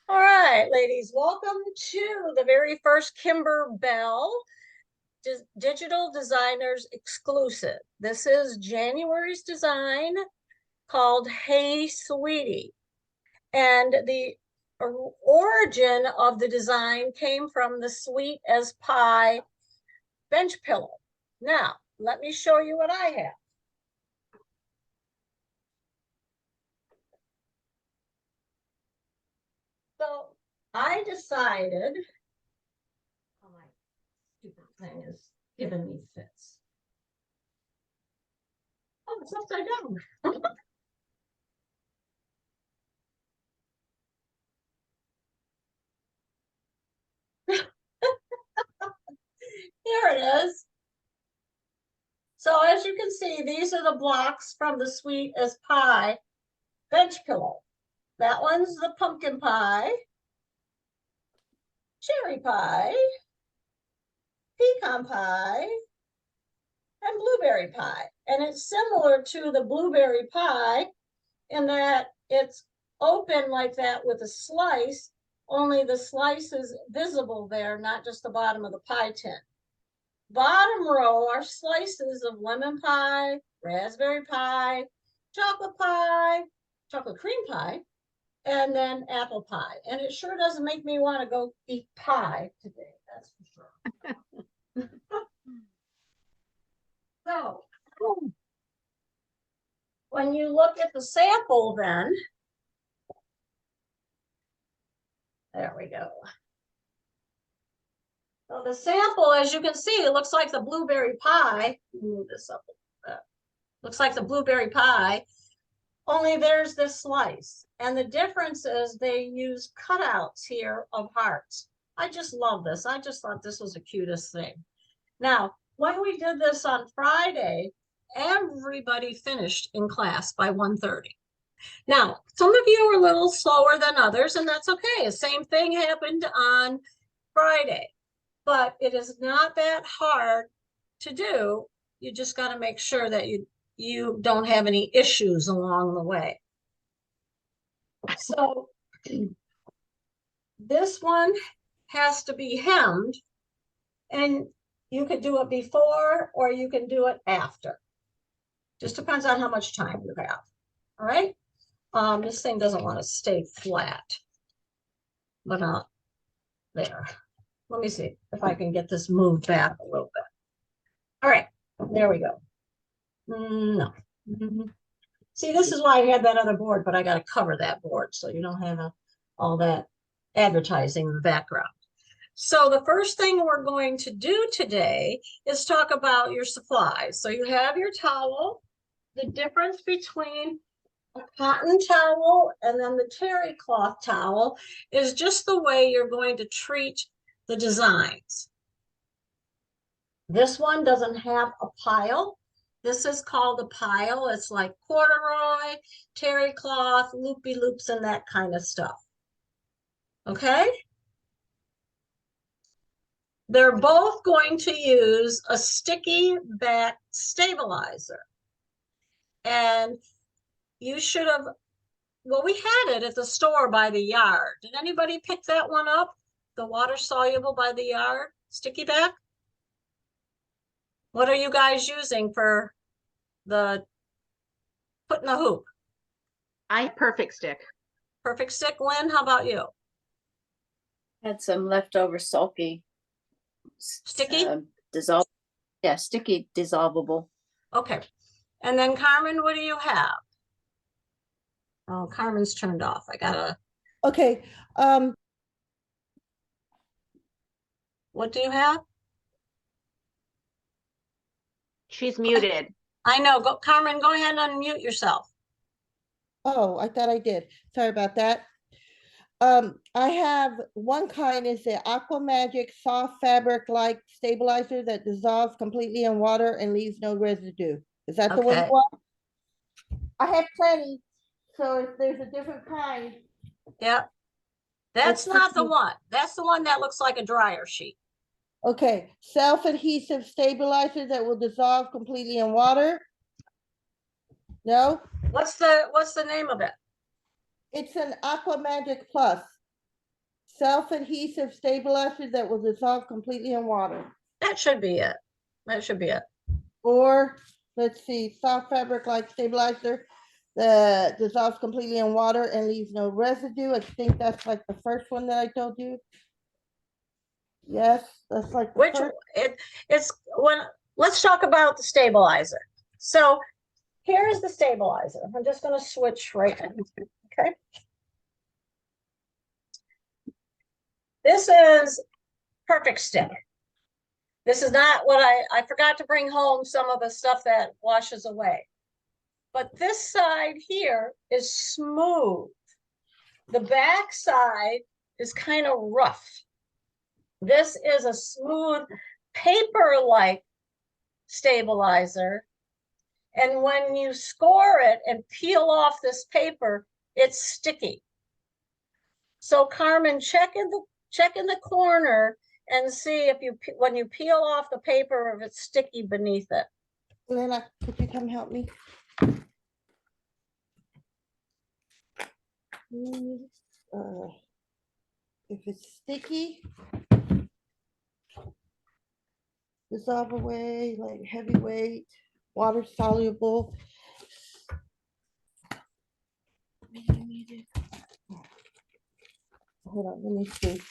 All right, ladies, welcome to the very first Kimberbell Digital Designers Exclusive. This is January's design called Hey Sweetie. And the origin of the design came from the Sweet as Pie bench pillow. Now, let me show you what I have. So I decided, oh, my stupid thing is giving me fits. Oh, it's upside down. Here it is. So as you can see, these are the blocks from the Sweet as Pie bench pillow. That one's the pumpkin pie, cherry pie, pecan pie, and blueberry pie. And it's similar to the blueberry pie in that it's open like that with a slice, only the slice is visible there, not just the bottom of the pie tin. Bottom row are slices of lemon pie, raspberry pie, chocolate cream pie, and then apple pie. And it sure doesn't make me want to go eat pie today, that's for sure. So, when you look at the sample then, there we go. So the sample, as you can see, it looks like the blueberry pie. Move this up a little bit. Looks like the blueberry pie, only there's this slice. And the difference is they use cutouts here of hearts. I just love this. I just thought this was the cutest thing. Now, when we did this on Friday, everybody finished in class by 1:30. Now, some of you are a little slower than others, and that's okay. The same thing happened on Friday, but it is not that hard to do. You just got to make sure that you don't have any issues along the way. So this one has to be hemmed, and you could do it before or you can do it after. Just depends on how much time you have. All right. This thing doesn't want to stay flat, but not there. Let me see if I can get this moved back a little bit. All right, there we go. No. See, this is why I had that other board, but I got to cover that board so you don't have all that advertising in the background. So the first thing we're going to do today is talk about your supplies. So you have your towel. The difference between a cotton towel and then the terry cloth towel is just the way you're going to treat the designs. This one doesn't have a pile. This is called a pile. It's like corduroy, terry cloth, loopy loops, and that kind of stuff. Okay? They're both going to use a sticky back stabilizer. And you should have, well, we had it at the store by the yard. Did anybody pick that one up? The water soluble by the yard, sticky back? What are you guys using for the put in the hoop? Perfect stick. Perfect stick. Lynn, how about you? Had some leftover sulky. Sticky? Dissolve. Yeah, sticky, dissolvable. Okay. And then Carmen, what do you have? Oh, Carmen's turned off. I gotta. Okay. What do you have? She's muted. I know. Go, Carmen, go ahead and unmute yourself. Oh, I thought I did. Sorry about that. I have one kind is the Aqua Magic soft fabric like stabilizer that dissolves completely in water and leaves no residue. Is that the one you Okay. want? I have plenty, so if there's a different kind. Yeah. That's That's not the 60. one. That's the one that looks like a dryer sheet. Okay, self-adhesive stabilizer that will dissolve completely in water. No, What's the name of it? it's an Aqua Magic Plus. self-adhesive stabilizer that will dissolve completely in water. That should be it. That should be it. Or, let's see, soft fabric like stabilizer that dissolves completely in water and leaves no residue. I think that's like the first one that I told you. Yes, that's like the Which first. it's when, let's talk about the stabilizer. So here's the stabilizer. I'm just going to switch right now. Okay. This is Perfect Stick. This is not what I forgot to bring home some of the stuff that washes away. But this side here is smooth. The back side is kind of rough. This is a smooth paper-like stabilizer. And when you score it and peel off this paper, it's sticky. So Carmen, check in the corner and see if when you peel off the paper, if it's sticky beneath it. Lena, could you come help me? If it's sticky, dissolve away, like heavyweight, water soluble. Hold on, let me see.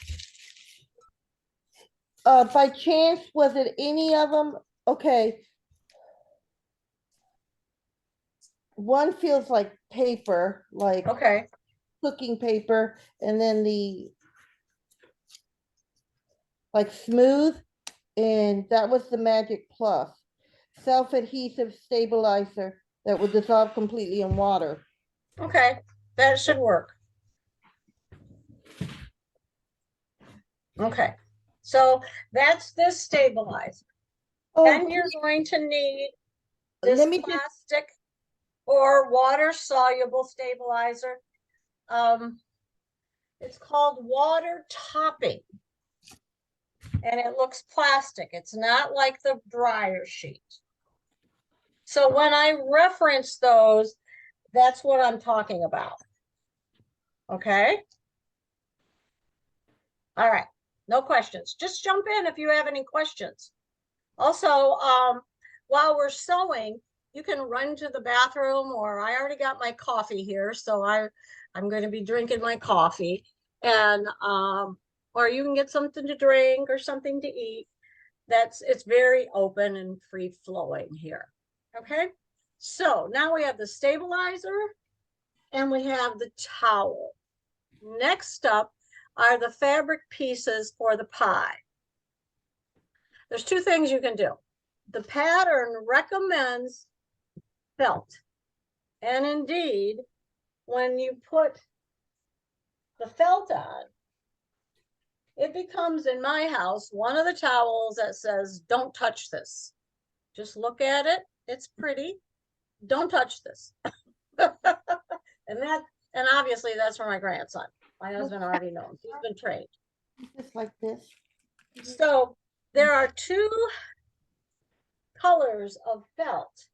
By chance, was it any of them? Okay. One feels like paper, like Okay, cooking paper, and then the like smooth, and that was the Magic Plus. Self-adhesive stabilizer that would dissolve completely in water. okay, that should work. Okay, so that's this stabilizer. Oh, Then you're going to need this let me just, plastic or water soluble stabilizer. It's called water topping. And it looks plastic. It's not like the dryer sheet. So when I reference those, that's what I'm talking about. Okay. All right. No questions. Just jump in if you have any questions. Also, while we're sewing, you can run to the bathroom, or I already got my coffee here, so I'm going to be drinking my coffee, and or you can get something to drink or something to eat. It's very open and free flowing here. Okay, so now we have the stabilizer and we have the towel. Next up are the fabric pieces for the pie. There's two things you can do. The pattern recommends felt. And indeed, when you put the felt on, it becomes, in my house, one of the towels that says, don't touch this. Just look at it. It's pretty. Don't touch this. And obviously that's for my grandson. My husband already knows. He's been trained. just like this. So there are two colors of felt.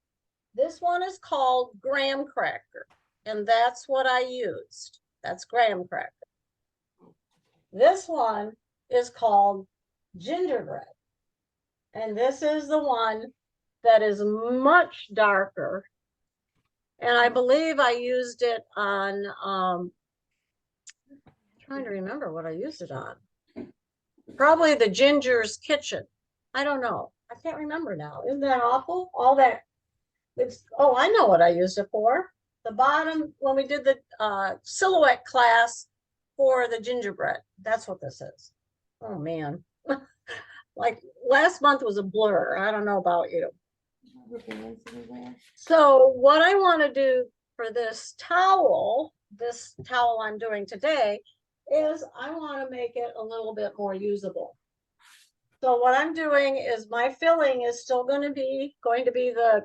This one is called graham cracker, and that's what I used. That's graham cracker. This one is called gingerbread, and this is the one that is much darker. And I believe I used it on, trying to remember what I used it on. Probably the Ginger's Kitchen. I don't know. I can't remember now. Isn't that awful? All that. Oh, I know what I used it for. The bottom, when we did the silhouette class for the gingerbread. That's what this is. Oh, man. Like last month was a blur. I don't know about you. So what I want to do for this towel I'm doing today, is I want to make it a little bit more usable. So what I'm doing is my filling is still going to be the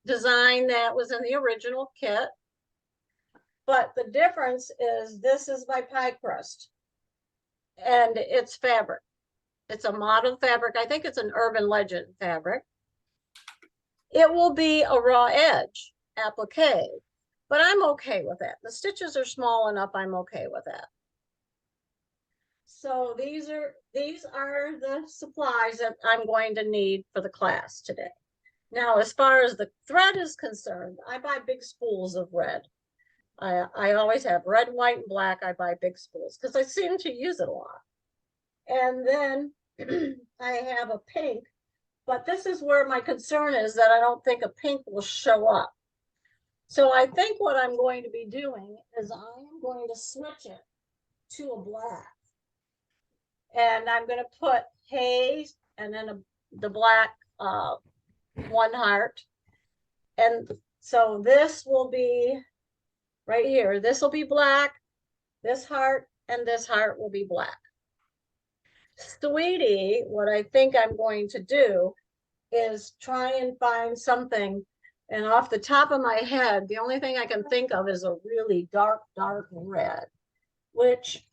design that was in the original kit. But the difference is this is my pie crust. And it's fabric. It's a model fabric. I think it's an Urban Legend fabric. It will be a raw edge applique, but I'm okay with that. The stitches are small enough. I'm okay with that. So these are the supplies that I'm going to need for the class today. Now, as far as the thread is concerned, I buy big spools of red. I always have red, white, and black. I buy big spools because I seem to use it a lot. And then I have a pink, but this is where my concern is that I don't think a pink will show up. So I think what I'm going to be doing is I am going to switch it to a black. And I'm going to put haze and then the black one heart. And so this will be right here. This will be black, this heart, and this heart will be black. Sweetie, what I think I'm going to do is try and find something. And off the top of my head, the only thing I can think of is a really dark, dark red, which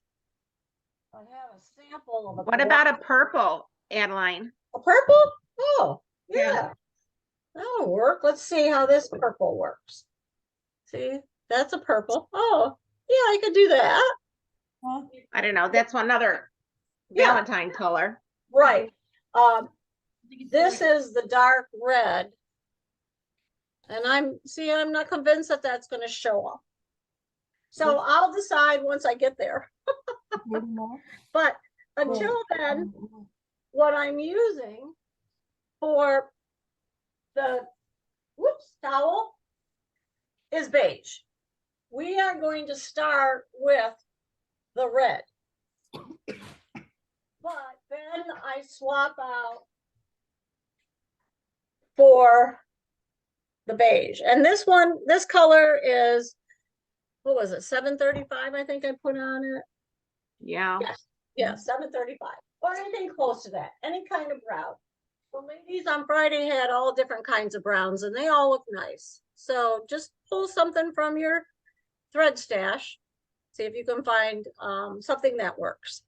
I have a sample of. What about a purple, Adeline? A purple? Oh, Yeah. yeah. That'll work. Let's see how this purple works. See, that's a purple. Oh, yeah, I could do that. I don't know. That's another Yeah. Valentine color. Right. This is the dark red. And I'm not convinced that that's going to show up. So I'll decide once I get there. But until then, what I'm using for the towel is beige. We are going to start with the red. But then I swap out for the beige. And this color is, what was it, 735, I think I put on it. Yeah. Yes, yeah, 735, or anything close to that, any kind of brown. The ladies on Friday had all different kinds of browns and they all look nice. So just pull something from your thread stash, see if you can find something that works.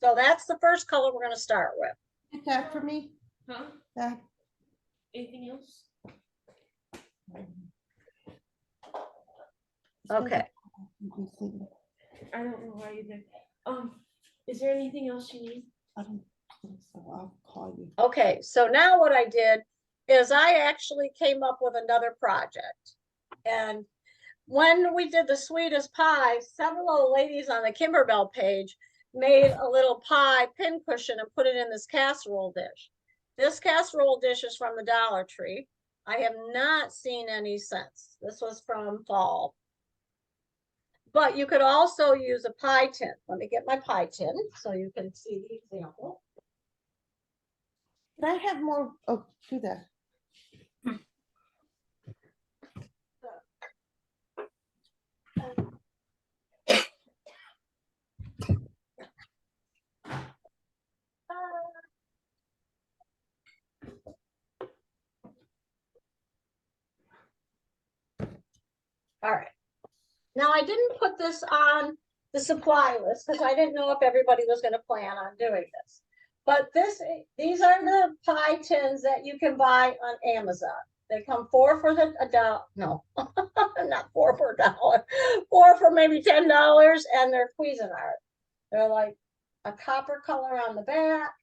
So that's the first color we're going to start with. Get that for me? Huh? That. Anything else? Okay. I don't know why either. Is there anything else you need? I don't think so. I'll call you. Okay, so now what I did is I actually came up with another project. And when we did the sweetest pie, several of the ladies on the Kimberbell page made a little pie pincushion and put it in this casserole dish. This casserole dish is from the Dollar Tree. I have not seen any since. This was from fall. But you could also use a pie tin. Let me get my pie tin so you can see the example. Can I have more? Oh, do that. All right. Now I didn't put this on the supply list because I didn't know if everybody was going to plan on doing this. But these are the pie tins that you can buy on Amazon. They come $4 for a dollar. No, not $4 for $1. 4 for maybe $10, and they're Cuisinart. They're like a copper color on the back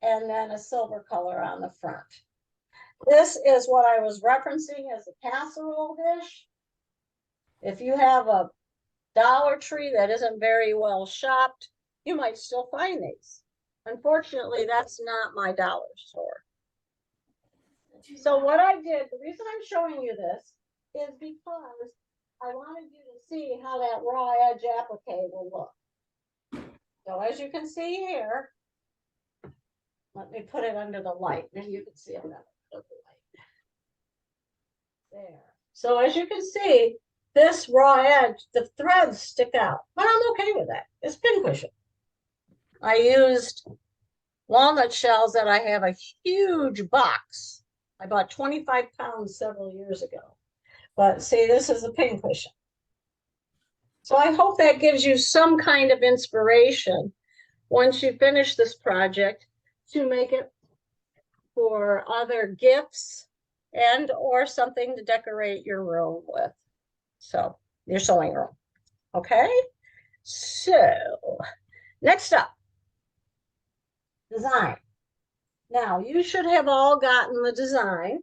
and then a silver color on the front. This is what I was referencing as a casserole dish. If you have a Dollar Tree that isn't very well shopped, you might still find these. Unfortunately, that's not my dollar store. So what I did, the reason I'm showing you this is because I wanted you to see how that raw edge applique will look. So as you can see here, let me put it under the light. Maybe you can see it under the light. There. So as you can see, this raw edge, the threads stick out, but I'm okay with that. It's pincushion. I used walnut shells that I have a huge box. I bought 25 pounds several years ago. But see, this is a pincushion. So I hope that gives you some kind of inspiration once you finish this project to make it for other gifts and or something to decorate your room with. So your sewing room. Okay. So Next up, design. Now, you should have all gotten the design.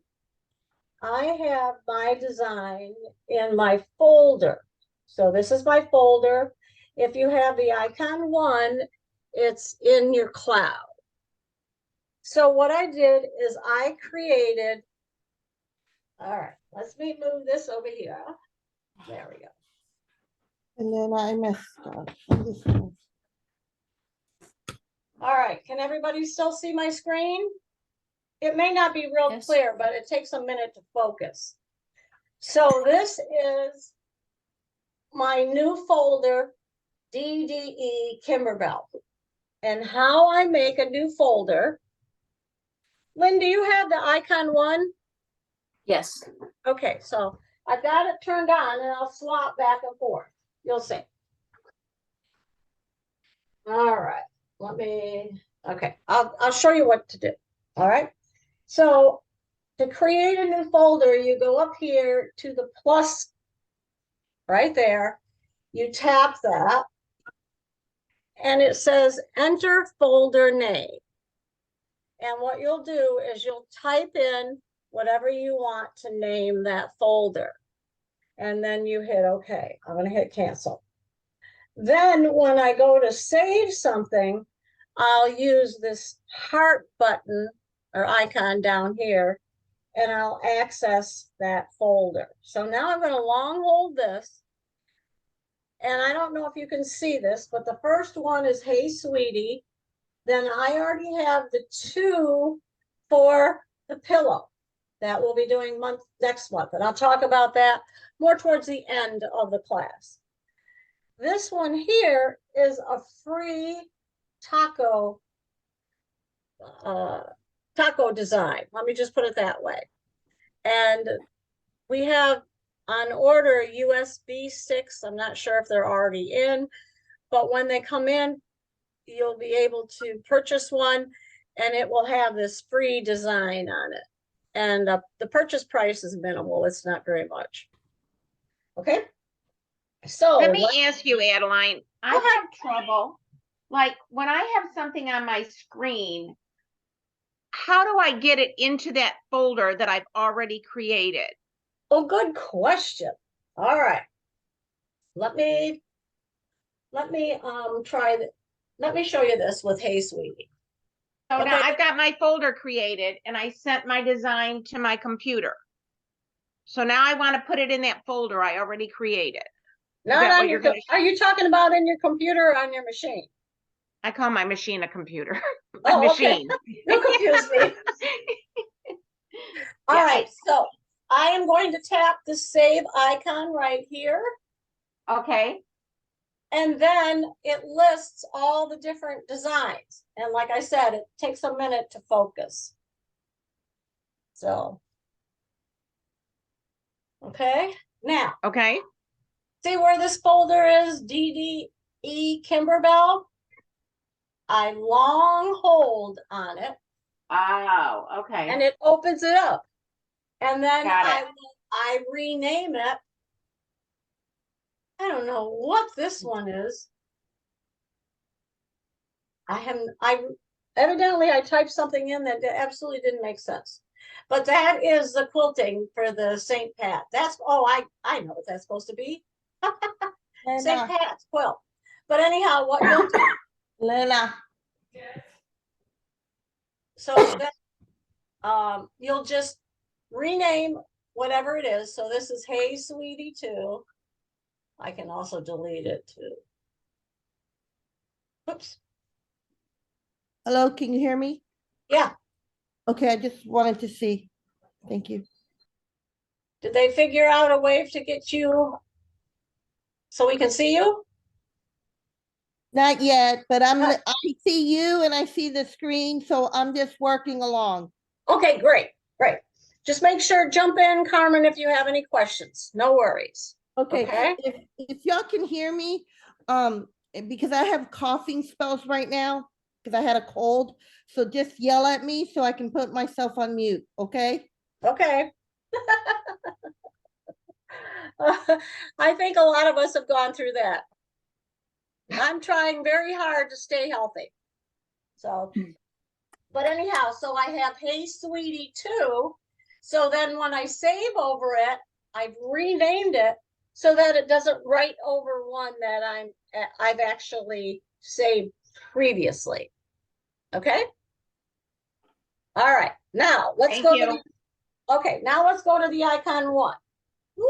I have my design in my folder. So this is my folder. If you have the icon 1, it's in your cloud. So what I did is I created, all right, let's me move this over here. There we go. And then I messed up. on this one. All right, can everybody still see my screen? It may not be real Yes. clear, but it takes a minute to focus. So this is my new folder, DDE Kimberbell. And how I make a new folder. Lynn, do you have the icon 1? Yes. Okay, so I've got it turned on and I'll swap back and forth. You'll see. All right, okay, I'll show you what to do. All right. So to create a new folder, you go up here to the plus right there. You tap that and it says enter folder name. And what you'll do is you'll type in whatever you want to name that folder. And then you hit OK. I'm going to hit cancel. Then when I go to save something, I'll use this heart button or icon down here, and I'll access that folder. So now I'm going to long hold this. And I don't know if you can see this, but the first one is Hey Sweetie. Then I already have the 2 for the pillow that we'll be doing next month. And I'll talk about that more towards the end of the class. This one here is a free taco design. Let me just put it that way. And we have on order USB sticks. I'm not sure if they're already in, but when they come in, you'll be able to purchase one and it will have this free design on it. And the purchase price is minimal. It's not very much. Okay. So Let me ask you, Adeline, I have trouble, like when I have something on my screen, how do I get it into that folder that I've already created? oh, good question. All right. Let me try that. Let me show you this with Hey Sweetie. So now Okay. I've got my folder created and I sent my design to my computer. So now I want to put it in that folder I already created. Not that on what your, you're gonna are you talking about in your computer or on your machine? I call my machine a computer. My Oh, okay. machine. You confused me. All Yeah. right, so I am going to tap the save icon right here. Okay. And then it lists all the different designs. And like I said, it takes a minute to focus. So, okay, now, Okay. see where this folder is, DDE Kimberbell? I long hold on it Oh, okay. and it opens it up. And then Got it. I rename it. I don't know what this one is. Evidently I typed something in that absolutely didn't make sense. But that is the quilting for the St. Pat. That's, oh, I know what that's supposed to be. St. Lena, Pat's quilt. But anyhow, what you'll do, Lena, so that, you'll just rename whatever it is. So this is Hey Sweetie 2. I can also delete it too. Oops. hello, can you hear me? Yeah. Okay, I just wanted to see. Thank you. Did they figure out a way to get you so we can see you? Not yet, but I see you and I see the screen, so I'm just working along. Okay, great, great. Just make sure, jump in, Carmen, if you have any questions. No worries. Okay, Okay. if y'all can hear me, because I have coughing spells right now, because I had a cold, so just yell at me so I can put myself on mute, okay? Okay. I think a lot of us have gone through that. I'm trying very hard to stay healthy. So, but anyhow, so I have Hey Sweetie 2. So then when I save over it, I've renamed it so that it doesn't write over one that I've actually saved previously. Okay. All right. Now let's Thank go you. to the, okay. Now let's go to the icon 1. Woo!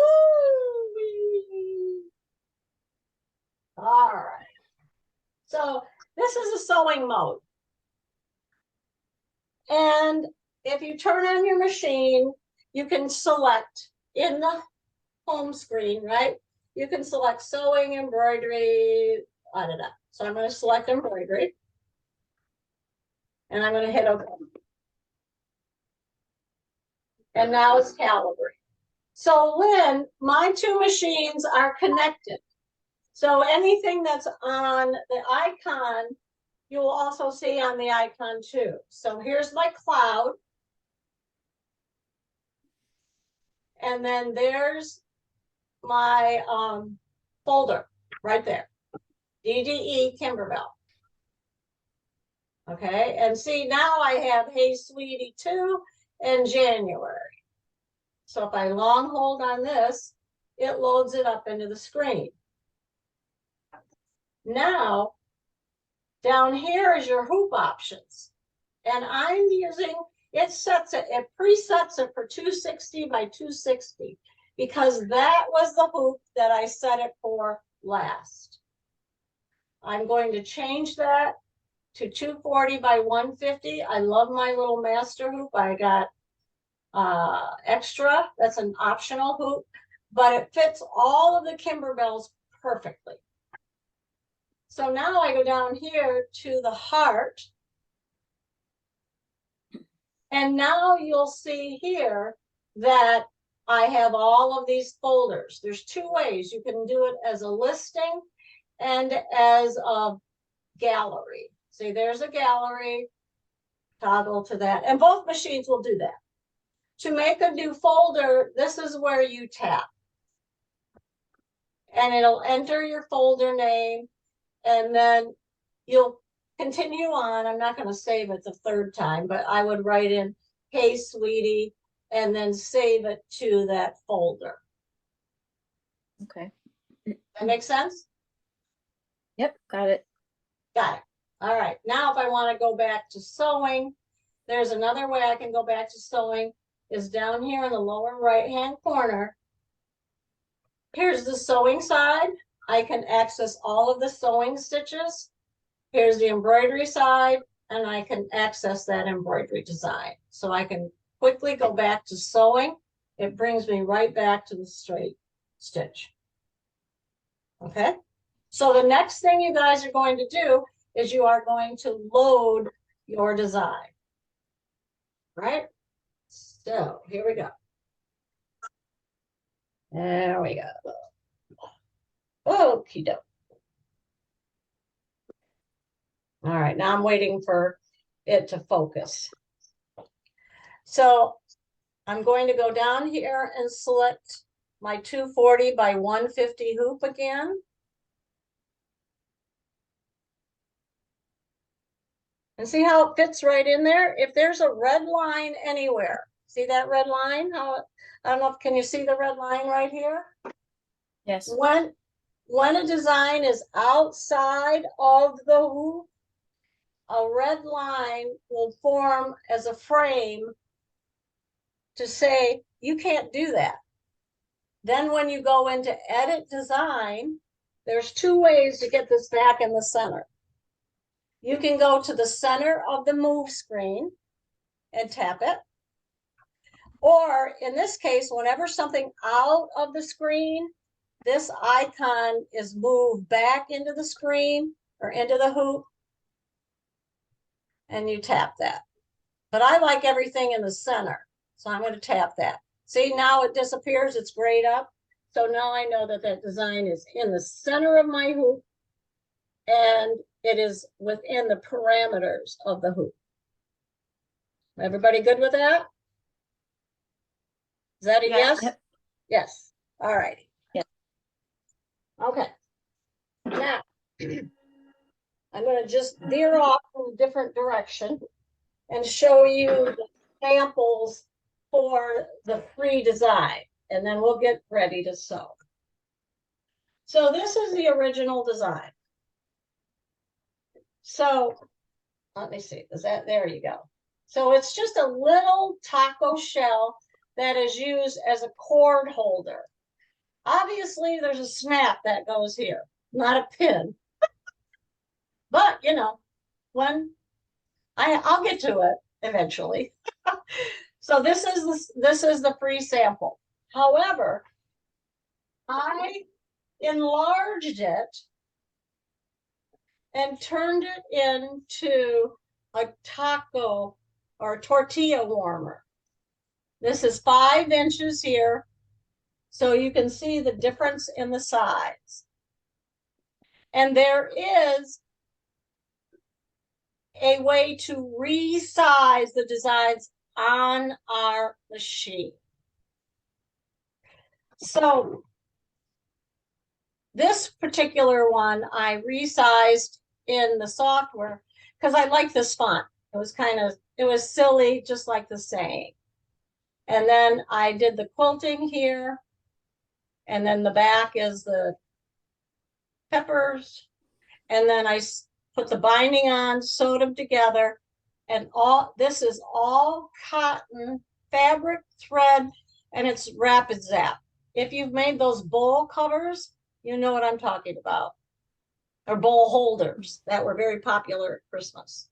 All right. So this is a sewing mode. And if you turn on your machine, you can select in the home screen, right? You can select sewing, embroidery, So I'm going to select embroidery. And I'm going to hit OK. And now it's calibrate. So Lynn, my 2 machines are connected. So anything that's on the icon, you will also see on the icon too. So here's my cloud. And then there's my folder right there. DDE Kimberbell. Okay, and see now I have Hey Sweetie 2 in January. So if I long hold on this, it loads it up into the screen. Now, down here is your hoop options. And I'm using, it presets it for 260 by 260 because that was the hoop that I set it for last. I'm going to change that to 240 by 150. I love my little master hoop. I got extra. That's an optional hoop, but it fits all of the Kimberbells perfectly. So now I go down here to the heart. And now you'll see here that I have all of these folders. There's 2 ways. You can do it as a listing and as a gallery. See, there's a gallery, toggle to that. And both machines will do that. To make a new folder, this is where you tap. And it'll enter your folder name. And then you'll continue on. I'm not going to save it the 3rd time, but I would write in Hey Sweetie and then save it to that folder. Okay. That makes sense? Yep, got it. Got it. All right. Now, if I want to go back to sewing, there's another way I can go back to sewing is down here in the lower right-hand corner. Here's the sewing side. I can access all of the sewing stitches. Here's the embroidery side, and I can access that embroidery design. So I can quickly go back to sewing. It brings me right back to the straight stitch. Okay. So the next thing you guys are going to do is you are going to load your design. Right? So here we go. There we go. Okie doke. All right, now I'm waiting for it to focus. So I'm going to go down here and select my 240 by 150 hoop again. And see how it fits right in there? If there's a red line anywhere, see that red line? How I don't know if can you see the red line right here? Yes. When a design is outside of the hoop, a red line will form as a frame to say you can't do that. Then when you go into edit design, there's 2 ways to get this back in the center. You can go to the center of the move screen and tap it. Or in this case, whenever something out of the screen, this icon is moved back into the screen or into the hoop, and you tap that. But I like everything in the center, so I'm going to tap that. See, now it disappears, it's grayed up. So now I know that that design is in the center of my hoop and it is within the parameters of the hoop. Everybody good with that? Is that a yes? Yep. Yes. All righty. Yes. Okay. Now, I'm going to just veer off in a different direction and show you the samples for the free design, and then we'll get ready to sew. So this is the original design. So let me see, is that, there you go. So it's just a little taco shell that is used as a cord holder. Obviously, there's a snap that goes here, not a pin. But, you know, when I'll get to it eventually. So this is the free sample. However, I enlarged it and turned it into a taco or tortilla warmer. This is 5 inches here, so you can see the difference in the size. And there is a way to resize the designs on our machine. So this particular one I resized in the software because I like this font. It was silly, just like the saying. And then I did the quilting here. And then the back is the peppers. And then I put the binding on, sewed them together. And this is all cotton, fabric, thread, and it's Rapid Zap. If you've made those bowl covers, you know what I'm talking about. Or bowl holders that were very popular at Christmas.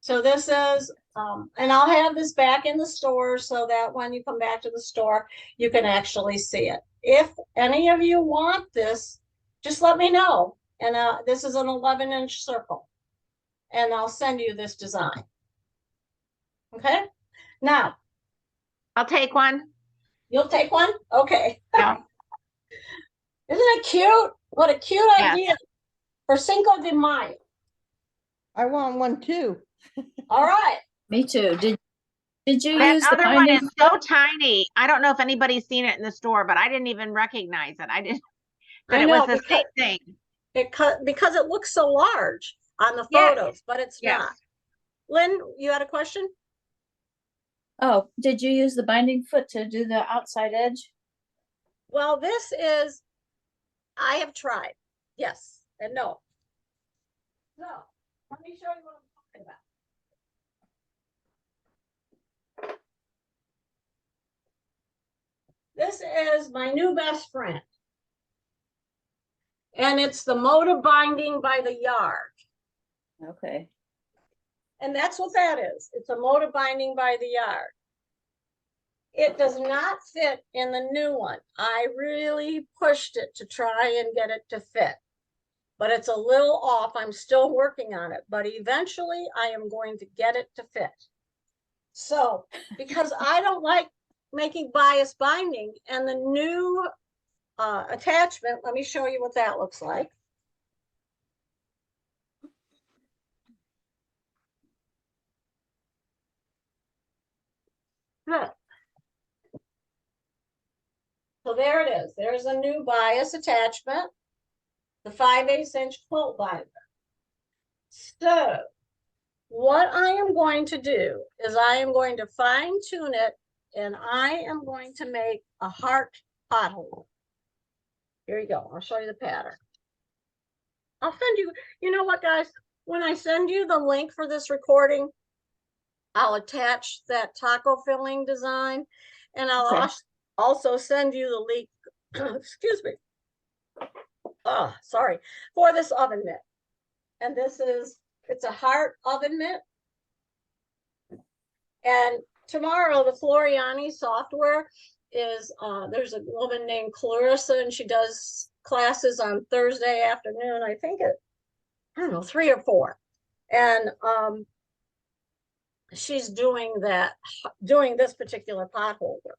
So this is, and I'll have this back in the store so that when you come back to the store, you can actually see it. If any of you want this, just let me know. And this is an 11-inch circle. And I'll send you this design. Okay? Now. I'll take one. You'll take one? Okay. Yeah. Isn't it cute? What a cute Yeah. idea for Cinco de Mayo. I want one too. All right. Me too. Did you That use the other one binding? is so tiny. I don't know if anybody's seen it in the store, but I didn't even recognize it. I didn't. But I it know, was the same thing. because it looks so large on the Yes. photos, but it's Yes. not. Lynn, you had a question? Oh, did you use the binding foot to do the outside edge? Well, I have tried. Yes and no. So let me show you what I'm talking about. This is my new best friend. And it's the Moda binding by the yard. Okay. And that's what that is. It's a Moda binding by the yard. It does not fit in the new one. I really pushed it to try and get it to fit, but it's a little off. I'm still working on it, but eventually I am going to get it to fit. So, because I don't like making bias binding, and the new attachment, let me show you what that looks like. Good. So there it is. There's a new bias attachment, the 5/8 inch quilt binder. So what I am going to do is I am going to fine tune it, and I am going to make a heart pothole. Here you go. I'll show you the pattern. I'll send you, you know what, guys? When I send you the link for this recording, I'll attach that taco filling design, and I'll Okay. also send you the link, excuse me. Oh, sorry, for this oven mitt. And it's a heart oven mitt. And tomorrow, the Floriani software is, there's a woman named Clarissa, and she does classes on Thursday afternoon, I think I don't know, 3 or 4. And she's doing this particular pot holder.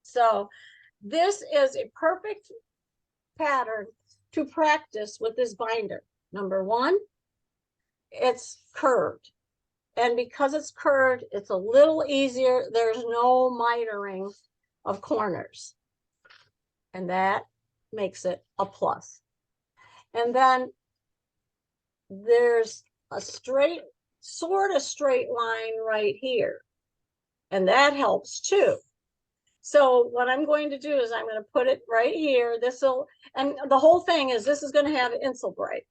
So this is a perfect pattern to practice with this binder. Number 1, it's curved. And because it's curved, it's a little easier. There's no mitering of corners. And that makes it a plus. And then there's a straight, sort of straight line right here. And that helps too. So what I'm going to do is I'm going to put it right here. This will, and the whole thing is this is going to have insul bright,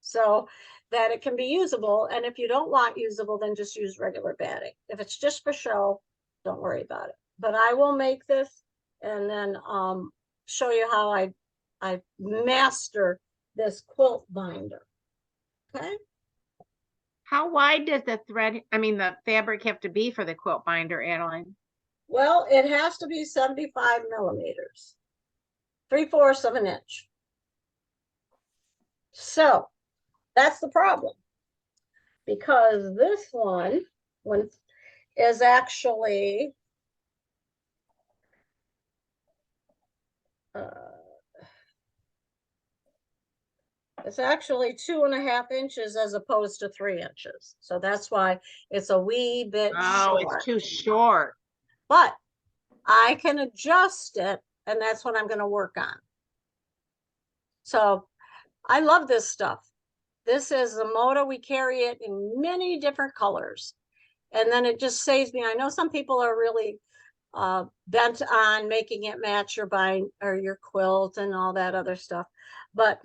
so that it can be usable. And if you don't want usable, then just use regular batting. If it's just for show, don't worry about it. But I will make this and then show you how I master this quilt binder. Okay. How wide does the thread, I mean, the fabric have to be for the quilt binder, Adeline? Well, it has to be 75 millimeters, 3/4 of an inch. So that's the problem, because this one is actually it's actually 2.5 inches as opposed to 3 inches. So that's why it's a wee bit Oh, short. it's too short. But I can adjust it, and that's what I'm going to work on. So I love this stuff. This is a Moda. We carry it in many different colors. And then it just saves me. I know some people are really bent on making it match your bind or your quilt and all that other stuff. But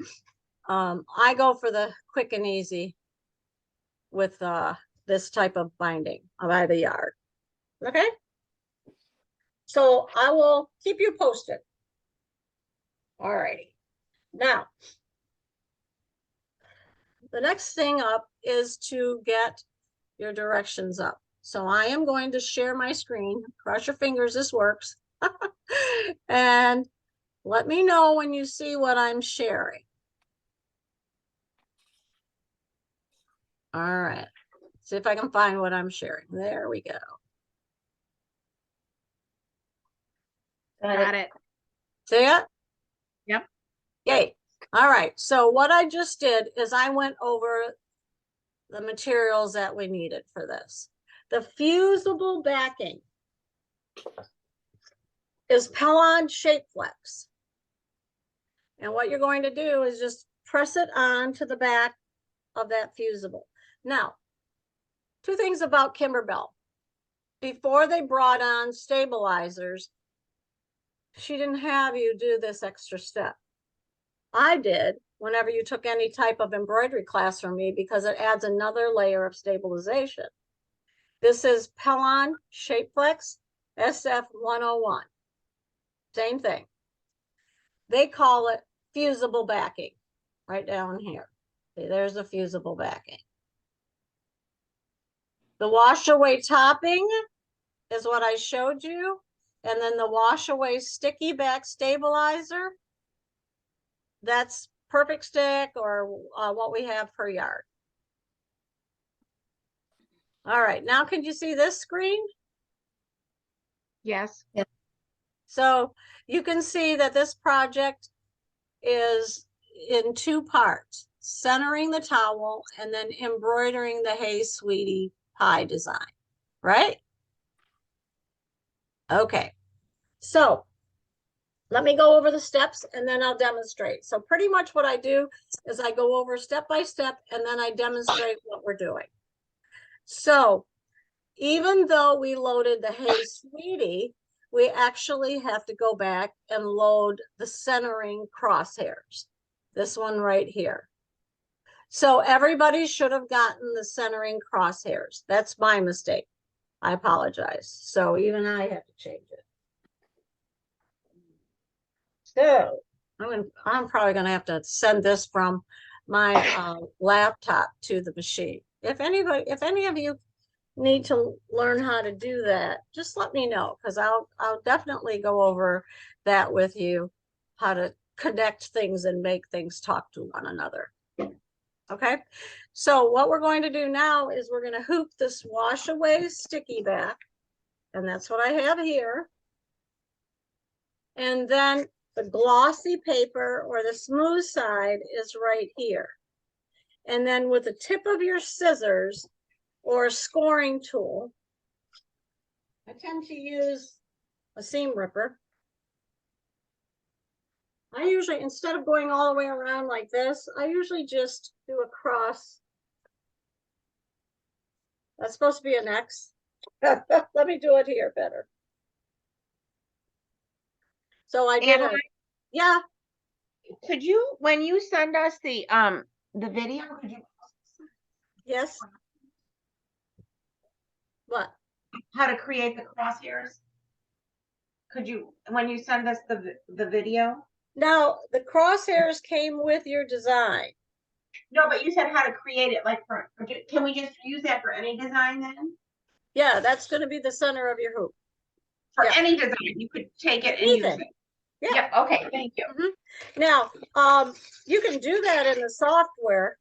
I go for the quick and easy with this type of binding by the yard. Okay. So I will keep you posted. All righty. Now, the next thing up is to get your directions up. So I am going to share my screen. Cross your fingers, this works. And let me know when you see what I'm sharing. All right. See if I can find what I'm sharing. There we go. Got it. See it? Yep. Yay. All right. So what I just did is I went over the materials that we needed for this. The fusible backing is Pellon Shape Flex. And what you're going to do is just press it on to the back of that fusible. Now, two things about Kimberbell. Before they brought on stabilizers, she didn't have you do this extra step. I did whenever you took any type of embroidery class from me, because it adds another layer of stabilization. This is Pellon Shape Flex SF101. Same thing. They call it fusible backing right down here. See, there's the fusible backing. The wash away topping is what I showed you. And then the wash away sticky back stabilizer, that's Perfect Stick or what we have per yard. All right, now can you see this screen? Yes. So you can see that this project is in two parts: centering the towel and then embroidering the Hey Sweetie pie design, right? Okay, so let me go over the steps and then I'll demonstrate. So pretty much what I do is I go over step by step and then I demonstrate what we're doing. So even though we loaded the Hey Sweetie, we actually have to go back and load the centering crosshairs. This one right here. So everybody should have gotten the centering crosshairs. That's my mistake. I apologize. So even I have to change it. So I'm probably gonna have to send this from my laptop to the machine. If any of you need to learn how to do that, just let me know, because I'll definitely go over that with you, how to connect things and make things talk to one another. Okay, so what we're going to do now is we're going to hoop this wash away sticky back, and that's what I have here. And then the glossy paper or the smooth side is right here. And then with the tip of your scissors or a scoring tool, I tend to use a seam ripper. I usually, instead of going all the way around like this, I usually just do a cross. That's supposed to be an X. Let me do it here better. So I did And a, yeah, could you, when you send us the video, could you yes. What? how to create the crosshairs? Could you, when you send us the video? Now, the crosshairs came with your design. No, but you said how to create it, like can we just use that for any design then? Yeah, that's gonna be the center of your hoop. For Yeah. any design, you could take it and use Anything. it. Yeah. Yep, okay, thank you. Now, you can do that in the software,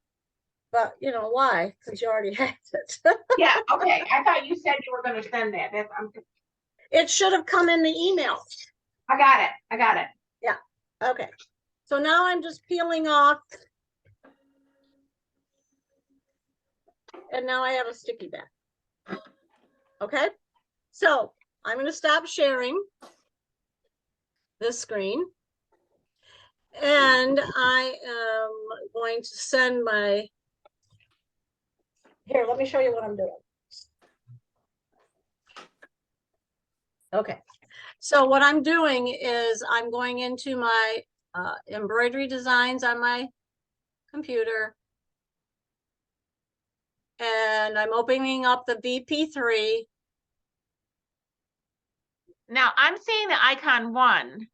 but you know why? Because you already have it. Yeah, okay, I thought you said you were gonna send that, It should have come in the email. I got it, I got it. Yeah, okay. So now I'm just peeling off. And now I have a sticky back. Okay, so I'm gonna stop sharing this screen. And I am going to send my, here, let me show you what I'm doing. Okay, so what I'm doing is I'm going into my embroidery designs on my computer. And I'm opening up the VP3. Now, I'm seeing the icon 1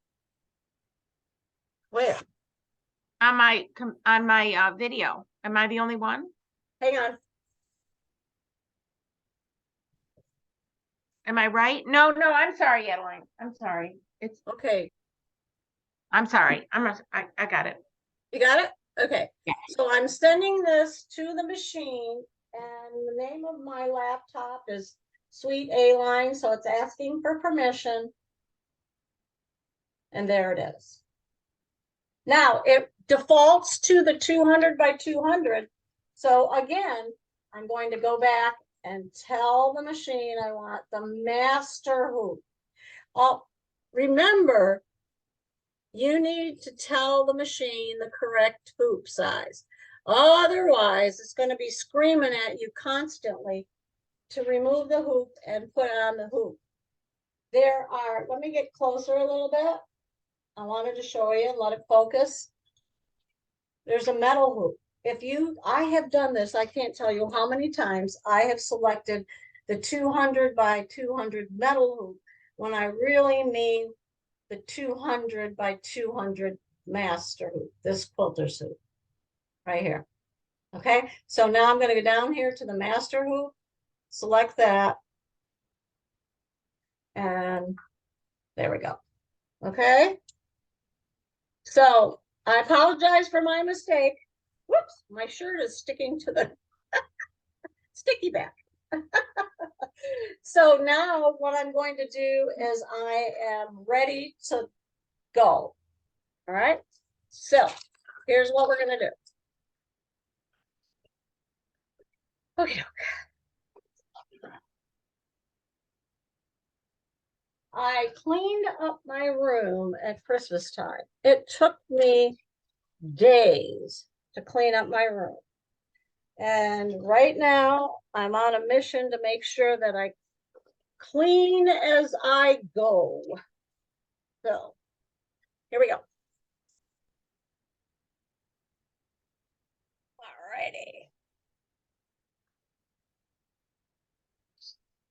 Where? on my video. Am I the only one? Hang on. Am I right? No, I'm sorry, Adeline. I'm sorry. Okay, I'm sorry. I got it. you got it? Okay. Yeah. So I'm sending this to the machine, and the name of my laptop is Sweet A-Line, so it's asking for permission. And there it is. Now it defaults to the 200 by 200. So again, I'm going to go back and tell the machine I want the master hoop. Remember, you need to tell the machine the correct hoop size. Otherwise, it's going to be screaming at you constantly to remove the hoop and put on the hoop. There are, let me get closer a little bit. I wanted to show you, let it focus. There's a metal hoop. I have done this, I can't tell you how many times I have selected the 200 by 200 metal hoop when I really mean the 200 by 200 master hoop, this quilter's hoop right here. Okay, so now I'm going to go down here to the master hoop, select that, and there we go. Okay, so I apologize for my mistake. Whoops, my shirt is sticking to the sticky back. So now what I'm going to do is I am ready to go. All right, so here's what we're going to do. Okay. I cleaned up my room at Christmas time. It took me days to clean up my room. And right now I'm on a mission to make sure that I clean as I go. So here we go. Alrighty.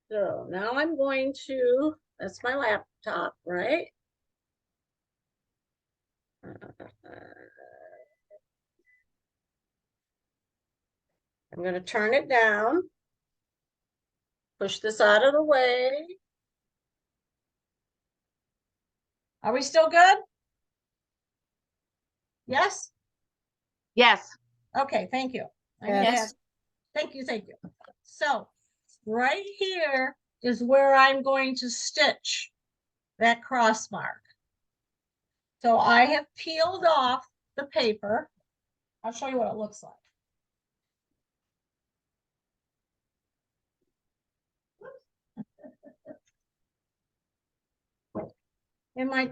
So now I'm going to, that's my laptop, right? I'm going to turn it down. Push this out of the way. Are we still good? Yes? Yes. Okay, thank you. Yes. Thank you, thank you. So right here is where I'm going to stitch that cross mark. So I have peeled off the paper. I'll show you what it looks like. In my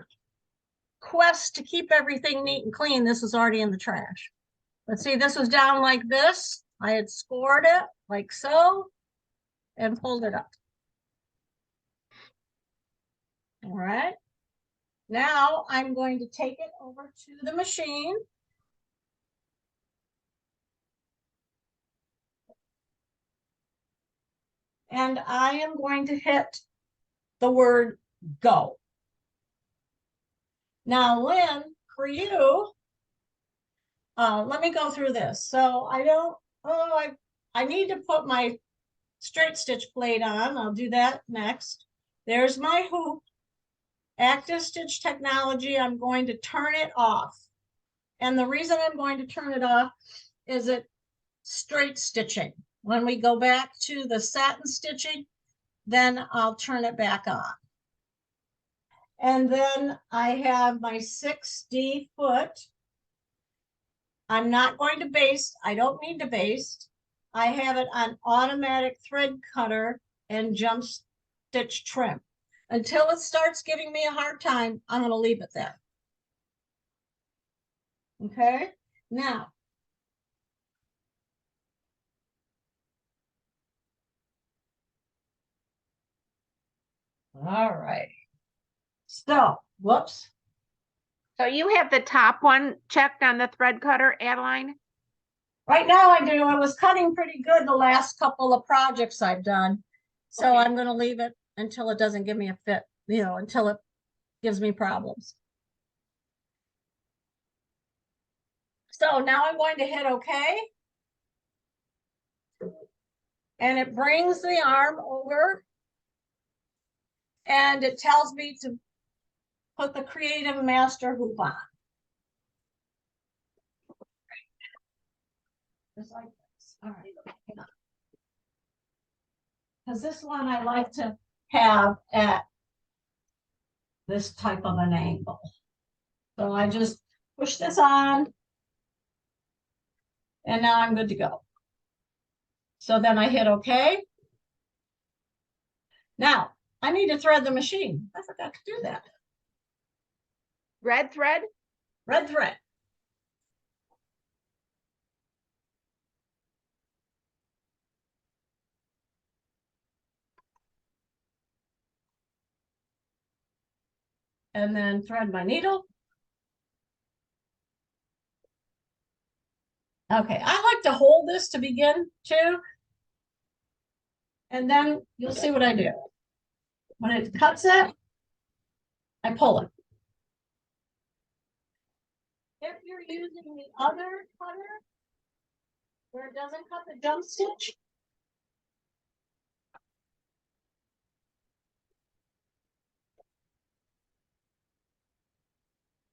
request to keep everything neat and clean, this is already in the trash. But see, this was down like this. I had scored it like so and pulled it up. All right. Now I'm going to take it over to the machine. And I am going to hit the word go. Now, Lynn, for you, let me go through this. So I need to put my straight stitch blade on. I'll do that next. There's my hoop. Active Stitch Technology, I'm going to turn it off. And the reason I'm going to turn it off is it straight stitching. When we go back to the satin stitching, then I'll turn it back on. And then I have my 6D foot. I'm not going to baste. I don't need to baste. I have it on automatic thread cutter and jump stitch trim. Until it starts giving me a hard time, I'm going to leave it there. Okay, now. All right. So, whoops. So you have the top one checked on the thread cutter, Adeline? Right now I do. I was cutting pretty good the last couple of projects I've done. So Okay. I'm going to leave it until it doesn't give me a fit, until it gives me problems. So now I'm going to hit OK. And it brings the arm over. And it tells me to put the Creative Master hoop on. Just like this. All right. Because this one I like to have at this type of an angle. So I just push this on. And now I'm good to go. So then I hit OK. Now I need to thread the machine. I forgot to do that. Red thread? Red thread. And then thread my needle. Okay, I like to hold this to begin too. And then you'll see what I do. When it cuts it, I pull it. If you're using the other cutter, where it doesn't cut the jump stitch,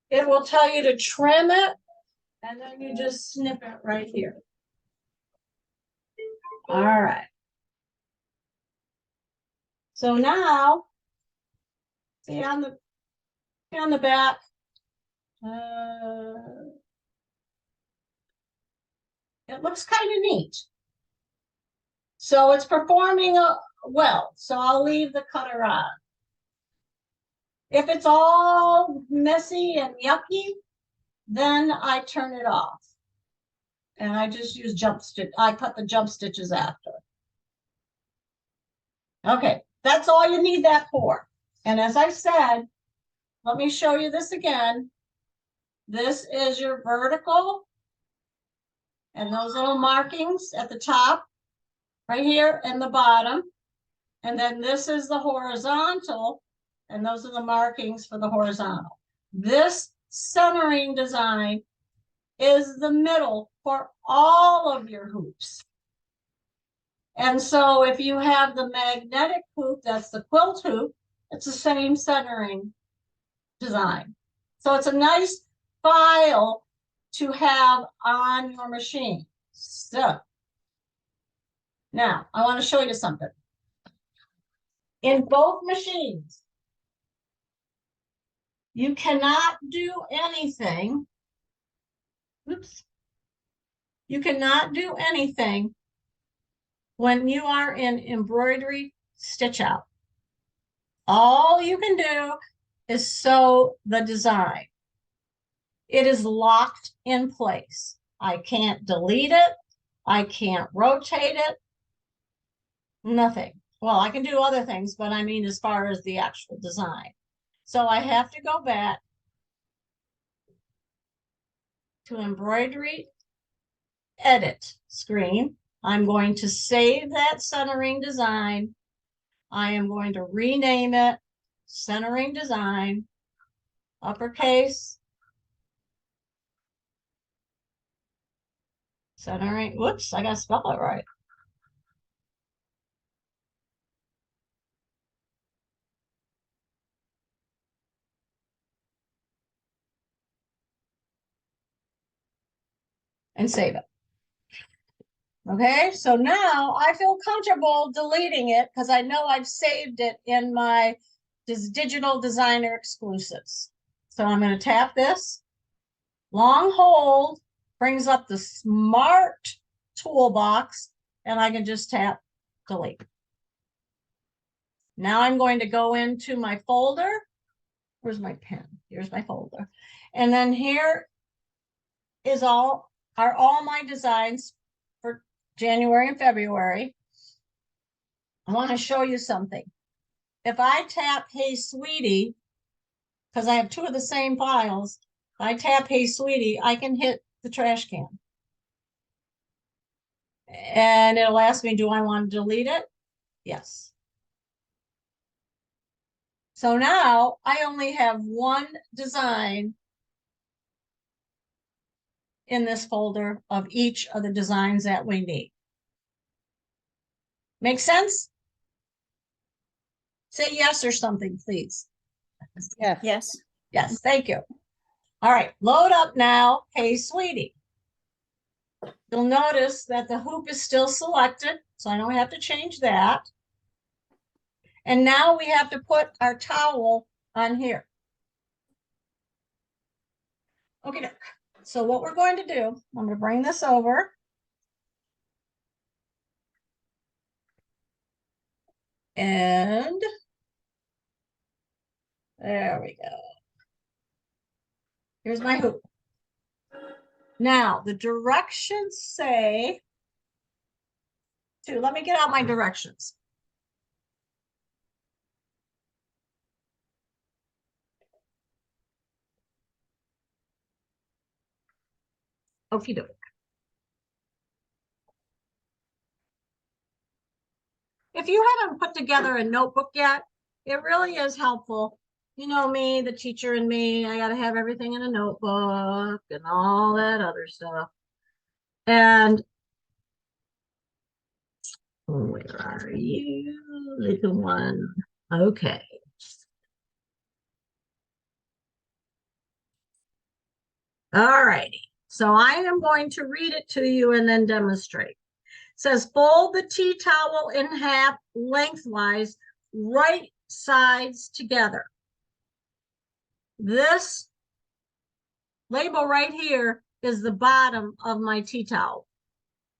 it will tell you to trim it, and then you just snip it right here. All right. So now, see on the back, it looks kind of neat. So it's performing well. So I'll leave the cutter on. If it's all messy and yucky, then I turn it off. And I just use jump stitch. I cut the jump stitches after. Okay, that's all you need that for. And as I said, let me show you this again. This is your vertical. And those little markings at the top, right here, and the bottom. And then this is the horizontal. And those are the markings for the horizontal. This centering design is the middle for all of your hoops. And so if you have the magnetic hoop, that's the quilt hoop, it's the same centering design. So it's a nice file to have on your machine. So now I want to show you something. In both machines, you cannot do anything. Oops. You cannot do anything when you are in embroidery stitch out. All you can do is sew the design. it is locked in place. I can't delete it. I can't rotate it. Nothing. Well, I can do other things, but I mean, as far as the actual design. So I have to go back to embroidery, edit screen. I'm going to save that centering design. I am going to rename it centering design, uppercase, centering. Whoops, I got to spell it right. And save it. Okay, so now I feel comfortable deleting it because I know I've saved it in my digital designer exclusives. So I'm going to tap this. Long hold brings up the smart toolbox, and I can just tap delete. Now I'm going to go into my folder. Where's my pen? Here's my folder. And then here is all my designs for January and February. I want to show you something. If I tap Hey Sweetie, because I have two of the same files, if I tap Hey Sweetie, I can hit the trash can. And it'll ask me, do I want to delete it? Yes. So now I only have one design in this folder of each of the designs that we need. Make sense? Say yes or something, please. Yes. Yes. Yes, thank you. All right, load up now. Hey, Sweetie. You'll notice that the hoop is still selected, so I don't have to change that. And now we have to put our towel on here. Okay, so what we're going to do, I'm going to bring this over. And there we go. Here's my hoop. Now the directions say let me get out my directions. Okie doke. If you haven't put together a notebook yet, it really is helpful. You know me, the teacher and me, I got to have everything in a notebook and all that other stuff. And where are you, little one? Okay. All righty. So I am going to read it to you and then demonstrate. It says fold the tea towel in half lengthwise, right sides together. This label right here is the bottom of my tea towel,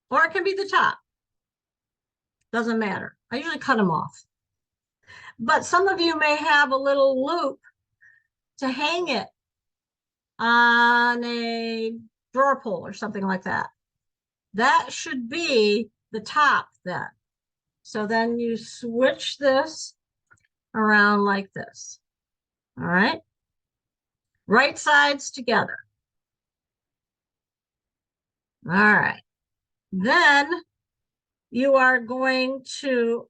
or it can be the top. Doesn't matter. I usually cut them off. But some of you may have a little loop to hang it on a drawer pull or something like that. That should be the top then. So then you switch this around like this. All right. Right sides together. All right. Then you are going to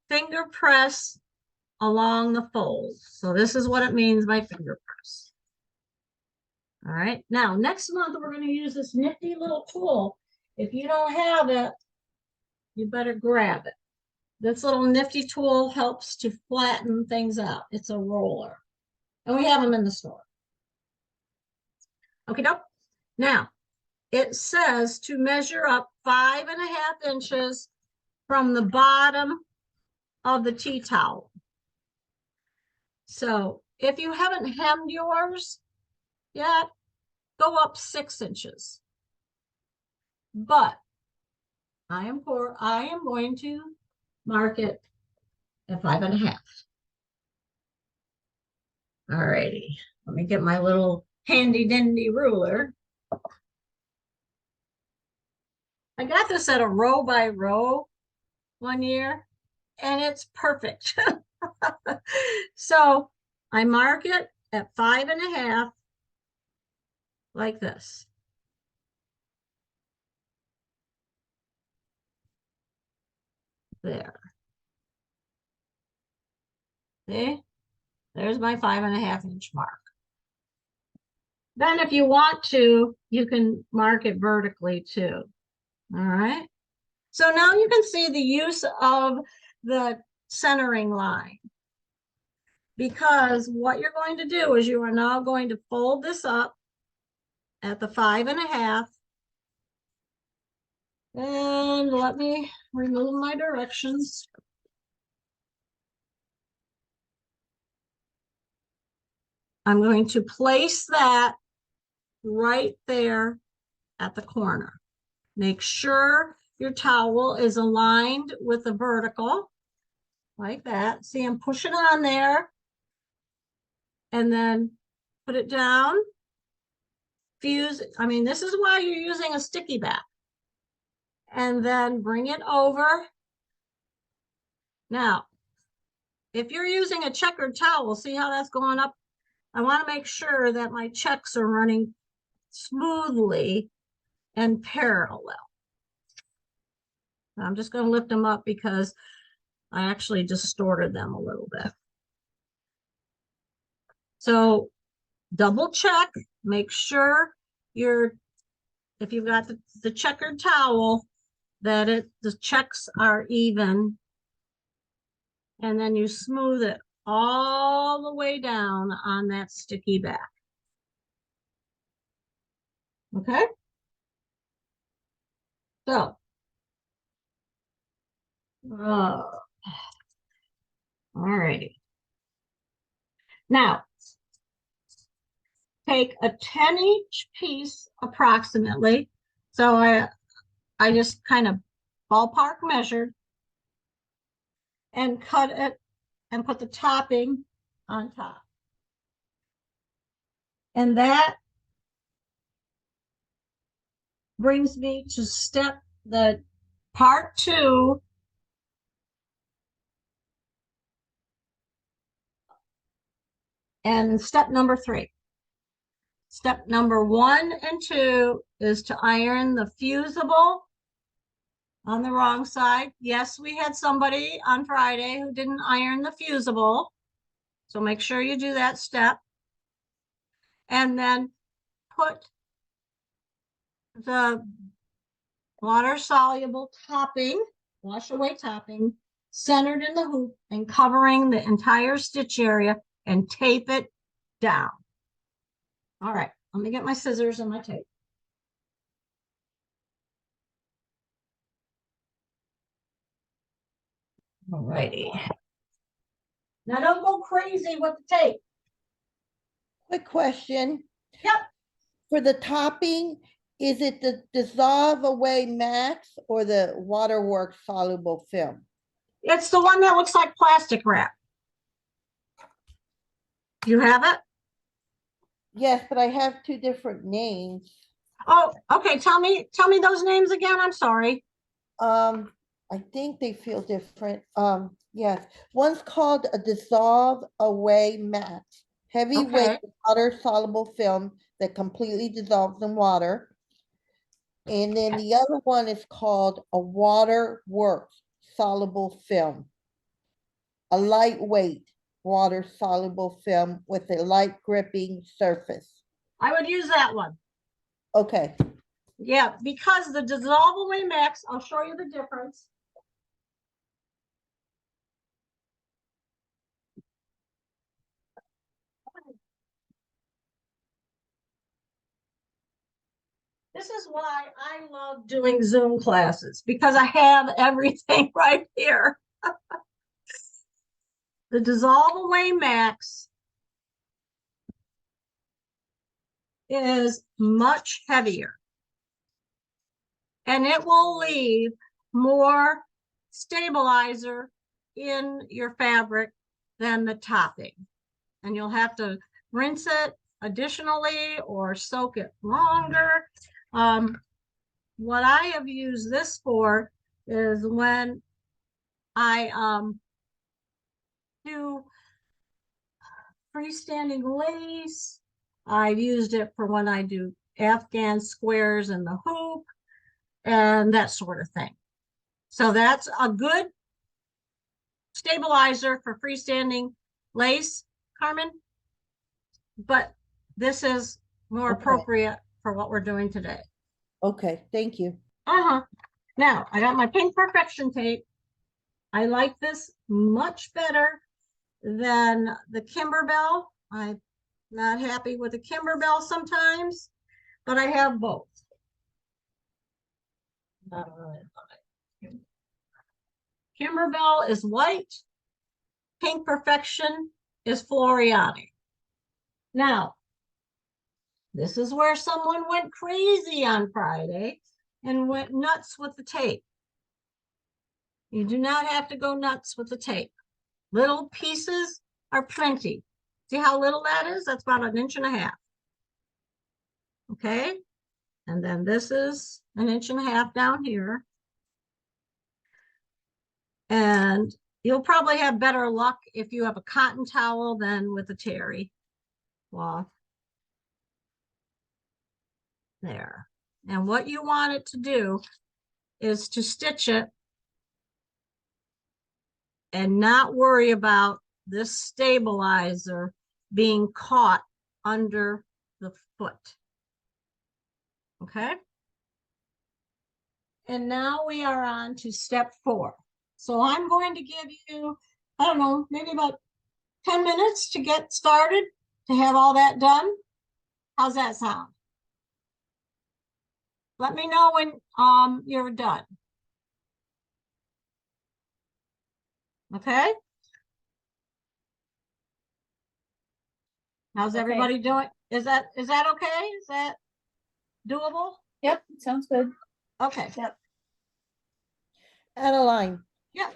finger press along the fold. So this is what it means by finger press. All right. Now, next month, we're going to use this nifty little tool. If you don't have it, you better grab it. This little nifty tool helps to flatten things out. It's a roller. And we have them in the store. Okay, nope. Now, it says to measure up 5.5 inches from the bottom of the tea towel. So if you haven't hemmed yours yet, go up 6 inches. But I am going to mark it at 5.5. All righty. Let me get my little handy dandy ruler. I got this at a row by row one year, and it's perfect. So I mark it at 5.5, like this. There. See? There's my 5.5 inch mark. Then if you want to, you can mark it vertically too. All right. So now you can see the use of the centering line. Because what you're going to do is you are now going to fold this up at the 5.5. And let me remove my directions. I'm going to place that right there at the corner. Make sure your towel is aligned with the vertical, like that. See, I'm pushing on there. And then put it down. Fuse, I mean, this is why you're using a sticky back. And then bring it over. Now, if you're using a checkered towel, see how that's going up? I want to make sure that my checks are running smoothly and parallel. I'm just going to lift them up because I actually distorted them a little bit. So double check, make sure if you've got the checkered towel, that the checks are even. And then you smooth it all the way down on that sticky back. Okay. So, all righty. Now, take a 10-inch piece approximately. So I just kind of ballpark measured and cut it and put the topping on top. And that brings me to the part 2. And step number 3. Step number 1 and 2 is to iron the fusible on the wrong side. Yes, we had somebody on Friday who didn't iron the fusible. So make sure you do that step. And then put the water-soluble topping, wash away topping, centered in the hoop and covering the entire stitch area and tape it down. All right, let me get my scissors and my tape. All righty. Now don't go crazy with the tape. Quick question. Yep. For the topping, is it the Dissolve Away Max or the Waterworks soluble film? It's the one that looks like plastic wrap. You have it? Yes, but I have 2 different names. Oh, okay. Tell me those names again. I'm sorry. I think they feel different. Yes, one's called a Dissolve Away Matte, heavyweight water soluble film that completely dissolves in water. And then the other one is called a Waterworks soluble film, a lightweight water soluble film with a light gripping surface. I would use that one. Okay. Yeah, because the Dissolve Away Max, I'll show you the difference. This is why I love doing Zoom classes, because I have everything right here. The Dissolve Away Max is much heavier, and it will leave more stabilizer in your fabric than the topping. And you'll have to rinse it additionally or soak it longer. What I have used this for is when I do freestanding lace. I've used it for when I do Afghan squares in the hoop and that sort of thing. So that's a good stabilizer for freestanding lace, Carmen. But this is more Okay. appropriate for what we're doing today. Okay, thank you. Now, I got my Pink Perfection tape. I like this much better than the Kimberbell. I'm not happy with the Kimberbell sometimes, but I have both. Kimberbell is white. Pink Perfection is Floriani. Now, this is where someone went crazy on Friday and went nuts with the tape. You do not have to go nuts with the tape. Little pieces are plenty. See how little that is? That's about 1.5 inches. Okay. And then this is 1.5 inches down here. And you'll probably have better luck if you have a cotton towel than with a terry cloth. There. And what you want it to do is to stitch it and not worry about this stabilizer being caught under the foot. Okay. And now we are on to step 4. So I'm going to give you, I don't know, maybe about 10 minutes to get started to have all that done. How's that sound? Let me know when you're done. Okay. How's Okay. everybody doing? Is that okay? Is that doable? Yep, sounds good. Okay. Yep. Adeline, Yeah.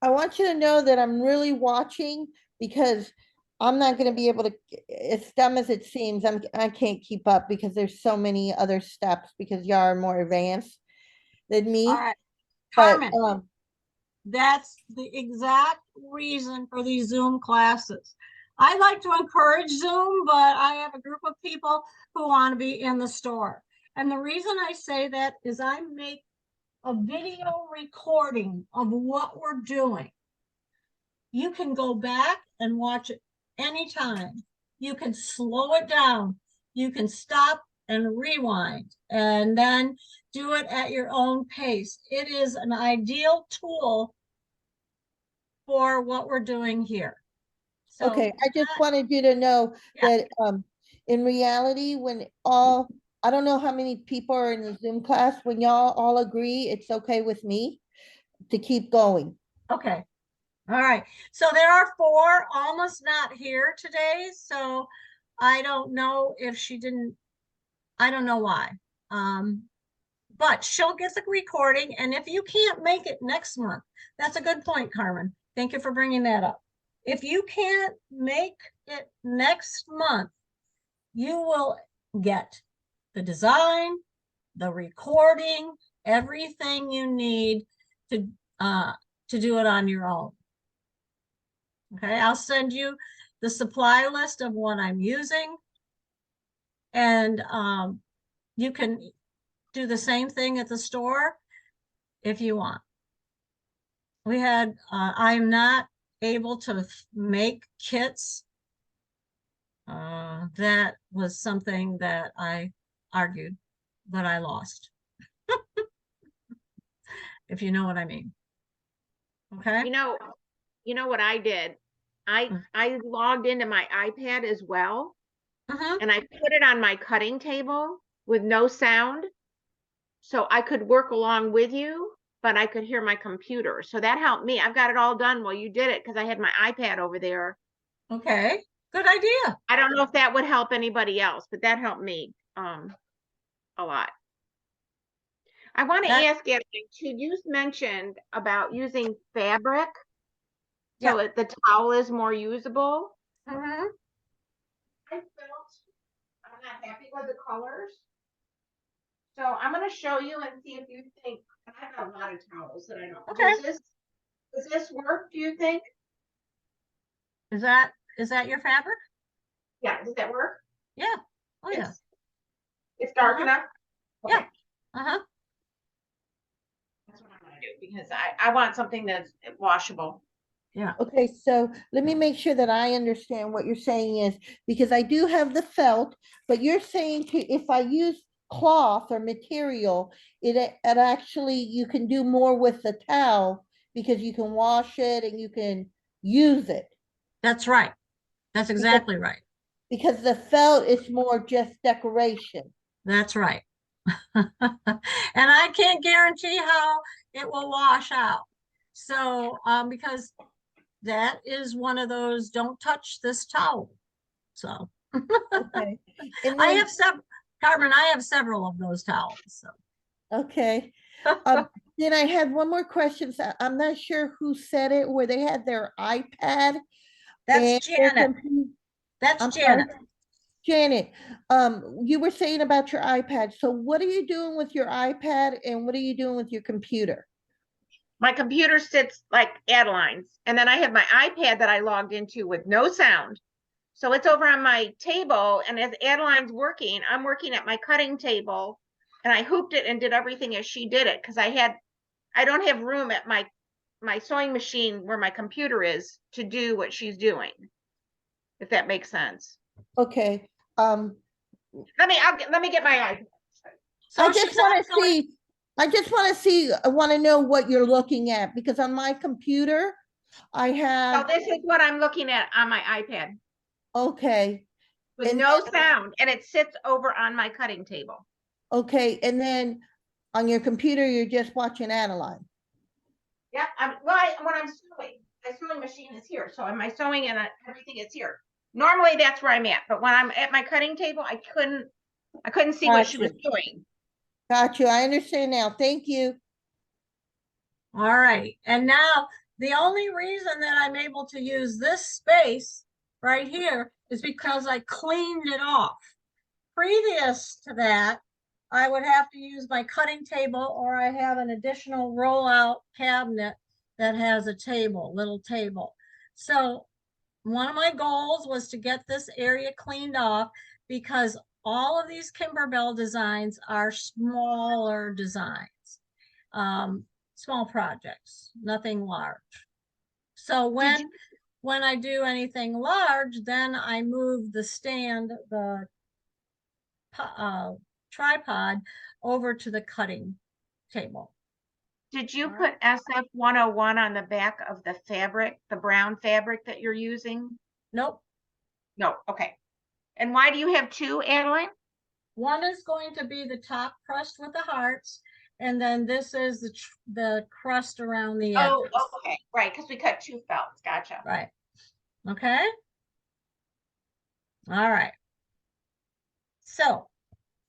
I want you to know that I'm really watching because I'm not gonna be able to, as dumb as it seems, I can't keep up because there's so many other steps because y'all are more advanced than me. All right. But, Carmen, that's the exact reason for these Zoom classes. I like to encourage Zoom, but I have a group of people who want to be in the store. And the reason I say that is I make a video recording of what we're doing. You can go back and watch it anytime. You can slow it down. You can stop and rewind and then do it at your own pace. It is an ideal tool for what we're doing here. So, okay, I just wanted you to know Yeah. that, in reality, when I don't know how many people are in the Zoom class, when y'all all agree, it's okay with me to keep going. Okay. All right. So there are 4 almost not here today. So I don't know if she didn't, I don't know why. But she'll get the recording. And if you can't make it next month, that's a good point, Carmen. Thank you for bringing that up. If you can't make it next month, you will get the design, the recording, everything you need to do it on your own. Okay, I'll send you the supply list of what I'm using. And you can do the same thing at the store if you want. We had, I'm not able to make kits. That was something that I argued, but I lost. If you know what I mean. Okay. You know what I did? I logged into my iPad as well, and I put it on my cutting table with no sound, so I could work along with you, but I could hear my computer. So that helped me. I've got it all done while you did it because I had my iPad over there. Okay. Good idea. I don't know if that would help anybody else, but that helped me a lot. I want to ask you too, you mentioned about using fabric so the towel is more usable. Mhm. I felt happy with the colors. So I'm gonna show you and see if you think, I have a lot of towels that I don't. Okay. Does this work, do you think? Is that your fabric? Yeah, does that work? Yeah. Oh, yeah. It's dark Uh-huh. enough? Yeah. Okay, Uh-huh. that's what I'm gonna do, because I want something that's washable. Yeah. Okay, so let me make sure that I understand what you're saying is, because I do have the felt, but you're saying if I use cloth or material, it actually, you can do more with the towel because you can wash it and you can use it. That's right. That's exactly right. Because the felt is more just decoration. That's right. And I can't guarantee how it will wash out. So, because that is one of those, don't touch this towel. So Okay. And I then, have several, Carmen, I have several of those towels. So okay. Then I had one more question. So I'm not sure who said it, where they had their iPad that's and their Janet. computer. That's I'm sorry, Janet. Janet, you were saying about your iPad. So what are you doing with your iPad and what are you doing with your computer? My computer sits like Adeline's, and then I have my iPad that I logged into with no sound. So it's over on my table, and as Adeline's working, I'm working at my cutting table, and I hooped it and did everything as she did it, because I don't have room at my sewing machine where my computer is to do what she's doing, if that makes sense. Okay, Let me get my iPad. So I she's just want to actually, see, I want to know what you're looking at because on my computer, I So have, this is what I'm looking at on my iPad okay, with and no sound, and it sits over on my cutting table. okay, and then on your computer, you're just watching Adeline. Yeah, when I'm sewing, my sewing machine is here. So am I sewing and everything is here. Normally that's where I'm at, but when I'm at my cutting table, I couldn't see what she was Gotcha. doing. Got you. I understand now. Thank you. all right. And now the only reason that I'm able to use this space right here is because I cleaned it off. Previous to that, I would have to use my cutting table, or I have an additional rollout cabinet that has a little table. So one of my goals was to get this area cleaned off because all of these Kimberbell designs are smaller designs, small projects, nothing large. So when I do anything large, then I move the stand, the tripod over to the cutting table. Did you put SF 101 on the back of the fabric, the brown fabric that you're using? Nope. No, okay. And why do you have two, Adeline? One is going to be the top crust with the hearts, and then this is the crust around the edges. Oh, okay, right, because we cut two felts. Gotcha. Right. Okay. All right. So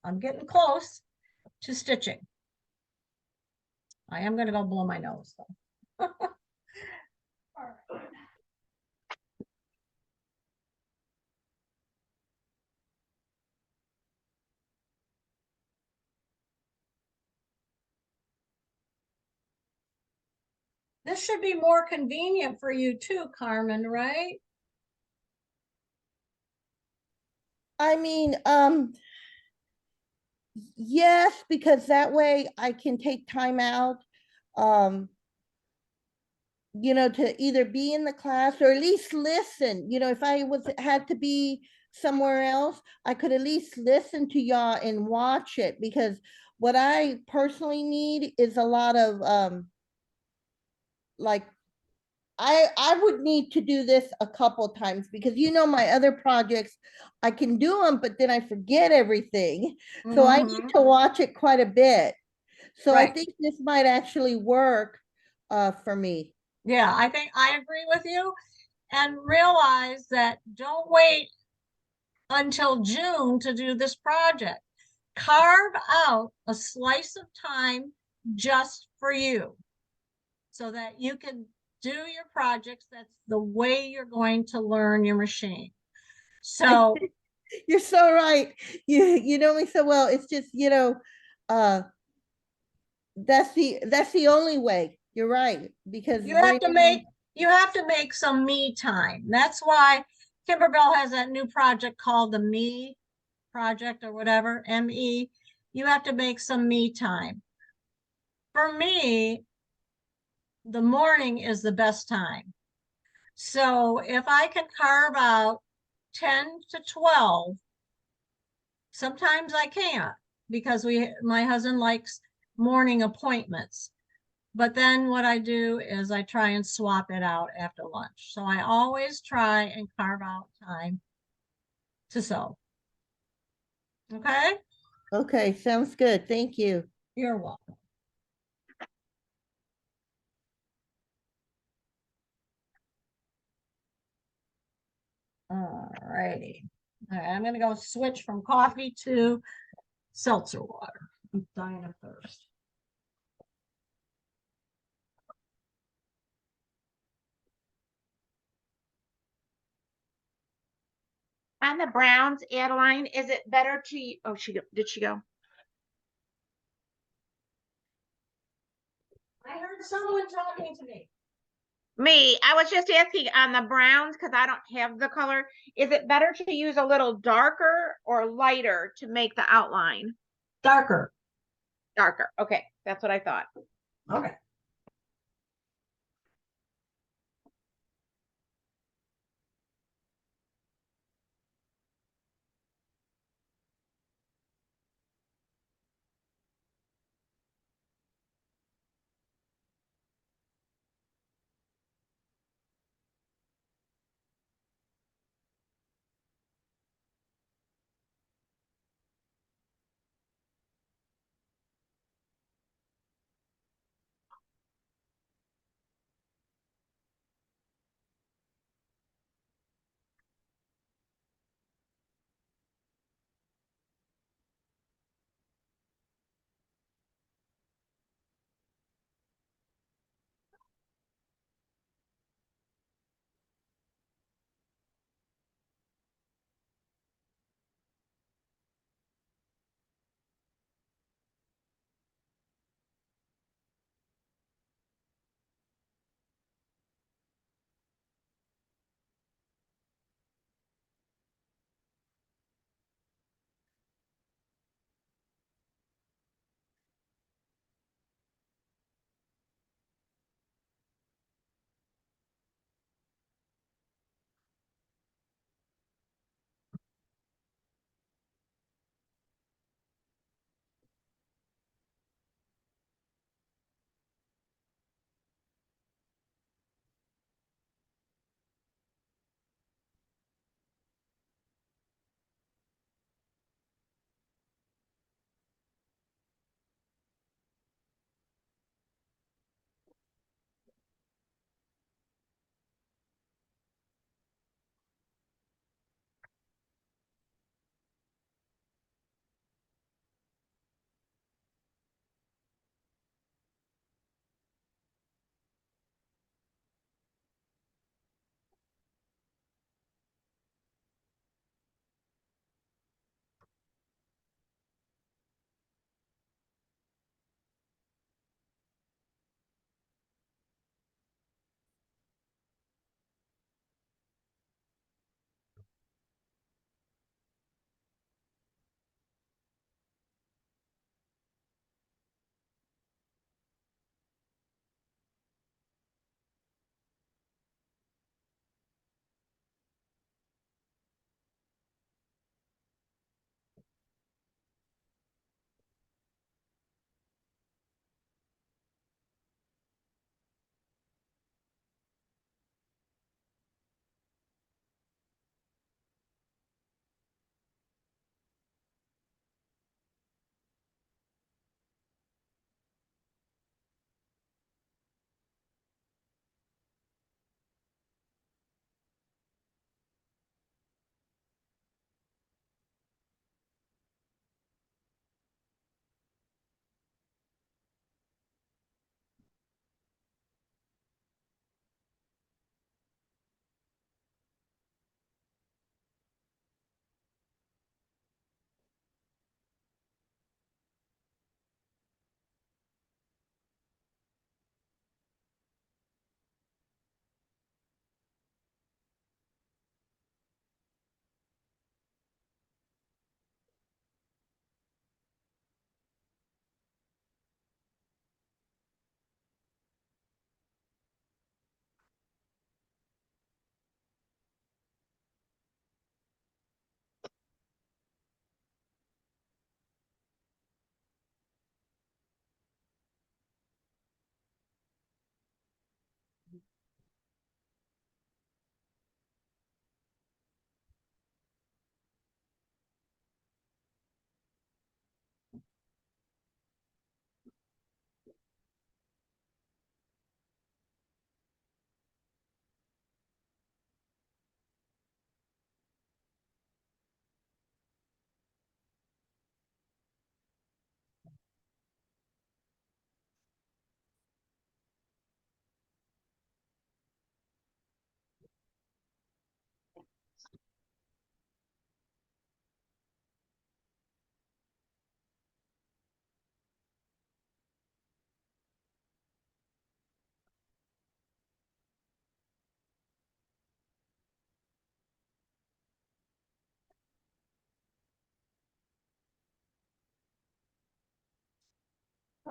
I'm getting close to stitching. I am going to go blow my nose though. All right. This should be more convenient for you too, Carmen, right? I mean, yes, because that way I can take time out, um, to either be in the class or at least listen. If I had to be somewhere else, I could at least listen to y'all and watch it because what I personally need is a lot of like I would need to do this a couple times because my other projects, I can do them, but then I forget everything. So I need to watch it quite a bit. So I Right. think this might actually work for me. Yeah, I think I agree with you. And realize that don't wait until June to do this project. Carve out a slice of time just for you so that you can do your projects. That's the way you're going to learn your machine. I So You're so right. You know me so well. It's just, uh, that's the only way. You're right, because You have to make, you have to make some me time. That's why Kimberbell has that new project called the Me Project or whatever, ME. You have to make some me time. For me, the morning is the best time. So if I can carve out 10 to 12, sometimes I can't because my husband likes morning appointments. But then what I do is I try and swap it out after lunch. So I always try and carve out time to sew. Okay? Okay, sounds good. Thank you. You're welcome. All righty. All right, I'm gonna go switch from coffee to seltzer water. I'm dying of thirst. On the Browns, Adeline, is it better to, oh, did she go? I heard someone talking to me. Me, I was just asking on the browns because I don't have the color. Is it better to use a little darker or lighter to make the outline? Darker. Darker. Okay, that's what I thought. Okay.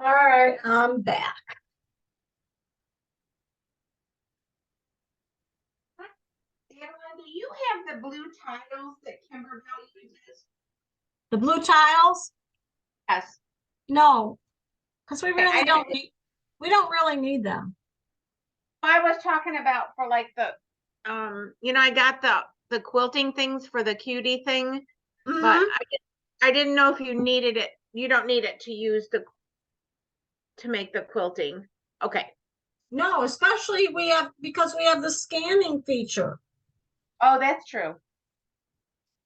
All right, I'm back. Adeline, do you have the blue tiles that Kimberbell uses? The blue tiles? Yes. No, because we Okay, I really don't didn't- need, we don't really need them. I was talking about for like the, I got the quilting things for the cutie thing, but Mhm. I didn't know if you needed it. You don't need it to use to make the quilting. Okay. No, especially because we have the scanning feature. Oh, that's true.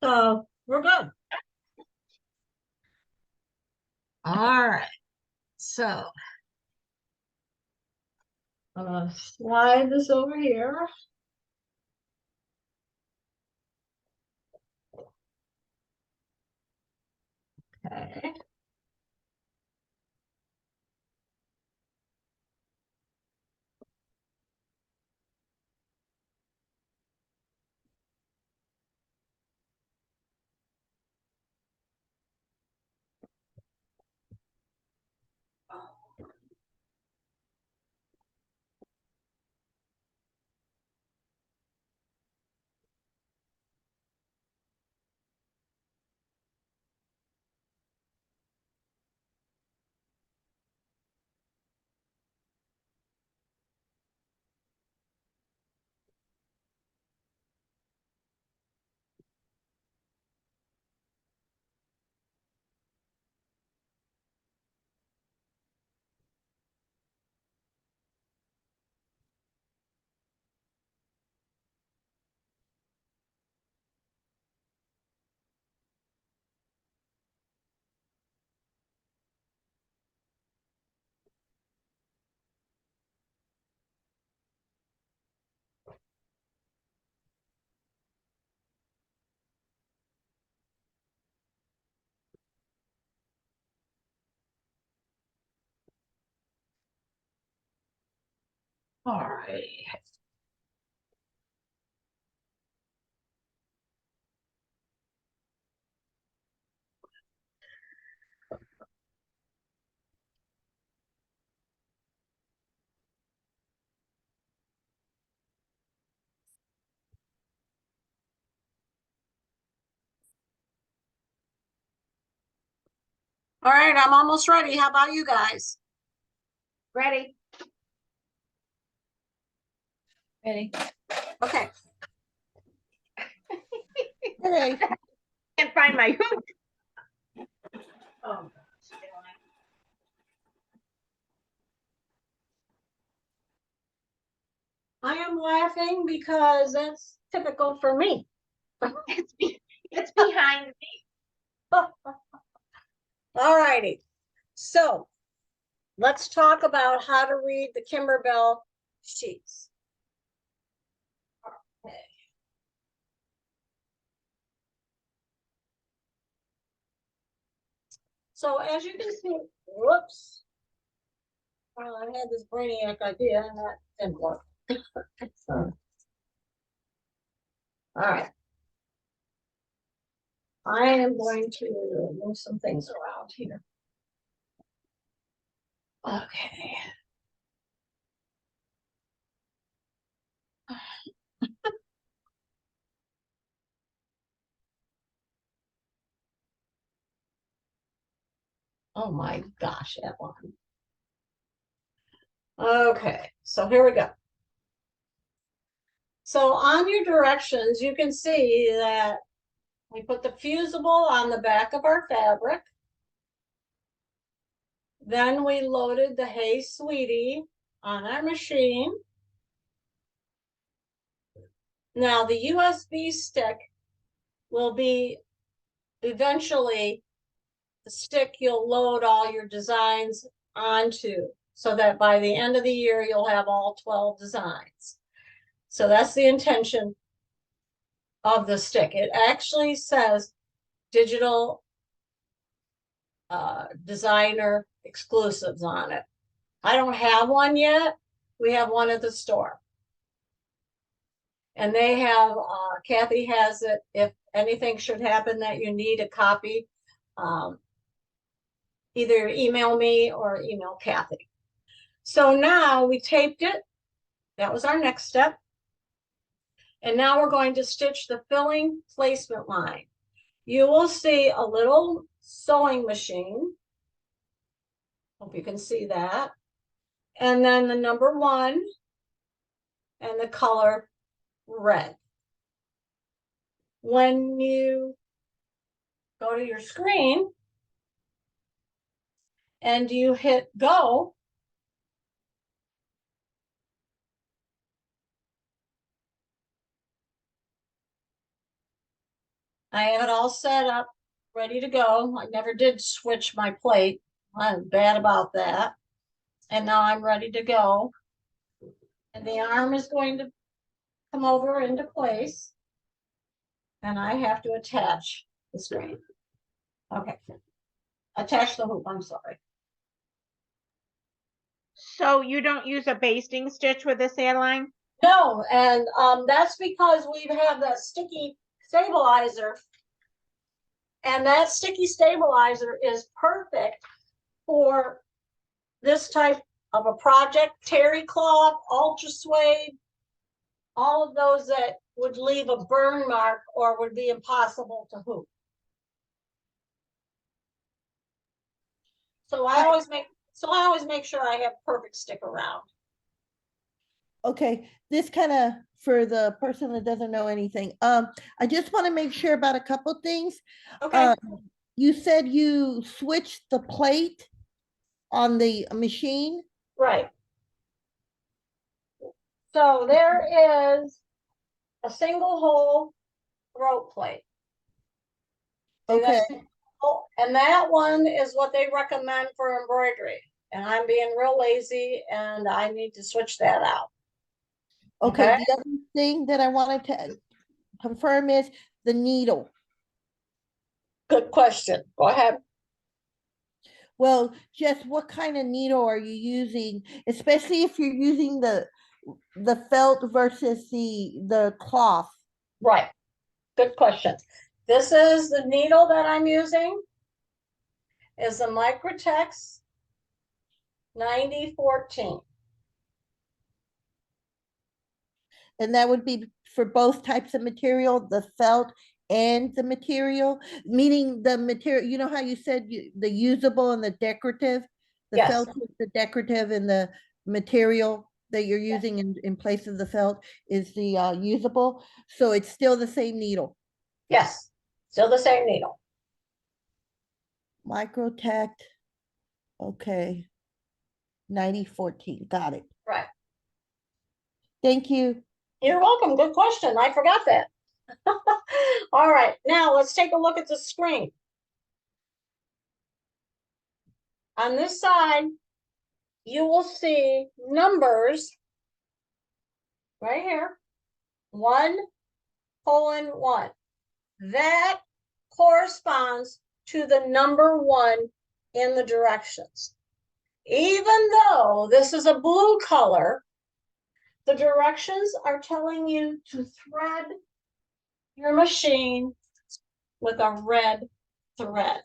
So we're good. All right. So I'm gonna slide this over here. Okay. All right. All right, I'm almost ready. How about you guys? Ready? Ready? Okay. Okay, Can't find my hoop. Oh. I am laughing because that's typical for me. It's behind me. All righty. So let's talk about how to read the Kimberbell sheets. Okay. So as you can see, whoops. Well, I had this brainiac idea and that didn't work. So, all right. I am going to move some things around here. Okay. Oh my gosh, Evelyn. Okay, so here we go. So on your directions, you can see that we put the fusible on the back of our fabric. Then we loaded the Hey Sweetie on our machine. Now the USB stick will be eventually the stick you'll load all your designs onto, so that by the end of the year, you'll have all 12 designs. So that's the intention of the stick. It actually says digital designer exclusives on it. I don't have one yet. We have one at the store. And they have, Kathy has it, if anything should happen that you need a copy. either email me or email Kathy. So now we taped it. That was our next step. And now we're going to stitch the filling placement line. You will see a little sewing machine. Hope you can see that. And then the number 1 and the color red. When you go to your screen and you hit go, I have it all set up, ready to go. I never did switch my plate. I'm bad about that. And now I'm ready to go. And the arm is going to come over into place. And I have to attach the screen. Okay. Attach the hoop, I'm sorry. So you don't use a basting stitch with this line? No, and that's because we have that sticky stabilizer. And that sticky stabilizer is perfect for this type of a project, terry cloth, ultra suede, all of those that would leave a burn mark or would be impossible to hoop. So I always make sure I have perfect stick around. Okay, this kind of, for the person that doesn't know anything, I just want to make sure about a couple things. Okay, You said you switched the plate on the machine? right. So there is a single hole throat plate. See that Okay, single hole? And that one is what they recommend for embroidery. And I'm being real lazy and I need to switch that out. okay, the other thing that I wanted to confirm is the needle. Good question. Go ahead. Well, just what kind of needle are you using, especially if you're using the felt versus the cloth? Right. Good question. This is the needle that I'm using. Is a Microtex 9014. And that would be for both types of material, the felt and the material, meaning the material, you know how you said the usable and the decorative? The Yes. felt is the decorative and the material that you're using in place of the felt is the usable. So it's still the same needle. Yes. Still the same needle. Microtech, okay. 9014, got it. Right. Thank you. You're welcome. Good question. I forgot that. All right. Now let's take a look at the screen. On this side, you will see numbers right here. 1:1. That corresponds to the number 1 in the directions. Even though this is a blue color, the directions are telling you to thread your machine with a red thread.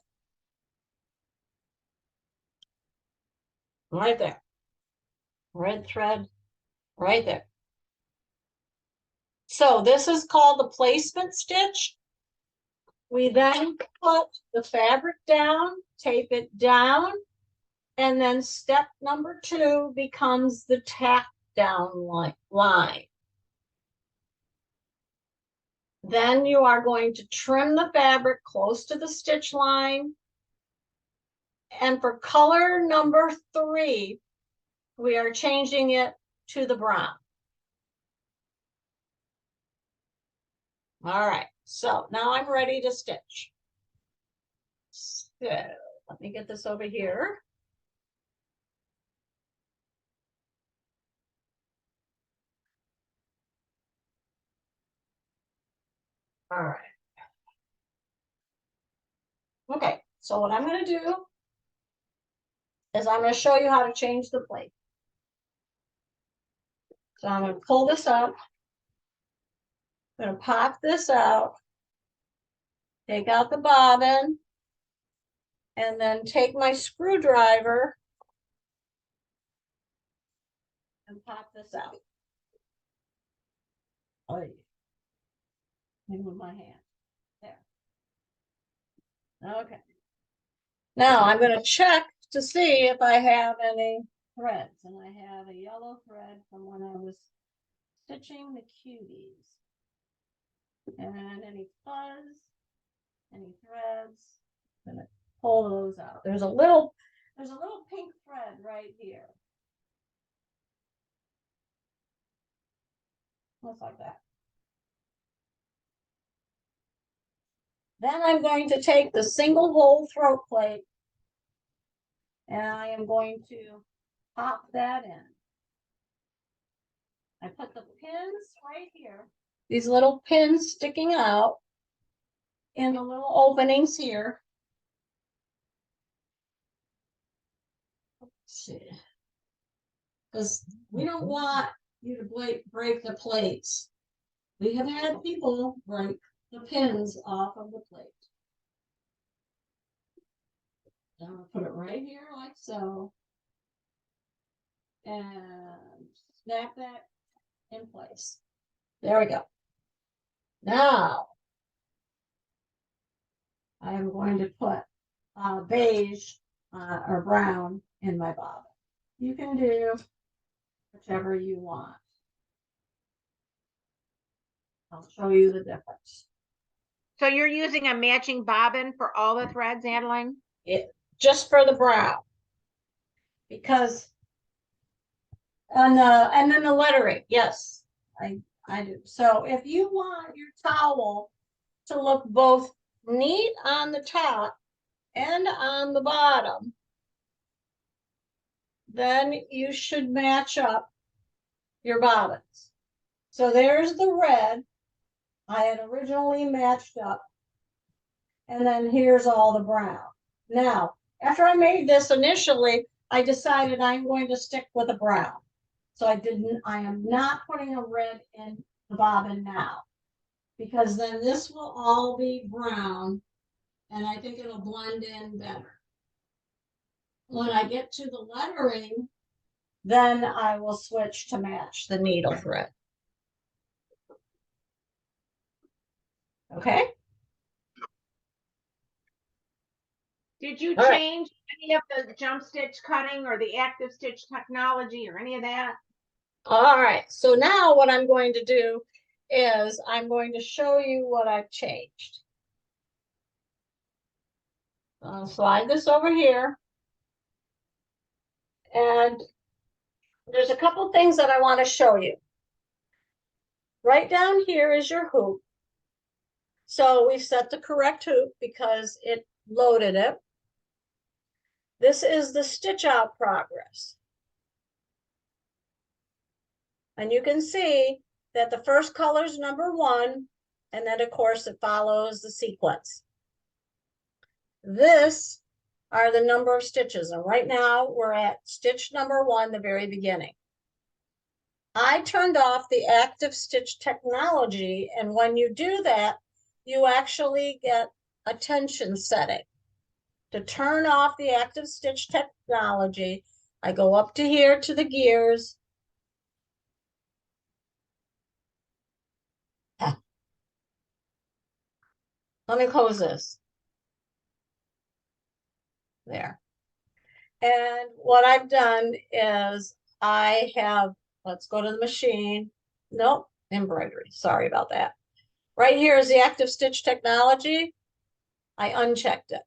Right there. Red thread right there. So this is called the placement stitch. We then put the fabric down, tape it down, and then step number 2 becomes the tack down line. Then you are going to trim the fabric close to the stitch line. And for color number 3, we are changing it to the brown. All right, so now I'm ready to stitch. So let me get this over here. All right. Okay, so what I'm going to do is I'm going to show you how to change the plate. So I'm going to pull this up. I'm going to pop this out. Take out the bobbin. and then take my screwdriver and pop this out. Oh, maybe with my hand. There. Okay. Now I'm going to check to see if I have any threads, and I have a yellow thread from when I was stitching the cuties. And any fuzz, any threads, I'm gonna pull those out. There's a little pink thread right here. Looks like that. Then I'm going to take the single hole throat plate and I am going to pop that in. I put the pins right here. These little pins sticking out in the little openings here. Let's see. Because we don't want you to break the plates. We have had people break the pins off of the plate. I'm gonna put it right here like so. And snap that in place. There we go. Now, I am going to put beige or brown in my bobbin. You can do whichever you want. I'll show you the difference. So you're using a matching bobbin for all the threads, Adeline? Just for the brown. Because and then the lettering, yes, I do. So if you want your towel to look both neat on the top and on the bottom, then you should match up your bobbins. So there's the red I had originally matched up. And then here's all the brown. Now, after I made this initially, I decided I'm going to stick with a brown. So I am not putting a red in the bobbin now, because then this will all be brown and I think it'll blend in better. When I get to the lettering, then I will switch to match the needle thread. Okay. Did you All right. change any of the jump stitch cutting or the active stitch technology or any of that? All right, so now what I'm going to do is I'm going to show you what I've changed. I'll slide this over here. And there's a couple things that I want to show you. Right down here is your hoop. So we set the correct hoop because it loaded it. This is the stitch out progress. And you can see that the first color is number 1, and then of course it follows the sequence. This are the number of stitches, and right now we're at stitch number 1, the very beginning. I turned off the active stitch technology, and when you do that, you actually get a tension setting. To turn off the active stitch technology, I go up to here to the gears. Let me close this. There. And what I've done is I have, let's go to the machine. Nope, embroidery. Sorry about that. Right here is the active stitch technology. I unchecked it.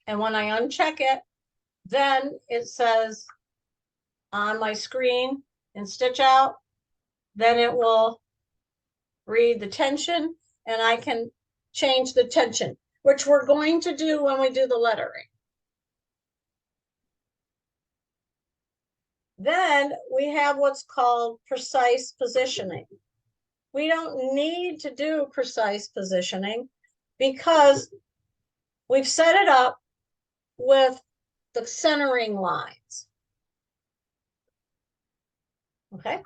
And when I uncheck it, then it says on my screen in stitch out, then it will read the tension and I can change the tension, which we're going to do when we do the lettering. Then we have what's called precise positioning. We don't need to do precise positioning because we've set it up with the centering lines. Okay.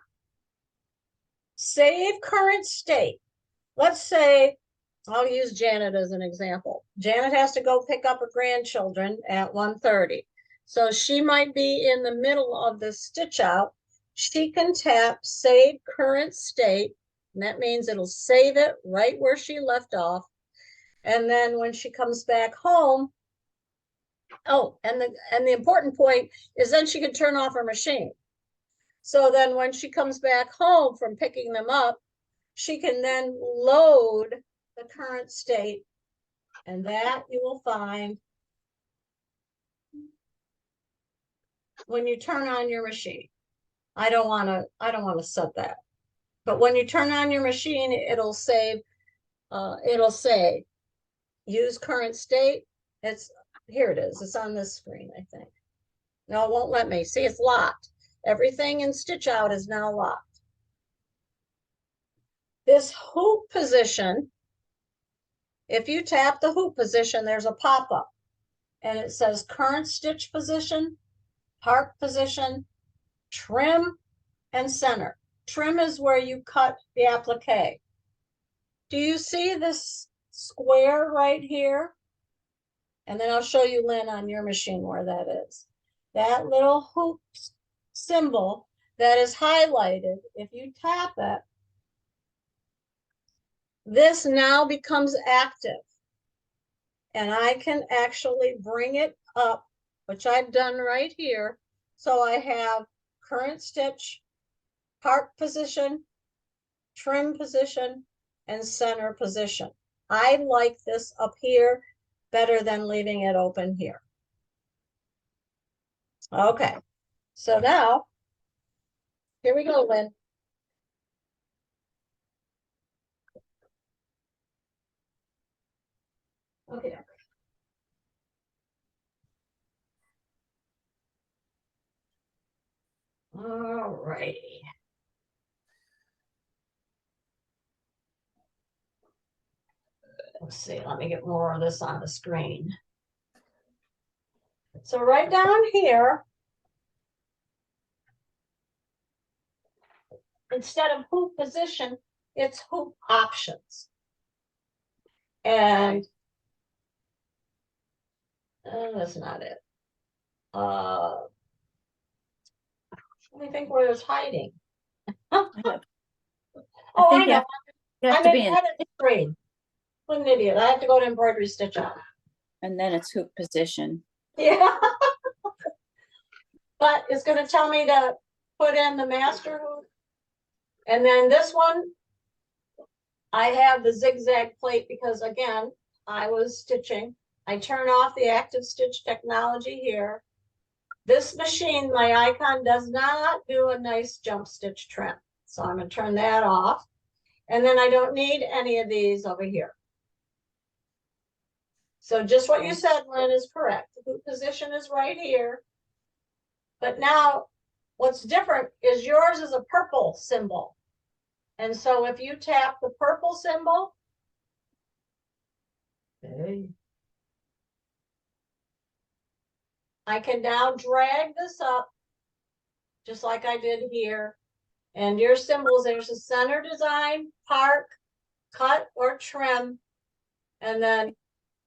Save current state. Let's say I'll use Janet as an example. Janet has to go pick up her grandchildren at 1:30. So she might be in the middle of the stitch out. She can tap save current state, and that means it'll save it right where she left off. And then when she comes back home, oh, and the important point is then she can turn off her machine. So then when she comes back home from picking them up, she can then load the current state, and that you will find when you turn on your machine. I don't want to set that. But when you turn on your machine, it'll say use current state. Here it is. It's on this screen, I think. No, it won't let me. See, it's locked. Everything in stitch out is now locked. This hoop position, if you tap the hoop position, there's a pop-up and it says current stitch position, park position, trim, and center. Trim is where you cut the applique. Do you see this square right here? And then I'll show you, Lynn, on your machine where that is. That little hoop symbol that is highlighted, if you tap it, this now becomes active. And I can actually bring it up, which I've done right here. So I have current stitch, park position, trim position, and center position. I like this up here better than leaving it open here. Okay, so now, here we go, Lynn. Okay. All righty. Let's see, let me get more of this on the screen. So right down here, instead of hoop position, it's hoop options. And that's not it. Let me think where it's hiding. Oh, I think you know. have- You have I'm to in be in, edit screen. What an idiot. I have to go to embroidery stitch out. and then it's hoop position. Yeah. But it's gonna tell me to put in the master hoop. And then this one, I have the zigzag plate because again, I was stitching. I turn off the active stitch technology here. This machine, my icon, does not do a nice jump stitch trim. So I'm gonna turn that off. And then I don't need any of these over here. So just what you said, Lynn, is correct. The hoop position is right here. But now what's different is yours is a purple symbol. And so if you tap the purple symbol, okay, I can now drag this up just like I did here. And your symbols, there's a center design, park, cut or trim, and then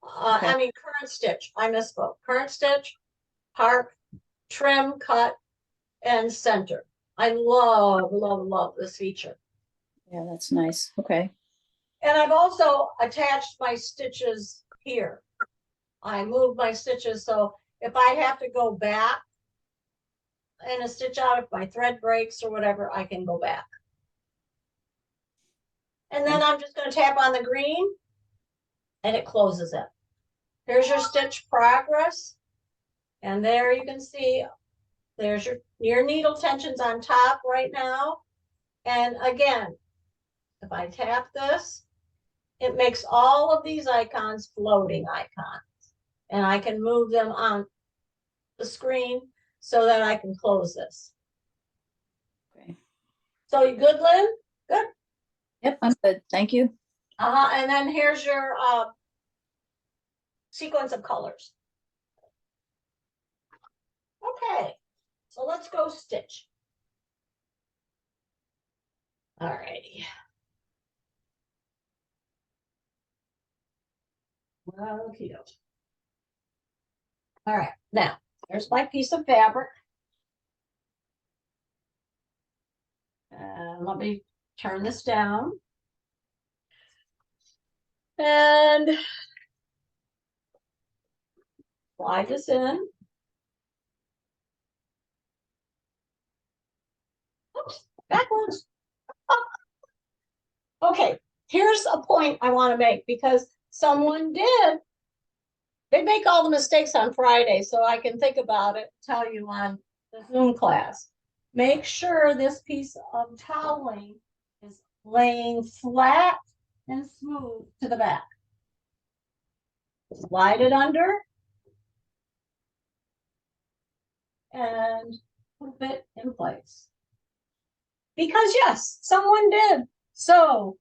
Okay. I mean current stitch. I misspoke. Current stitch, park, trim, cut, and center. I love, love, love this feature. Yeah, that's nice. Okay. And I've also attached my stitches here. I moved my stitches, so if I have to go back and a stitch out, if my thread breaks or whatever, I can go back. And then I'm just going to tap on the green and it closes it. Here's your stitch progress. And there you can see there's your needle tensions on top right now. And again, if I tap this, it makes all of these icons floating icons. And I can move them on the screen so that I can close this. Okay. So you good, Lynn? Good. Yep, I'm good. Thank you. And then here's your sequence of colors. Okay, so let's go stitch. All righty. Okay. All right, now, there's my piece of fabric. And let me turn this down. And slide this in. Oops, backwards. Okay, here's a point I want to make because someone did. They make all the mistakes on Friday, so I can think about it, tell you on the Zoom class. Make sure this piece of toweling is laying flat and smooth to the back. Slide it under and put it in place. Because yes, someone did. So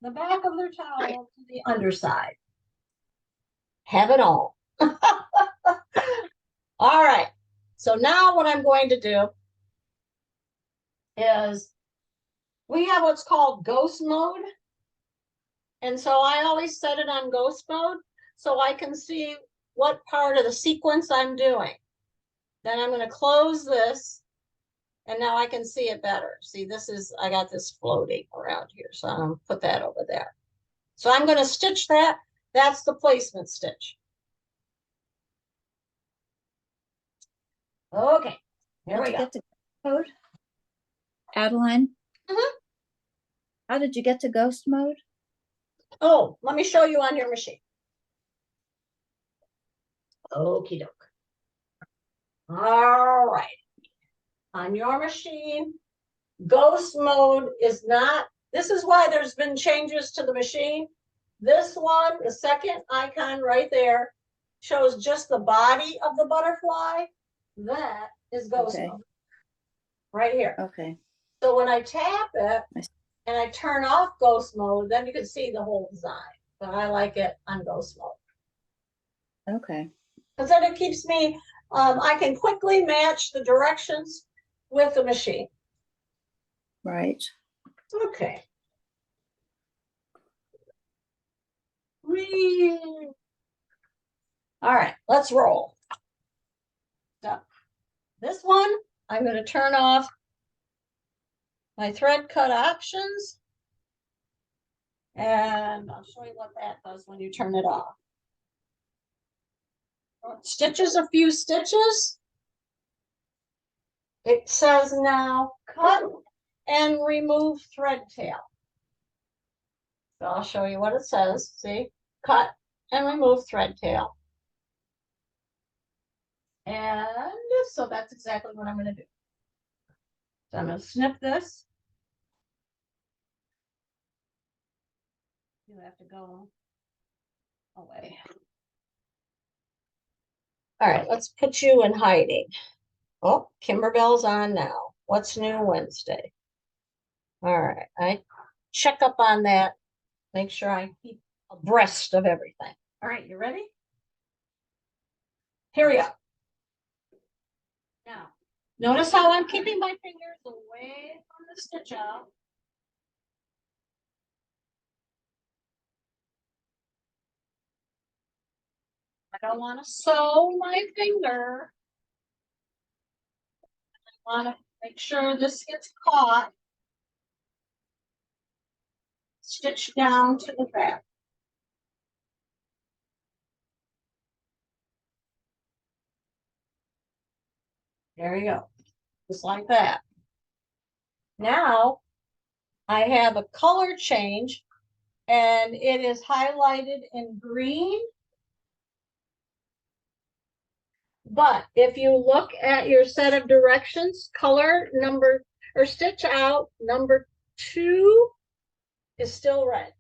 the back of their towel to the underside. Have it all. All right. So now what I'm going to do is we have what's called ghost mode. And so I always set it on ghost mode so I can see what part of the sequence I'm doing. Then I'm going to close this and now I can see it better. See, this is, I got this floating around here. So I'm going to put that over there. So I'm going to stitch that. That's the placement stitch. Okay, here Did we you go. get to code? Adeline? Mhm. How did you get to ghost mode? Oh, let me show you on your machine. Okie doke. All right. On your machine, ghost mode is not, this is why there's been changes to the machine. This one, the second icon right there, shows just the body of the butterfly. That is ghost Okay. mode. Right here. Okay. So when I tap it I see. and I turn off ghost mode, then you can see the whole design. But I like it on ghost mode. Okay. Because then it keeps me, I can quickly match the directions with the machine. Right. Okay. Whee. All right, let's roll. So this one, I'm going to turn off my thread cut options. And I'll show you what that does when you turn it off. Stitches a few stitches. It says now cut and remove thread tail. So I'll show you what it says. See, cut and remove thread tail. And so that's exactly what I'm going to do. So I'm going to snip this. You have to go away. All right, let's put you in hiding. Oh, Kimberbell's on now. What's new Wednesday? All right, I check up on that. Make sure I keep abreast of everything. All right, you ready? Here we go. Now, notice how I'm keeping my fingers away from the stitch out. I don't want to sew my finger. I want to make sure this gets caught. Stitch down to the back. There you go. Just like that. Now I have a color change and it is highlighted in green. But if you look at your set of directions, color number or stitch out number 2 is still red.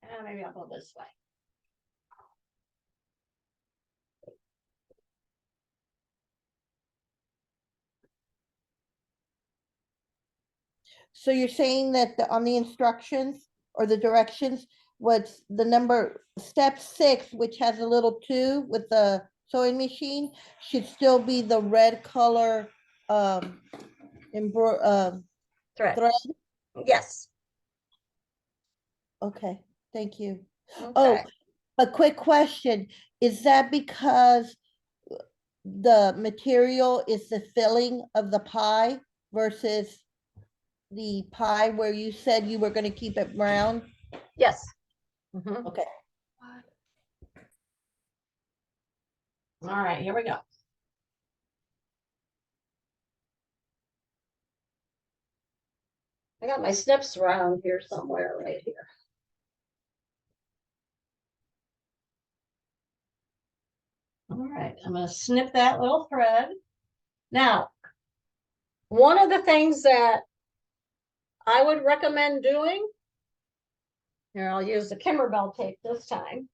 And maybe I'll go this way. So you're saying that on the instructions or the directions, what's the number step 6, which has a little 2 with the sewing machine, should still be the red color Thread. thread? Yes. Okay, thank you. Oh, Okay. a quick question. Is that because the material is the filling of the pie versus the pie where you said you were gonna keep it round? Yes. Mhm. Okay. All right, here we go. I got my snips around here somewhere right here. All right, I'm gonna snip that little thread. Now, one of the things that I would recommend doing, here I'll use the Kimberbell tape this time,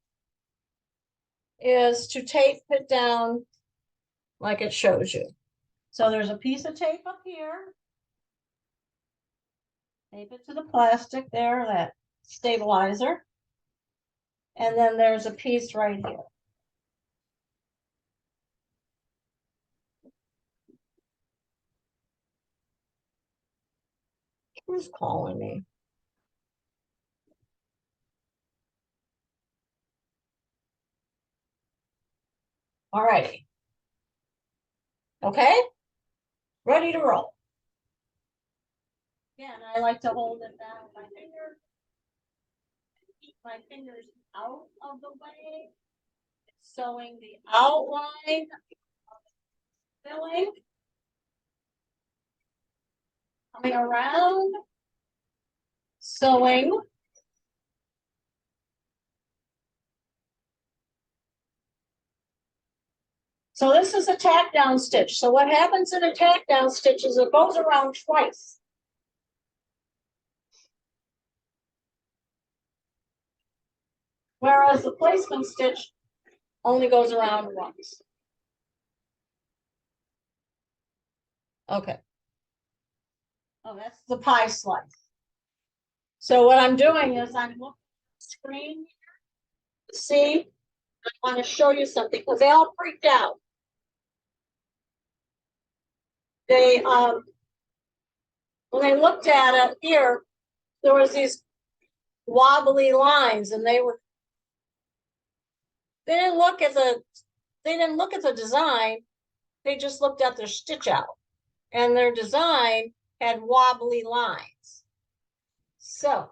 is to tape it down like it shows you. So there's a piece of tape up here. Tape it to the plastic there, that stabilizer. And then there's a piece right here. Who's calling me? All righty. Okay, ready to roll. Yeah, and I like to hold it down with my finger. Keep my fingers out of the way. Sewing the outline of the filling. Coming around. Sewing. So this is a tack down stitch. So what happens in a tack down stitch is it goes around twice. Whereas the placement stitch only goes around once. Okay. Oh, that's the pie slice. So what I'm doing is I'm looking at the screen. See, I want to show you something because they all freaked out. They when they looked at it here, there was these wobbly lines, and they didn't look at the design. They just looked at their stitch out, and their design had wobbly lines. So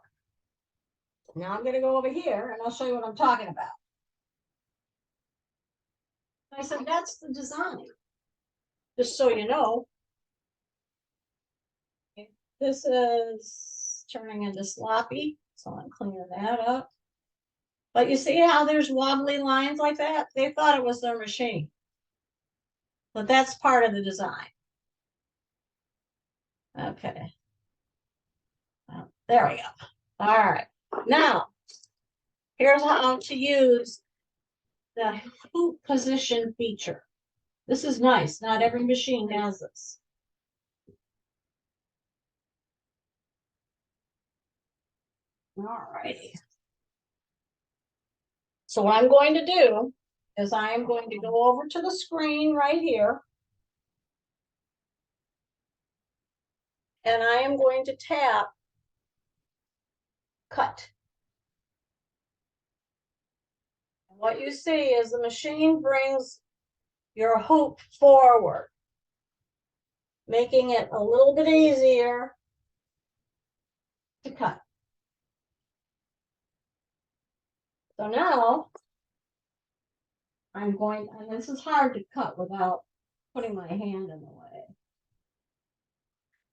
now I'm going to go over here and I'll show you what I'm talking about. I said, that's the design. Just so you know. This is turning into sloppy, so I'm cleaning that up. But you see how there's wobbly lines like that? They thought it was their machine. But that's part of the design. Okay. There we go. All right. Now, here's how to use the hoop position feature. This is nice. Not every machine has this. All righty. So what I'm going to do is I am going to go over to the screen right here. And I am going to tap cut. What you see is the machine brings your hoop forward, making it a little bit easier to cut. So now I'm going, and this is hard to cut without putting my hand in the way.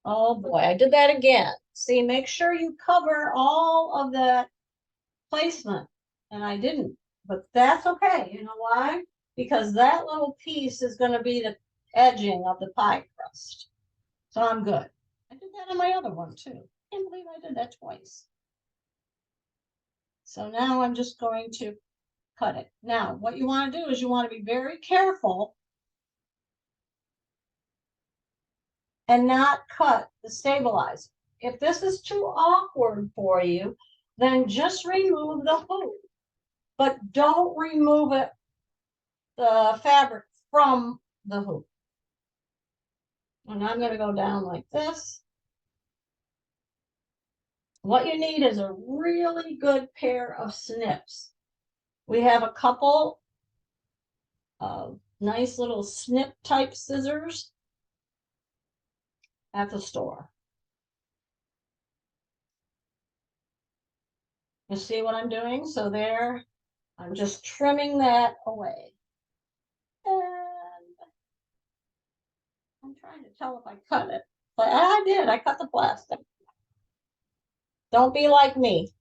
Oh boy, I did that again. See, make sure you cover all of the placement. And I didn't, but that's okay. You know why? Because that little piece is going to be the edging of the pie crust. So I'm good. I did that on my other one too. Can't believe I did that twice. So now I'm just going to cut it. Now, what you want to do is you want to be very careful and not cut the stabilizer. If this is too awkward for you, then just remove the hoop, but don't remove it, the fabric from the hoop. And I'm gonna go down like this. What you need is a really good pair of snips. We have a couple of nice little snip type scissors at the store. You see what I'm doing? So there, I'm just trimming that away. And I'm trying to tell if I cut it, but I did, I cut the plastic. Don't be like me.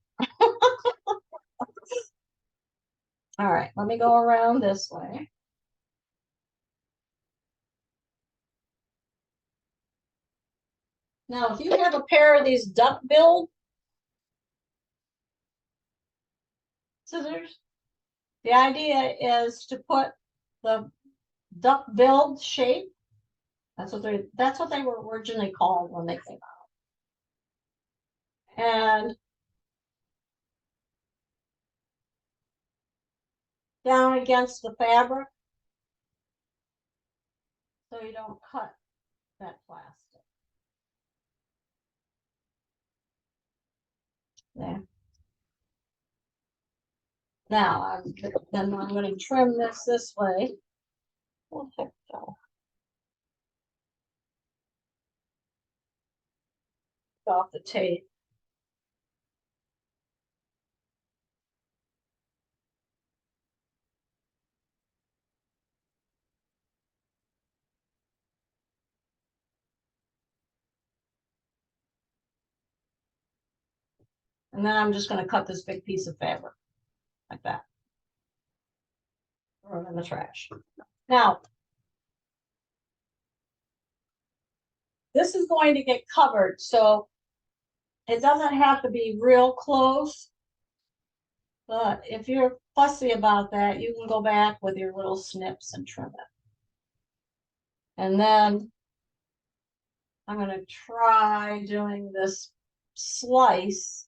All right, let me go around this way. Now, if you have a pair of these duck-billed scissors, the idea is to put the duck-billed shape. That's what they were originally called when they came out. And down against the fabric, so you don't cut that plastic. There. Now, I'm going to trim this way. Off the tape. And then I'm just going to cut this big piece of fabric like that. Throw it in the trash. Now, this is going to get covered, so it doesn't have to be real close. But if you're fussy about that, you can go back with your little snips and trim it. And then I'm going to try doing this slice.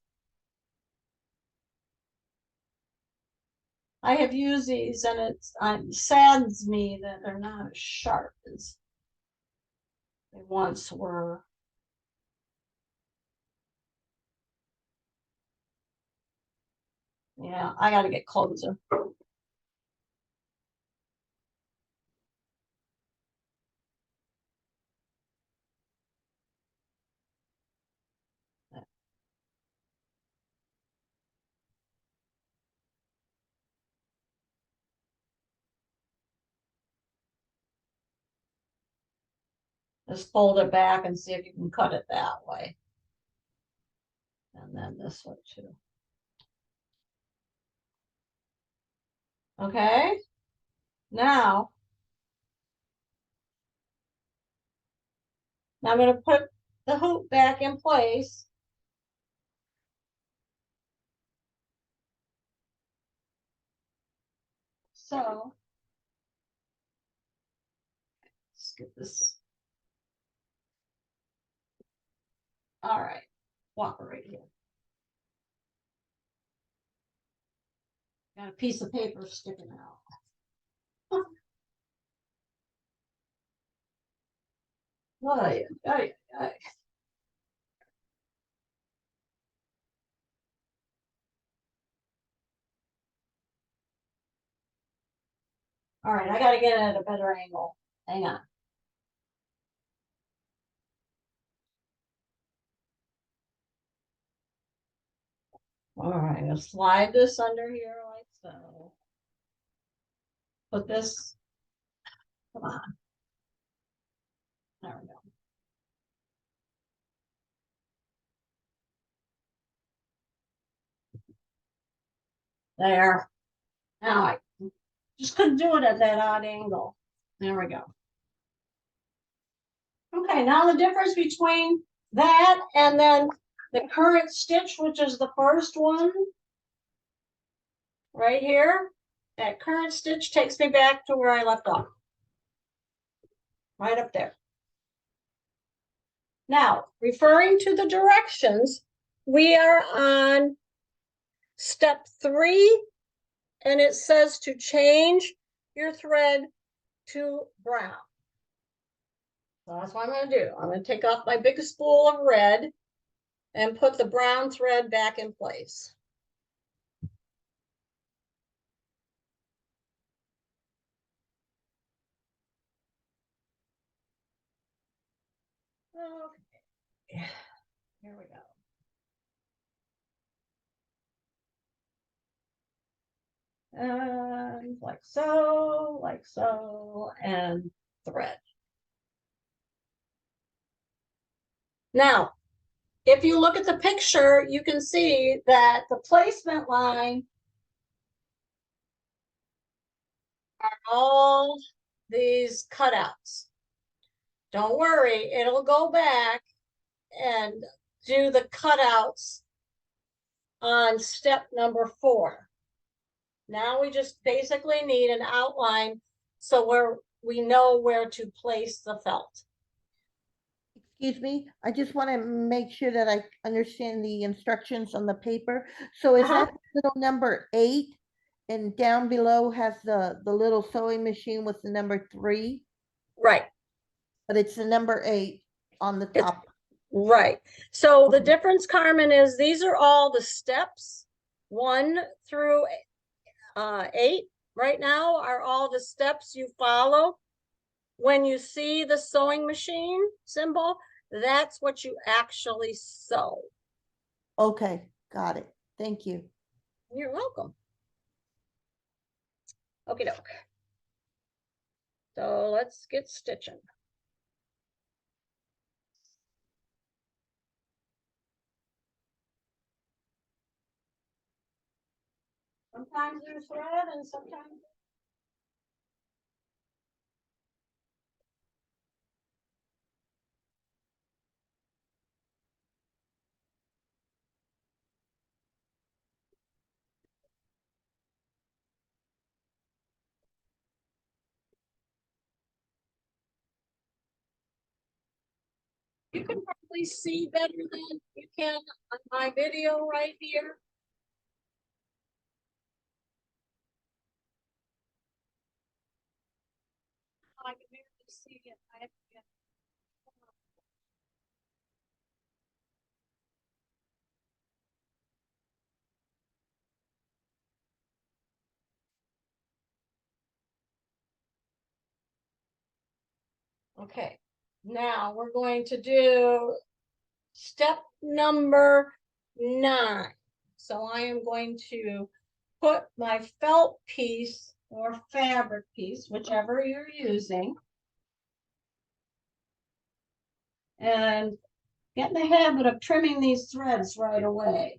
I have used these and it saddens me that they're not as sharp as they once were. Yeah, I got to get closer. Just fold it back and see if you can cut it that way. And then this way too. Okay. Now I'm going to put the hoop back in place. So let's get this. All right. Walk right here. Got a piece of paper sticking out. Oh, yeah. All right, I got to get it at a better angle. Hang on. All right, I'll slide this under here like so. Put this, come on. There we go. There. Now I just couldn't do it at that odd angle. There we go. Okay, now the difference between that and then the current stitch, which is the first one, right here, that current stitch takes me back to where I left off. Right up there. Now, referring to the directions, we are on step 3, and it says to change your thread to brown. So that's what I'm gonna do. I'm gonna take off my big spool of red and put the brown thread back in place. Okay, here we go. And like so, and thread. Now, if you look at the picture, you can see that the placement line are all these cutouts. Don't worry, it'll go back and do the cutouts on step number 4. Now we just basically need an outline so we know where to place the felt. Excuse me, I just want to make sure that I understand the instructions on the paper. So is that little number 8 and down below has the little sewing machine with the number 3, Right, but it's the number 8 on the top. right. So the difference, Carmen, is these are all the steps 1 through 8 right now are all the steps you follow. When you see the sewing machine symbol, that's what you actually sew. Okay, got it. Thank you. You're welcome. Okie doke. So let's get stitching. Sometimes there's thread and sometimes. You can probably see better than you can on my video right here. I can barely see it. I have to get. Okay, now we're going to do step number 9. So I am going to put my felt piece or fabric piece, whichever you're using, and get in the habit of trimming these threads right away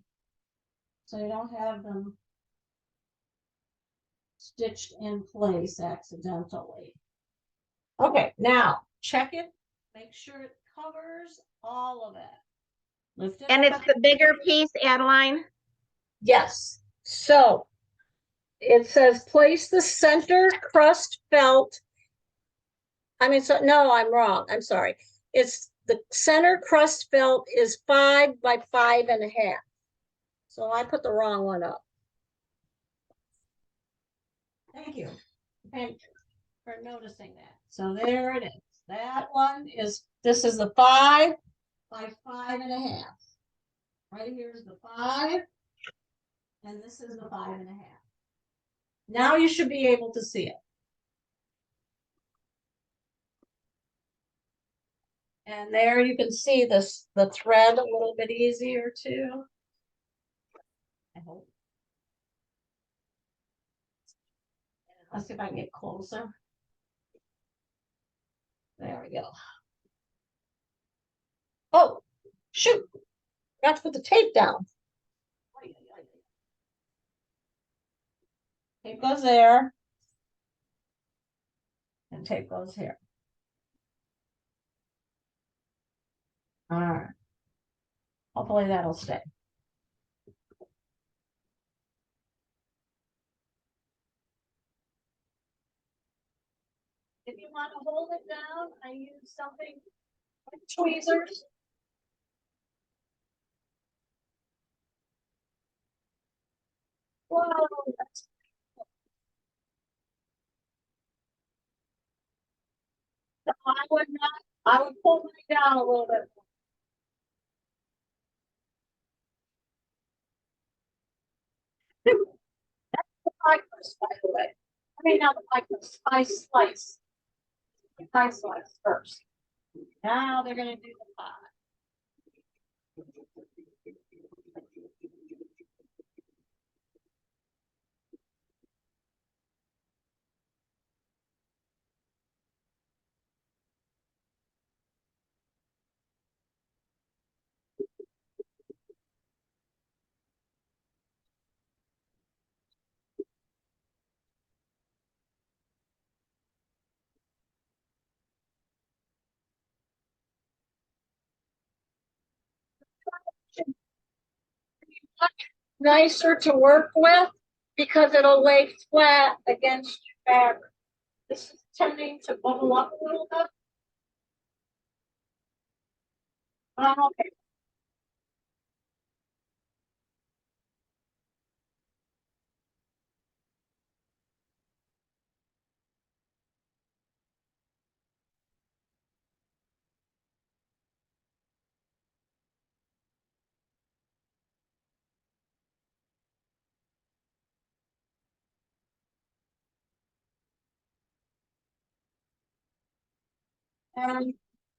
so you don't have them stitched in place accidentally. Okay, now check it, make sure it covers all of it. Lift it And up. it's the bigger piece, Adeline? Yes, so it says place the center crust felt. So no, I'm wrong. I'm sorry. It's the center crust felt is 5 by 5.5. So I put the wrong one up. Thank you. Thank you for noticing that. So there it is. That one is, this is the 5 by 5.5. Right here is the 5. And this is the 5.5. Now you should be able to see it. And there you can see this, the thread a little bit easier too. I hope. Let's see if I can get closer. There we go. Oh, shoot. Got to put the tape down. Tape goes there. And tape goes here. All right. Hopefully that'll stay. If you want to hold it down, I use something like tweezers. Whoa, that's I would not, I would pull mine down a little bit. Pie crust, by the way. I mean, not the pie crust, pie slice. The pie slice first. Now they're gonna do the pie. Nicer to work with because it'll lay flat against your fabric. This is tending to bubble up a little bit. But I'm okay. And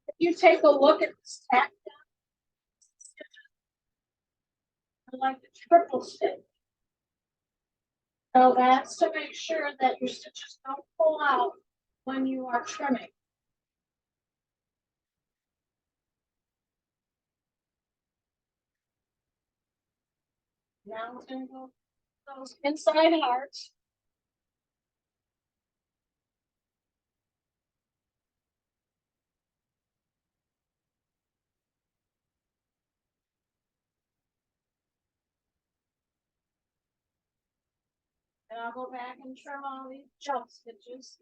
if you take a look at this tack down, I like the triple stitch. So that's to make sure that your stitches don't pull out when you are trimming. Now we're gonna go those inside hearts. And I'll go back and trim all these jump stitches.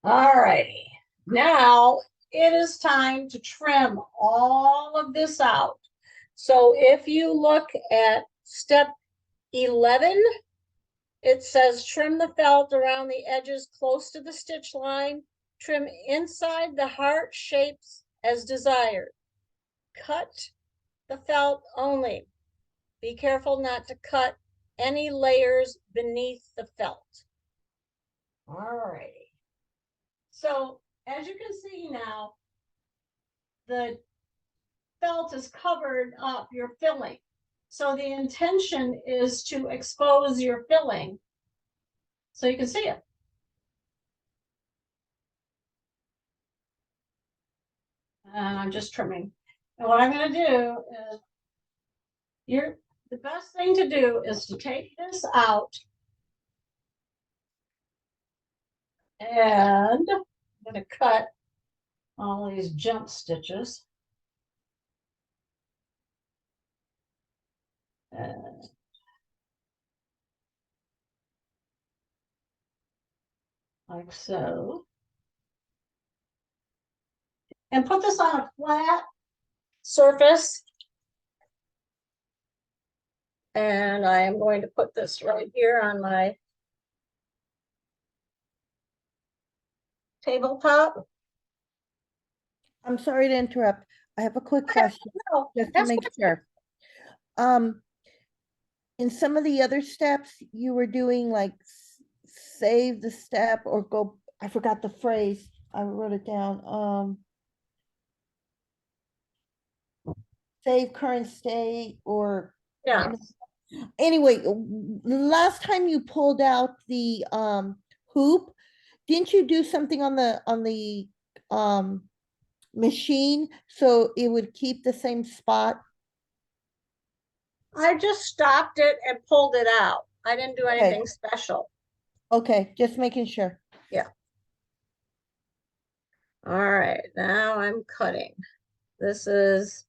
All righty, now it is time to trim all of this out. So if you look at step 11, it says trim the felt around the edges close to the stitch line, trim inside the heart shapes as desired. Cut the felt only. Be careful not to cut any layers beneath the felt. All righty. So as you can see now, the felt is covered up your filling. So the intention is to expose your filling so you can see it. And I'm just trimming. And what I'm going to do is the best thing to do is to take this out and I'm going to cut all these jump stitches. Like so. And put this on a flat surface. And I am going to put this right here on my tabletop. I'm sorry to interrupt. I have a quick question, No, just to that's make sure. In some of the other steps, you were doing like save the step or go, I forgot the phrase. I wrote it down. Save current state or yeah. anyway, last time you pulled out the hoop, didn't you do something on the machine so it would keep the same spot? I just stopped it and pulled it out. I didn't do Okay. anything special. Okay, just making sure. All right, now I'm cutting. This was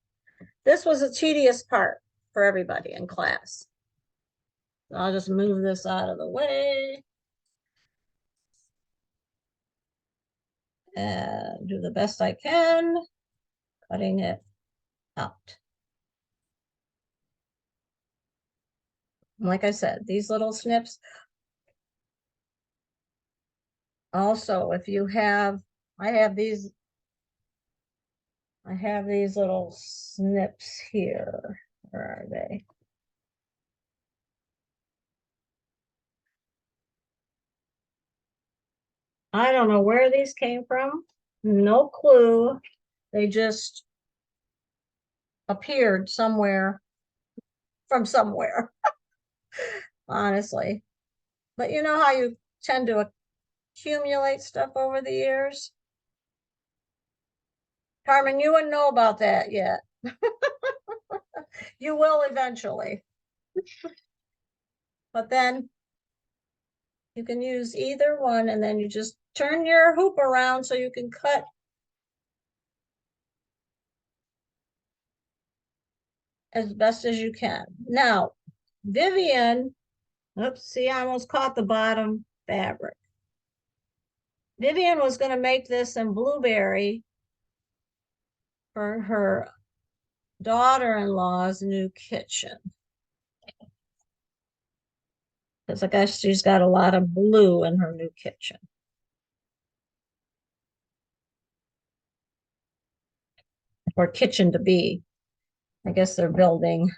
a tedious part for everybody in class. So I'll just move this out of the way. And do the best I can, cutting it out. Like I said, these little snips. Also, if you have, I have these little snips here. Where are they? I don't know where these came from. No clue. They just appeared somewhere from somewhere, honestly. But you know how you tend to accumulate stuff over the years? Carmen, you wouldn't know about that yet. You will eventually. But then you can use either one and then you just turn your hoop around so you can cut as best as you can. Now, Vivian, oops, see, I almost caught the bottom fabric. Vivian was going to make this in blueberry for her daughter-in-law's new kitchen. Because I guess she's got a lot of blue in her new kitchen. Or kitchen to be. I guess they're building.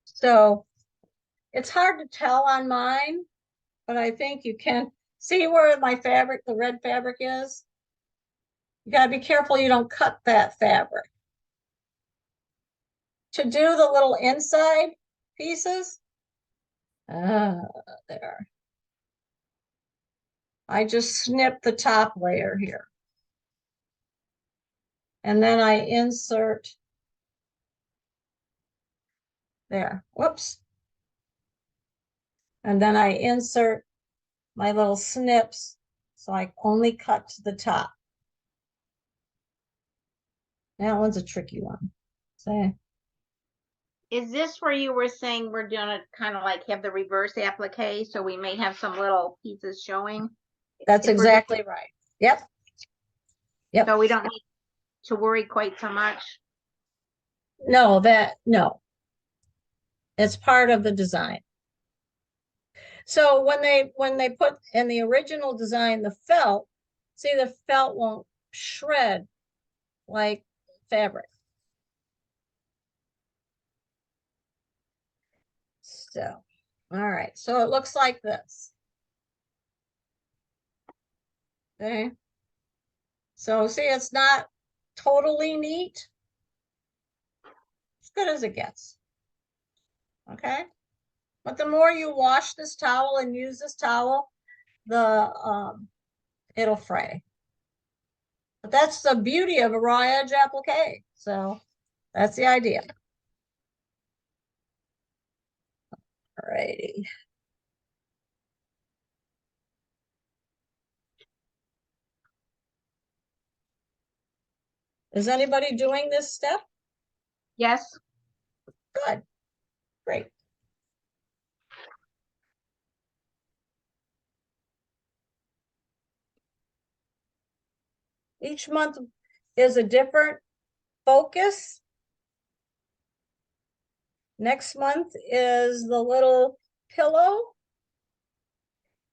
So it's hard to tell on mine, but I think you can see where my fabric, the red fabric is. You gotta be careful you don't cut that fabric. To do the little inside pieces, there. I just snip the top layer here. And then I insert there, whoops. And then I insert my little snips, so I only cut to the top. That one's a tricky one. So, Is this where you were saying we're gonna kind of like have the reverse applique, so we may have some little pieces showing? that's If we're doing- exactly right. Yep. Yep. So we don't need to worry quite so much. No, no. It's part of the design. So when they put in the original design the felt, see, the felt won't shred like fabric. So, all right. So it looks like this. Okay. So see, it's not totally neat. As good as it gets. Okay. But the more you wash this towel and use this towel, the it'll fray. But that's the beauty of a raw edge applique. So that's the idea. All righty. Is anybody doing this step? Yes. Good. Great. Each month is a different focus. Next month is the little pillow.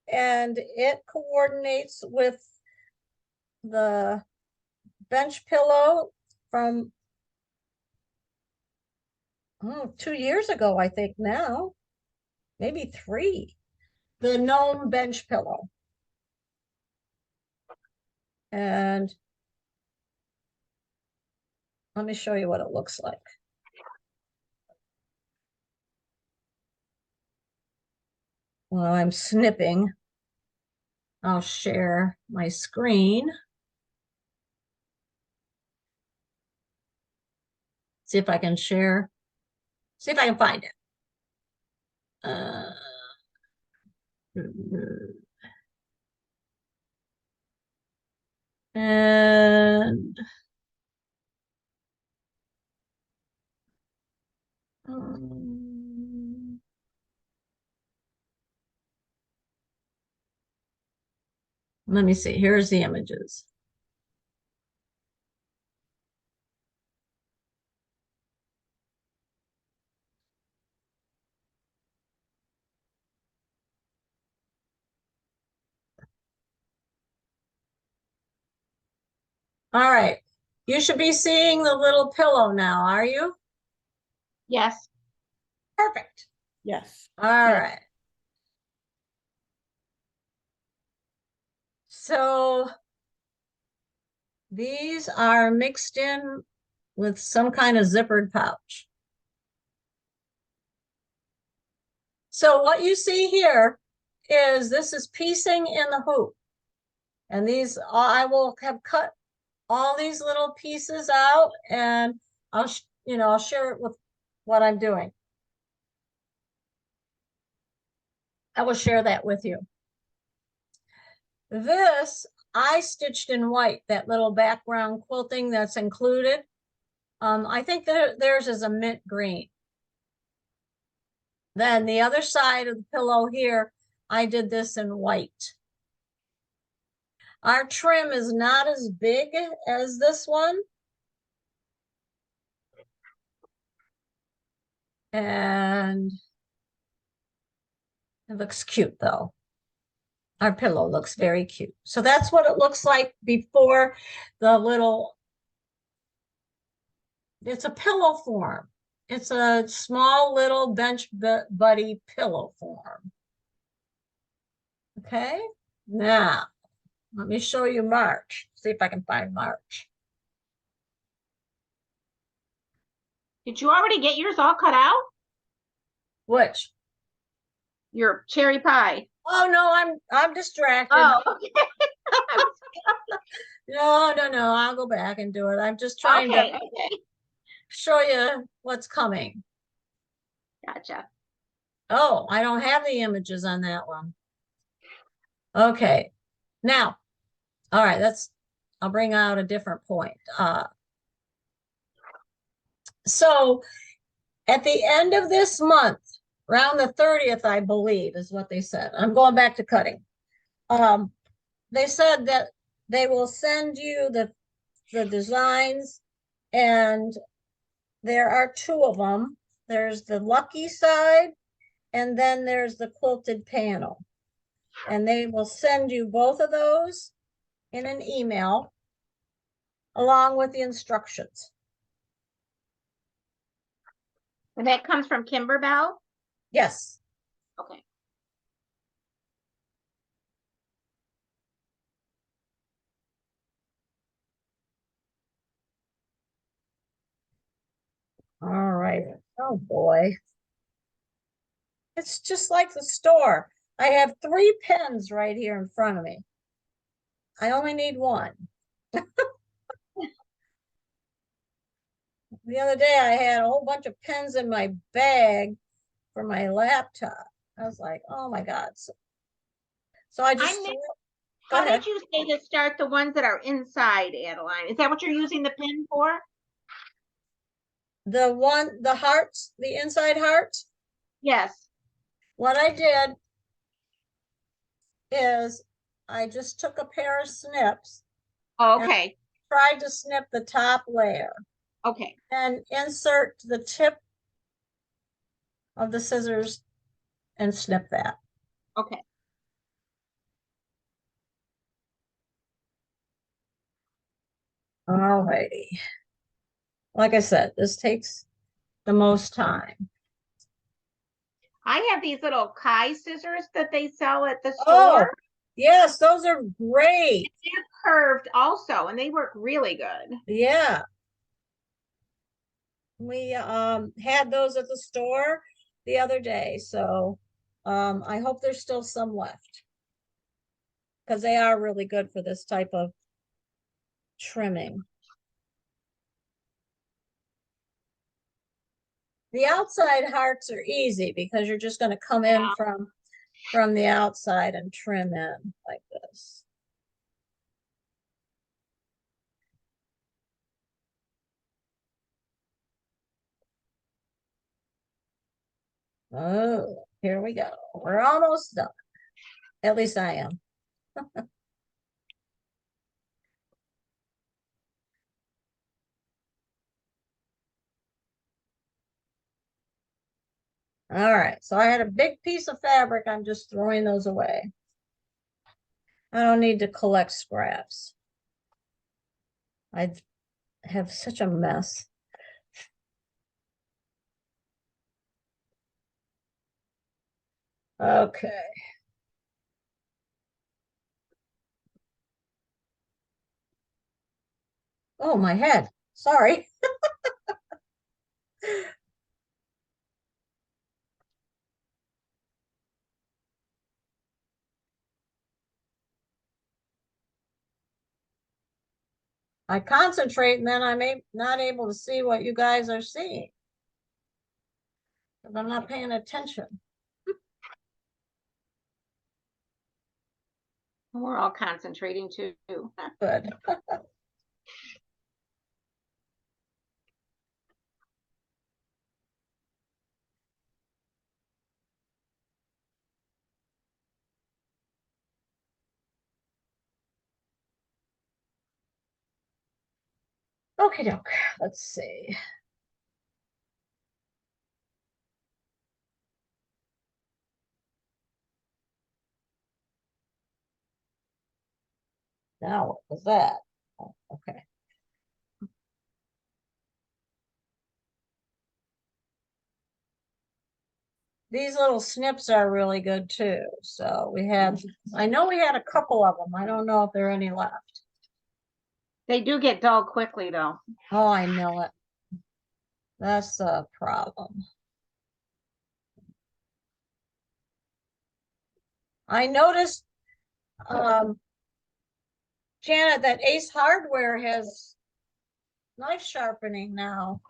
And it coordinates with the bench pillow from 2 years ago, I think now, maybe 3. The gnome bench pillow. And let me show you what it looks like. While I'm snipping, I'll share my screen. See if I can share. See if I can find it. Uh, and let me see. Here's the images. All right. You should be seeing the little pillow now, are you? Yes. Perfect. Yes. All Yes. right. So these are mixed in with some kind of zippered pouch. So what you see here is this is piecing in the hoop. And these, I will have cut all these little pieces out and I'll share it with what I'm doing. I will share that with you. This I stitched in white, that little background quilting that's included. I think that theirs is a mint green. Then the other side of the pillow here, I did this in white. Our trim is not as big as this one. And it looks cute though. Our pillow looks very cute. So that's what it looks like before the little, it's a pillow form. It's a small little bench buddy pillow form. Okay, now let me show you March. See if I can find March. Did you already get yours all cut out? Which? Your cherry pie. Oh no, I'm distracted. Oh, okay. No, I'll go back and do it. I'm just trying Okay, to okay. show you what's coming. Gotcha. Oh, I don't have the images on that one. Okay, now, all right, I'll bring out a different point. So at the end of this month, around the 30th, I believe is what they said. I'm going back to cutting. They said that they will send you the designs, and there are two of them. There's the lucky side, and then there's the quilted panel. And they will send you both of those in an email along with the instructions. And that comes from Kimberbell? Yes. Okay. All right. Oh boy. It's just like the store. I have 3 pens right here in front of me. I only need one. The other day I had a whole bunch of pens in my bag for my laptop. I was like, oh my God. So I just, go How ahead. did you say to start the ones that are inside, Adeline? Is that what you're using the pin for? The hearts, the inside hearts. Yes. What I did is I just took a pair of snips, Oh, okay. tried to snip the top layer Okay. and insert the tip of the scissors and snip that. Okay. Alrighty. Like I said, this takes the most time. I have these little Kai scissors that they sell at the Oh, store. yes, those are great. They're curved also, and they work really good. Yeah. We had those at the store the other day, so I hope there's still some left because they are really good for this type of trimming. The outside hearts are easy because you're just gonna come in Yeah. from the outside and trim in like this. Oh, here we go. We're almost done. At least I am. All right, so I had a big piece of fabric. I'm just throwing those away. I don't need to collect scraps. I have such a mess. Okay. Oh, my head. Sorry. I concentrate and then I'm not able to see what you guys are seeing. Because I'm not paying attention. We're all concentrating too. Good. Okay, doke. Let's see. Now, what was that? Oh, okay. These little snips are really good too. So I know we had a couple of them. I don't know if there are any left. They do get dull quickly though. Oh, I know it. That's a problem. I noticed, Janet, that Ace Hardware has knife sharpening now.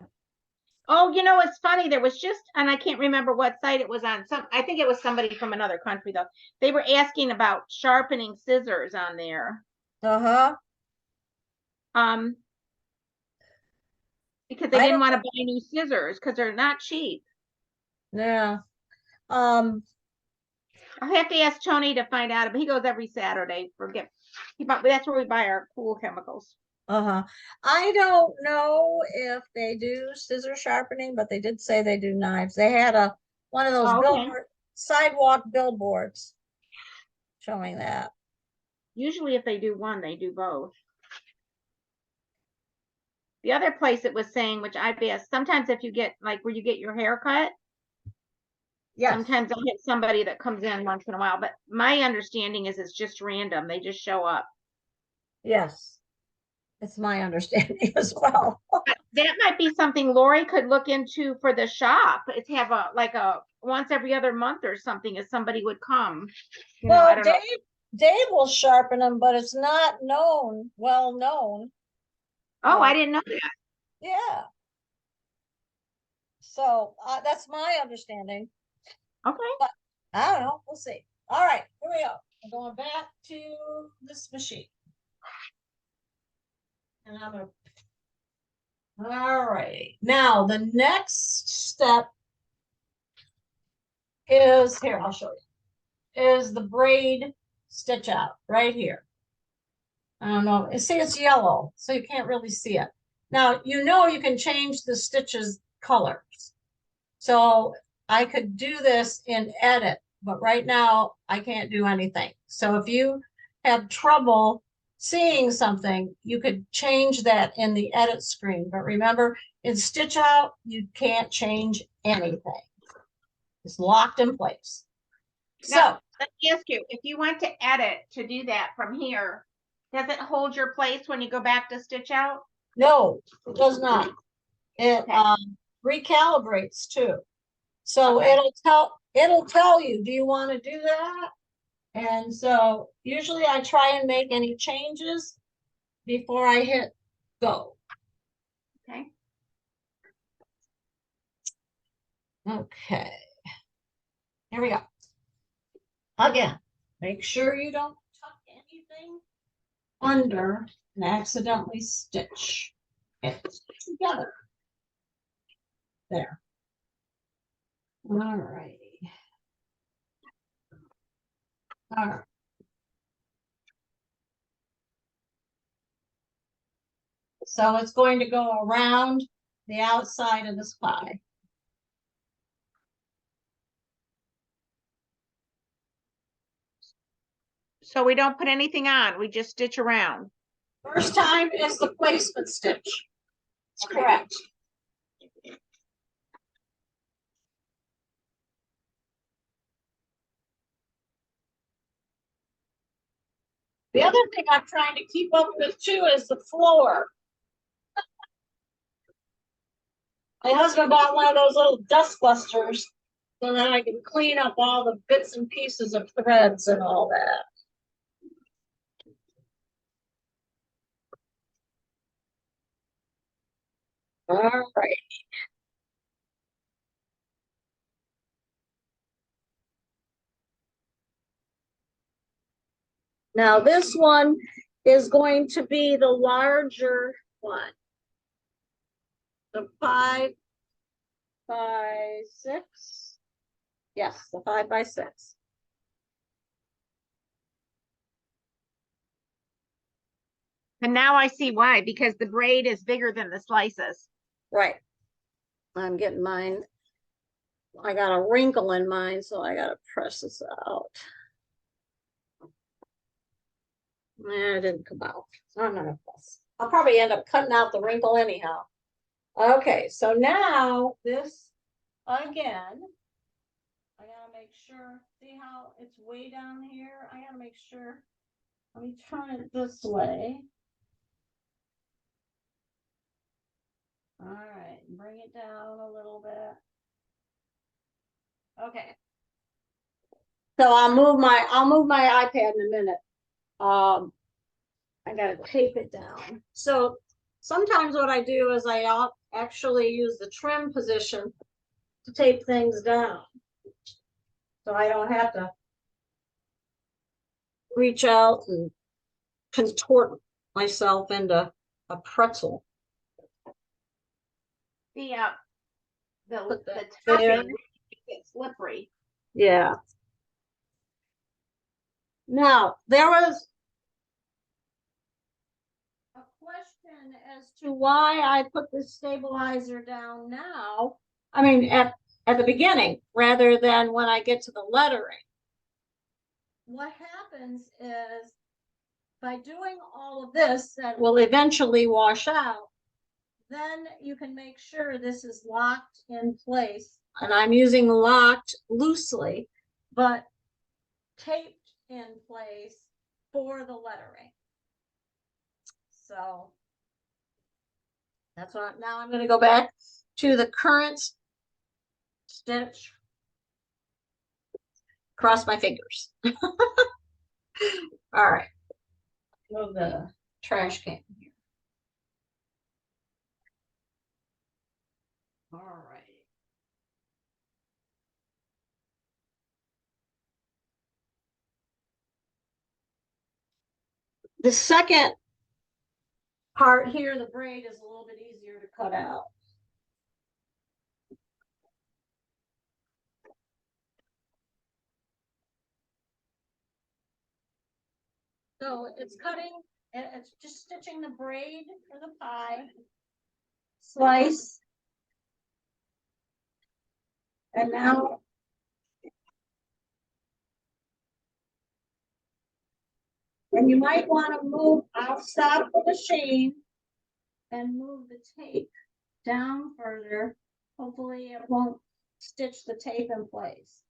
Oh, it's funny. There was just, and I can't remember what site it was on. I think it was somebody from another country though. They were asking about sharpening scissors on there. Uh-huh. Because they I didn't don't- want to buy new scissors because they're not cheap. Yeah. I'll have to ask Tony to find out, but he goes every Saturday that's where we buy our pool chemicals. Uh-huh. I don't know if they do scissor sharpening, but they did say they do knives. They had one of those Oh, okay. sidewalk billboards showing that. Usually if they do one, they do both. The other place it was saying, which I've asked, sometimes if you get like where you get your hair cut, Yes. sometimes I get somebody that comes in once in a while, but my understanding is it's just random. They just show up. Yes. It's my understanding as well. But that might be something Lori could look into for the shop. It's have a once every other month or something if somebody would come. I Well, don't know. Dave will sharpen them, but it's not well known. Oh, I didn't know that. Yeah. So that's my understanding. Okay. But I don't know. We'll see. All right, here we go. I'm going back to this machine. And I'm gonna. All right. Now the next step is here. I'll show you. Is the braid stitch out right here. I don't know. See, it's yellow, so you can't really see it. Now, you can change the stitches colors. So I could do this in edit, but right now I can't do anything. So if you have trouble seeing something, you could change that in the edit screen. But remember, in stitch out, you can't change anything. It's locked in place. So Now, let me ask you, if you went to edit to do that from here, does it hold your place when you go back to stitch out? no, it does not. It recalibrates too. So Okay. it'll tell you, do you want to do that? And so usually I try and make any changes before I hit go. Okay. Okay. Here we go. Again, make sure you don't tuck anything under and accidentally stitch it together. There. All righty. All right. So it's going to go around the outside of this pie. So we don't put anything on, we just stitch around. First time is the placement stitch. That's correct. The other thing I'm trying to keep up with too is the floor. My husband bought one of those little dust busters so that I can clean up all the bits and pieces of threads and all that. All right. Now this one is going to be the larger one. The 5x6. Yes, the 5x6. And now I see why, because the braid is bigger than the slices. Right. I'm getting mine. I got a wrinkle in mine, so I gotta press this out. It didn't come out. So I'm gonna fuss. I'll probably end up cutting out the wrinkle anyhow. Okay, so now this again. I gotta make sure. See how it's way down here? I gotta make sure. Let me turn it this way. All right, bring it down a little bit. Okay. So I'll move my iPad in a minute. I gotta tape it down. So sometimes what I do is I actually use the trim position to tape things down. So I don't have to reach out and contort myself into a pretzel. The Put the that there. topping gets slippery. Yeah. Now, there was a question as to why I put the stabilizer down now. I mean, at the beginning, rather than when I get to the lettering. What happens is by doing all of this that will eventually wash out, then you can make sure this is locked in place. And I'm using locked loosely, but taped in place for the lettering. So that's what now I'm going to go back to the current stitch. Cross my fingers. All right. Move the trash can here. All right. The second part here, the braid is a little bit easier to cut out. So it's cutting, it's just stitching the braid for the pie, slice, and now and you might want to move, I'll stop the machine and move the tape down further. Hopefully it won't stitch the tape in place.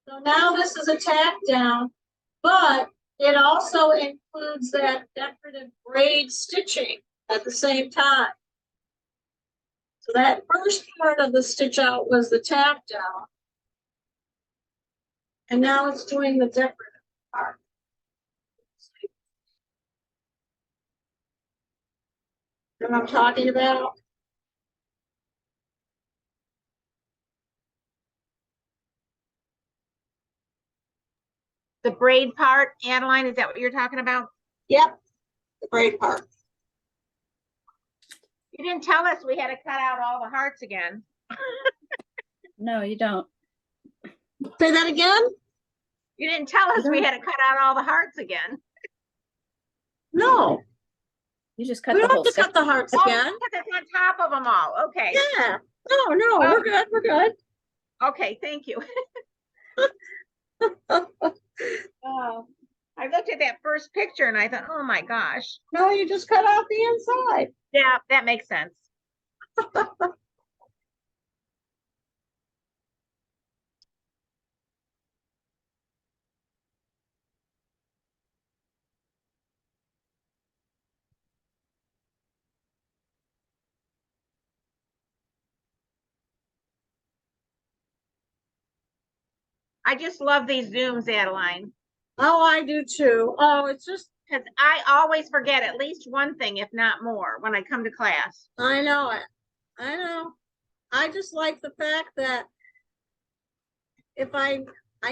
So now this is a tack down, but it also includes that decorative braid stitching at the same time. So that first part of the stitch out was the tap down. And now it's doing the decorative part. You know what I'm talking about? The braid part, Adeline, is that what you're talking about? Yep, the braid part. You didn't tell us we had to cut out all the hearts again. No, you don't. Say that again? You didn't tell us we don't. had to cut out all the hearts again. No, You just cut we the don't whole have to cut section. the hearts Oh, again. because it's on top of them all. Okay. Yeah, no, Well- we're good, we're good. Okay, thank you. Oh, I looked at that first picture and I thought, oh my gosh. No, you just cut off the inside. Yeah, that makes sense. I just love these Zooms, Adeline, Oh, I do too. Oh, it's just, because I always forget at least one thing, if not more, when I come to class. I know it. I know. I just like the fact that if I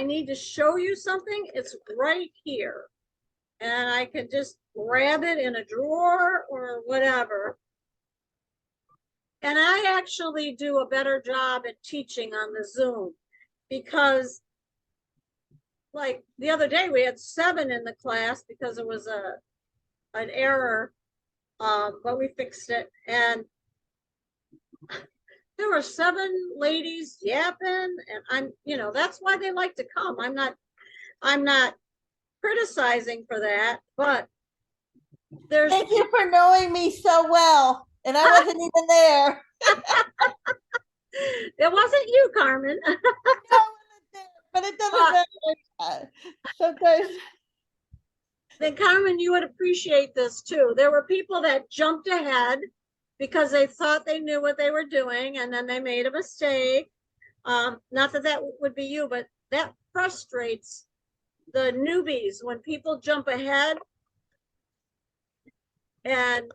need to show you something, it's right here. And I can just grab it in a drawer or whatever. And I actually do a better job at teaching on the Zoom because like the other day we had 7 in the class because it was an error, but we fixed it. And there were 7 ladies yapping, and I'm, that's why they like to come. I'm not criticizing for that, but there's Thank you for knowing me so well, and I wasn't even there. it wasn't you, Carmen. But it doesn't But- matter. Sometimes Then Carmen, you would appreciate this too. There were people that jumped ahead because they thought they knew what they were doing and then they made a mistake. Not that that would be you, but that frustrates the newbies when people jump ahead and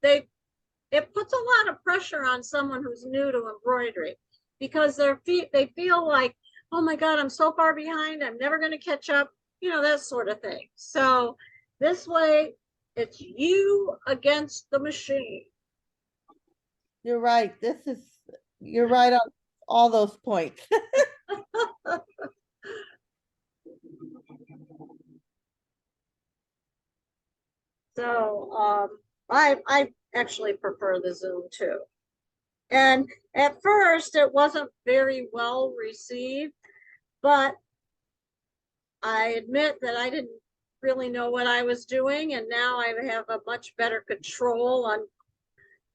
it puts a lot of pressure on someone who's new to embroidery because they feel like, oh my God, I'm so far behind, I'm never going to catch up, that sort of thing. So this way, it's you against the machine. you're right. You're right on all those points. So I actually prefer the Zoom too. And at first it wasn't very well received, but I admit that I didn't really know what I was doing, and now I have a much better control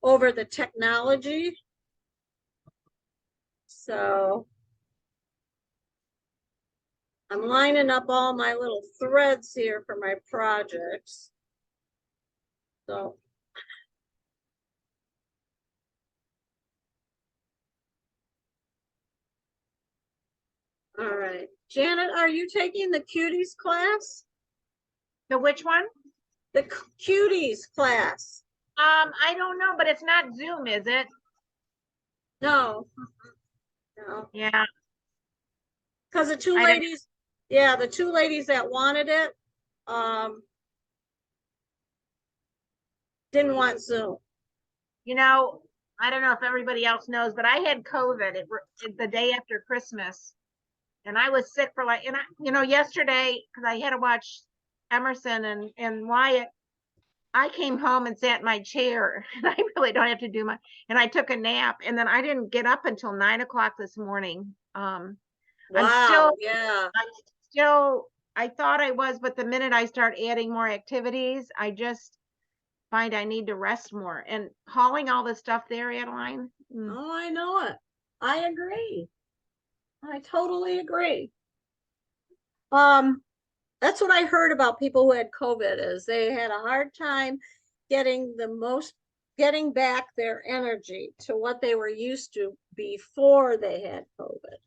over the technology. So I'm lining up all my little threads here for my projects. So all right. Janet, are you taking the cuties class? The which one? The cuties class. I don't know, but it's not Zoom, is it? No. No. Yeah. Because the two I don't- ladies, yeah, the 2 ladies that wanted it, didn't want Zoom. I don't know if everybody else knows, but I had COVID the day after Christmas. And I was sick for yesterday, because I had to watch Emerson and Wyatt, I came home and sat in my chair and I really don't have to do much. And I took a nap and then I didn't get up until 9 o'clock this morning. Wow, yeah. I thought I was, but the minute I start adding more activities, I just find I need to rest more. And hauling all the stuff there, Adeline. Oh, I know it. I agree. I totally agree. that's what I heard about people who had COVID is they had a hard time getting getting back their energy to what they were used to before they had COVID.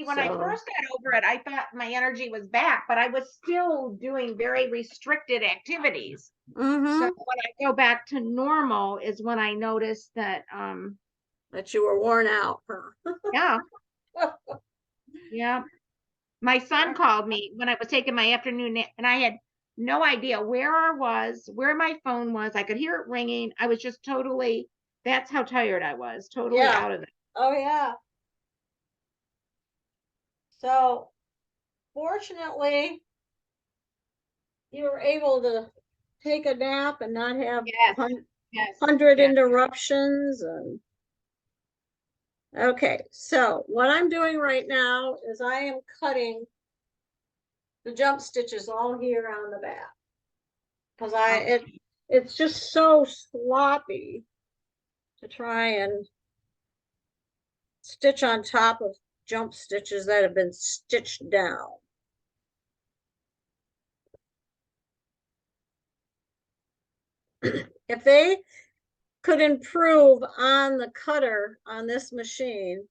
When I So- first got over it, I thought my energy was back, but I was still doing very restricted activities. So Mhm. when I go back to normal is when I noticed that, That you were worn out, huh? yeah, yeah. My son called me when I was taking my afternoon nap, and I had no idea where I was, where my phone was. I could hear it ringing. I was just totally, that's how tired I was, totally Yeah. out of it. Oh, yeah. So fortunately, you were able to take a nap and not have Yes, yes. 100 yes. interruptions and okay, so what I'm doing right now is I am cutting the jump stitches all here on the back because it's just so sloppy to try and stitch on top of jump stitches that have been stitched down. If they could improve on the cutter on this machine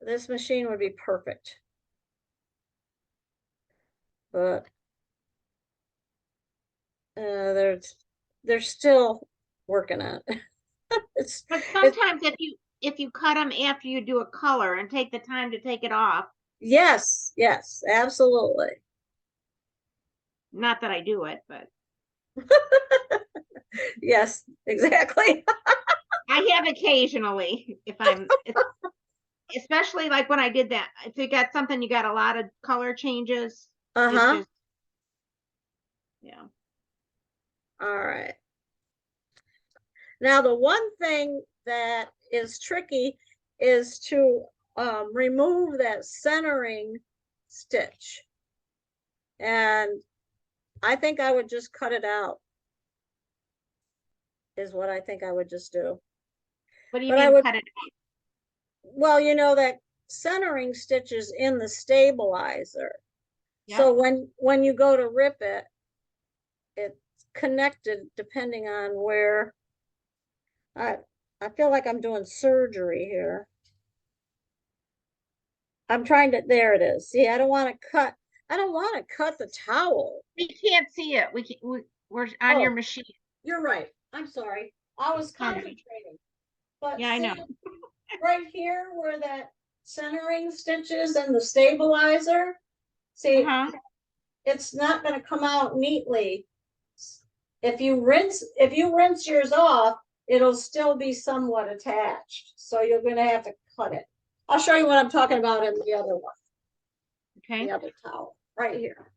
would be perfect. But they're still working on it. But sometimes if you cut them after you do a color and take the time to take it off, yes, absolutely. not that I do it, but Yes, exactly. I have occasionally if especially like when I did that. If you got something, you got a lot of color changes. It Uh-huh. just, yeah. All right. Now, the one thing that is tricky is to remove that centering stitch. And I think I would just cut it out, is what I think I would just do. What do you But I mean would, cut it? well, you know, that centering stitch is in the stabilizer. So when you go to rip it, it's connected depending on where I feel like I'm doing surgery here. I'm trying to, there it is. See, I don't want to cut the towel. We can't see it. We're on your Oh. machine. You're right. I'm sorry. I was Sorry. concentrating. But Yeah, I know. see, right here where that centering stitch is and the stabilizer, see, Uh-huh. it's not going to come out neatly. If you rinse yours off, it'll still be somewhat attached. So you're going to have to cut it. I'll show you what I'm talking about in the other one, Okay. the other towel, right here.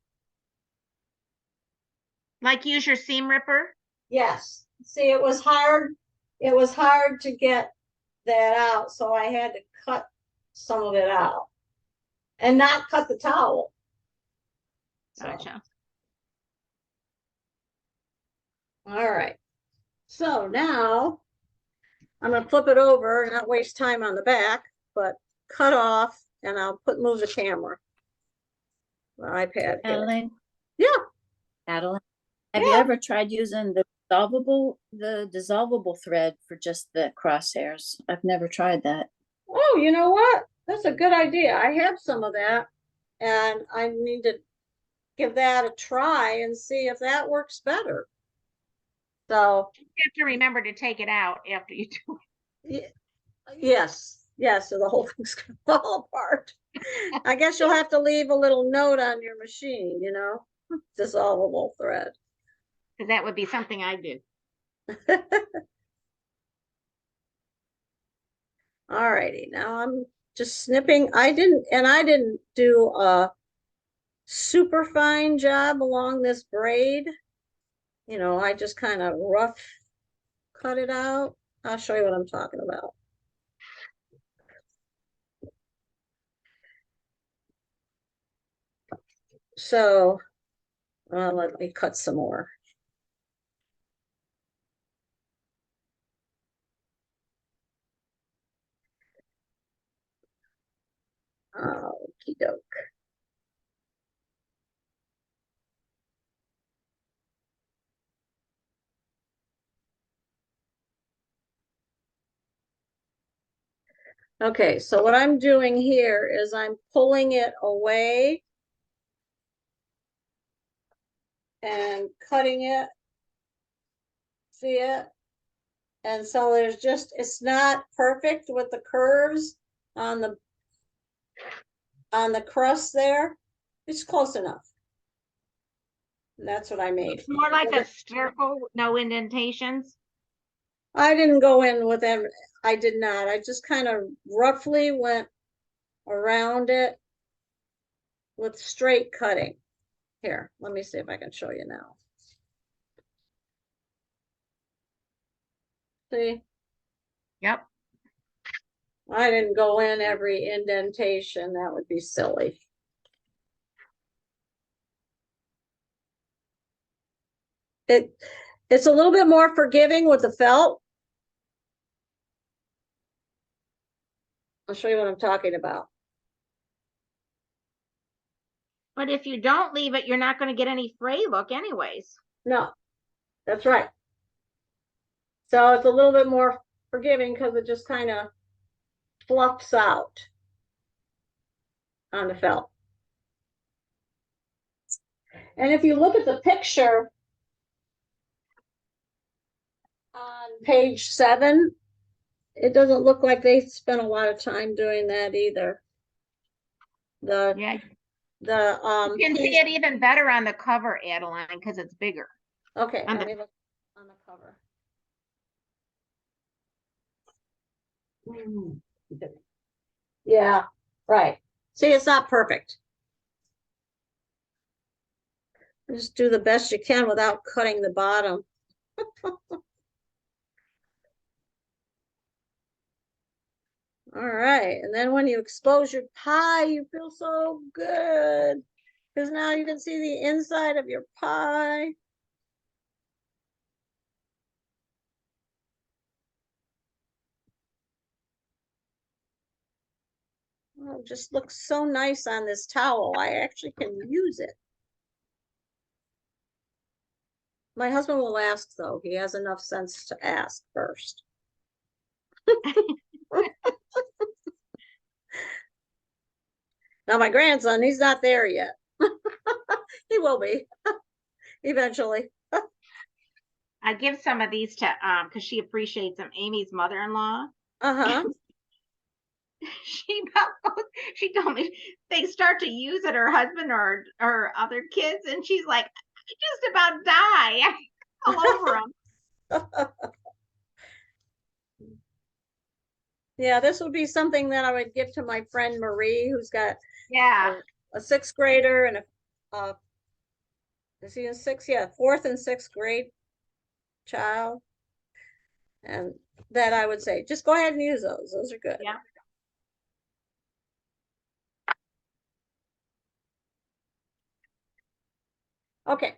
Like use your seam ripper. Yes. See, it was hard. It was hard to get that out, so I had to cut some of it out and not cut the towel. So, Gotcha. all right. So now I'm gonna flip it over and not waste time on the back, but cut off and I'll move the camera. The iPad here. Adeline, Yeah. Adeline, have you Yeah. ever tried using the dissolvable thread for just the crosshairs? I've never tried that. Oh, you know what? That's a good idea. I have some of that and I need to give that a try and see if that works better. So You have to remember to take it out after you do it. yes, so the whole thing's gonna fall apart. I guess you'll have to leave a little note on your machine, you know, dissolvable thread. Because that would be something I do. All righty, now I'm just snipping. I didn't do a super fine job along this braid. You know, I just kind of rough cut it out. I'll show you what I'm talking about. So, let me cut some more. Okie doke. Okay, so what I'm doing here is I'm pulling it away and cutting it. See it? And so there's just, it's not perfect with the curves on the crust there. It's close enough. And that's what I made. More like a circle, no indentations. I didn't go in with them. I did not. I just kind of roughly went around it with straight cutting. Here, let me see if I can show you now. See, Yep. I didn't go in every indentation. That would be silly. It's a little bit more forgiving with the felt. I'll show you what I'm talking about. But if you don't leave it, you're not going to get any fray look anyways. No, that's right. So it's a little bit more forgiving because it just kind of fluffs out on the felt. And if you look at the picture on page 7, it doesn't look like they spent a lot of time doing that either. Yeah. The You can see it even better on the cover, Adeline, because it's bigger. okay, on let the- me look on the cover. Yeah, right. See, it's not perfect. Just do the best you can without cutting the bottom. All right, and then when you expose your pie, you feel so good because now you can see the inside of your pie. Oh, it just looks so nice on this towel. I actually can use it. My husband will ask, though. He has enough sense to ask first. Now, my grandson, he's not there yet. He will be eventually. I give some of these to because she appreciates them. Amy's mother-in-law. Uh-huh. She told me they start to use it, her husband or other kids, and she's like, I just about die all over them. Yeah, this would be something that I would give to my friend Marie, who's got Yeah. a 6th grader and a is he in 6th? Yeah, 4th and 6th grade child. And that I would say, just go ahead and use those. Those are good. Yeah. Okay,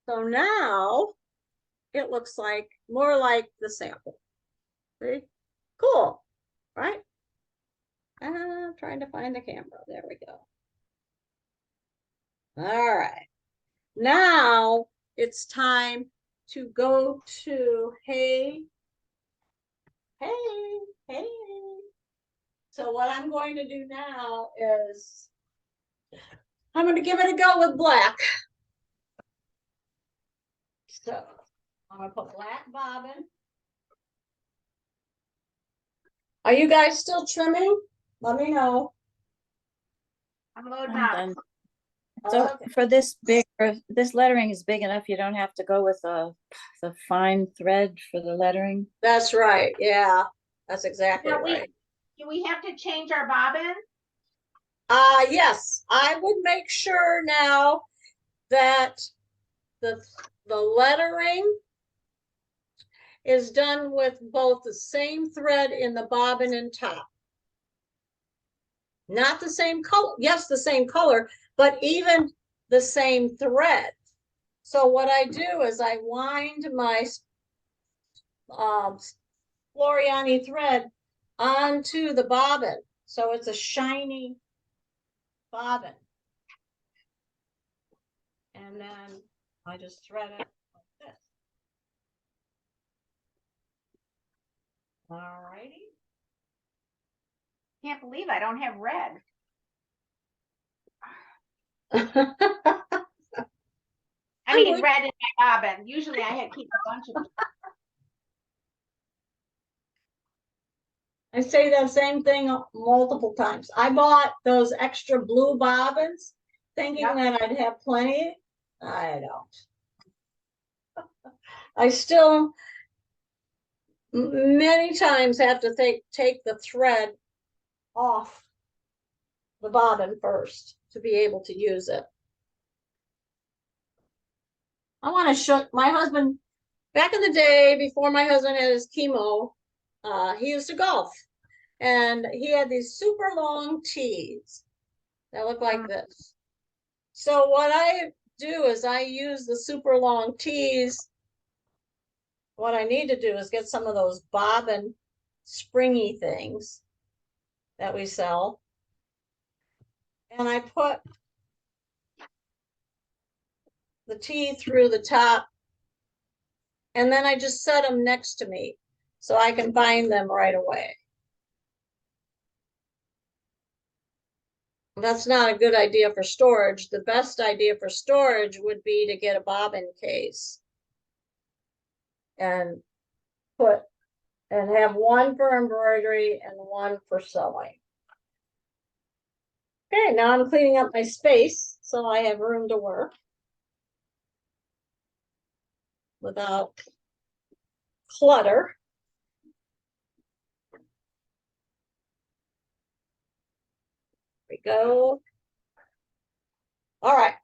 so now it looks like more like the sample. See? Cool, right? I'm trying to find the camera. There we go. All right. Now it's time to go to hey. So what I'm going to do now is I'm going to give it a go with black. So I'm going to put black bobbin. Are you guys still trimming? Let me know. I'm loading I'm up. done. So Okay. for this lettering is big enough, you don't have to go with the fine thread for the lettering. That's right. Yeah, that's exactly Now right. do we have to change our bobbin? Yes, I would make sure now that the lettering is done with both the same thread in the bobbin and top. Not the same color. Yes, the same color, but even the same thread. So what I do is I wind my Floriani thread onto the bobbin. So it's a shiny bobbin. And then I just thread it like this. All righty. Can't believe I don't have red. I mean, would- red in my bobbin. Usually I keep a bunch of. I say that same thing multiple times. I bought those extra blue bobbins thinking Yep. that I'd have plenty. I don't. I still many times have to take the thread off the bobbin first to be able to use it. I want to show my husband back in the day before my husband had his chemo, he used to golf and he had these super long tees that look like this. So what I do is I use the super long tees. What I need to do is get some of those bobbin springy things that we sell. And I put the tee through the top. And then I just set them next to me so I can find them right away. That's not a good idea for storage. The best idea for storage would be to get a bobbin case and have one for embroidery and one for sewing. Okay, now I'm cleaning up my space so I have room to work without clutter. There we go. All right.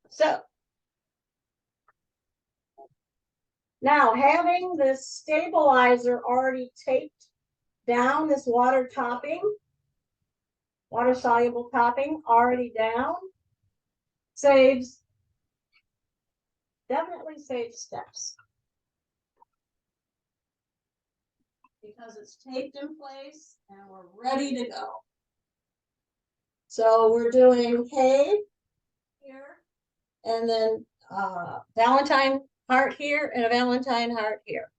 So now having this stabilizer already taped down, this water soluble topping already down, definitely saves steps. Because it's taped in place and we're ready to go. So we're doing K here, and then Valentine heart here, and a Valentine heart here.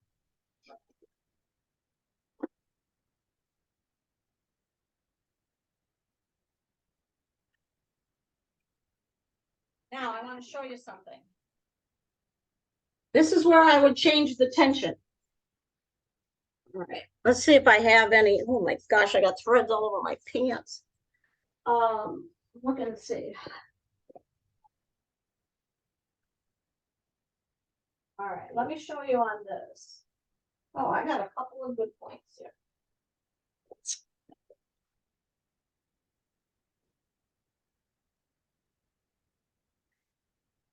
Now I want to show you something. This is where I would change the tension. All right, let's see if I have any. Oh my gosh, I got threads all over my pants. Look and see. All right, let me show you on this. Oh, I got a couple of good points here.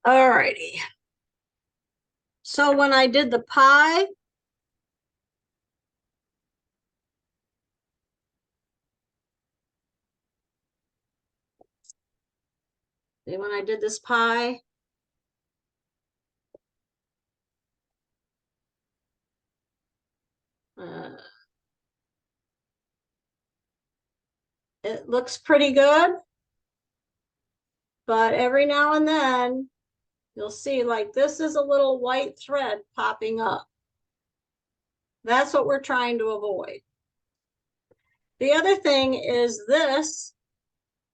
All righty. So when I did the pie, when I did this pie, it looks pretty good, but every now and then you'll see like this is a little white thread popping up. That's what we're trying to avoid. The other thing is this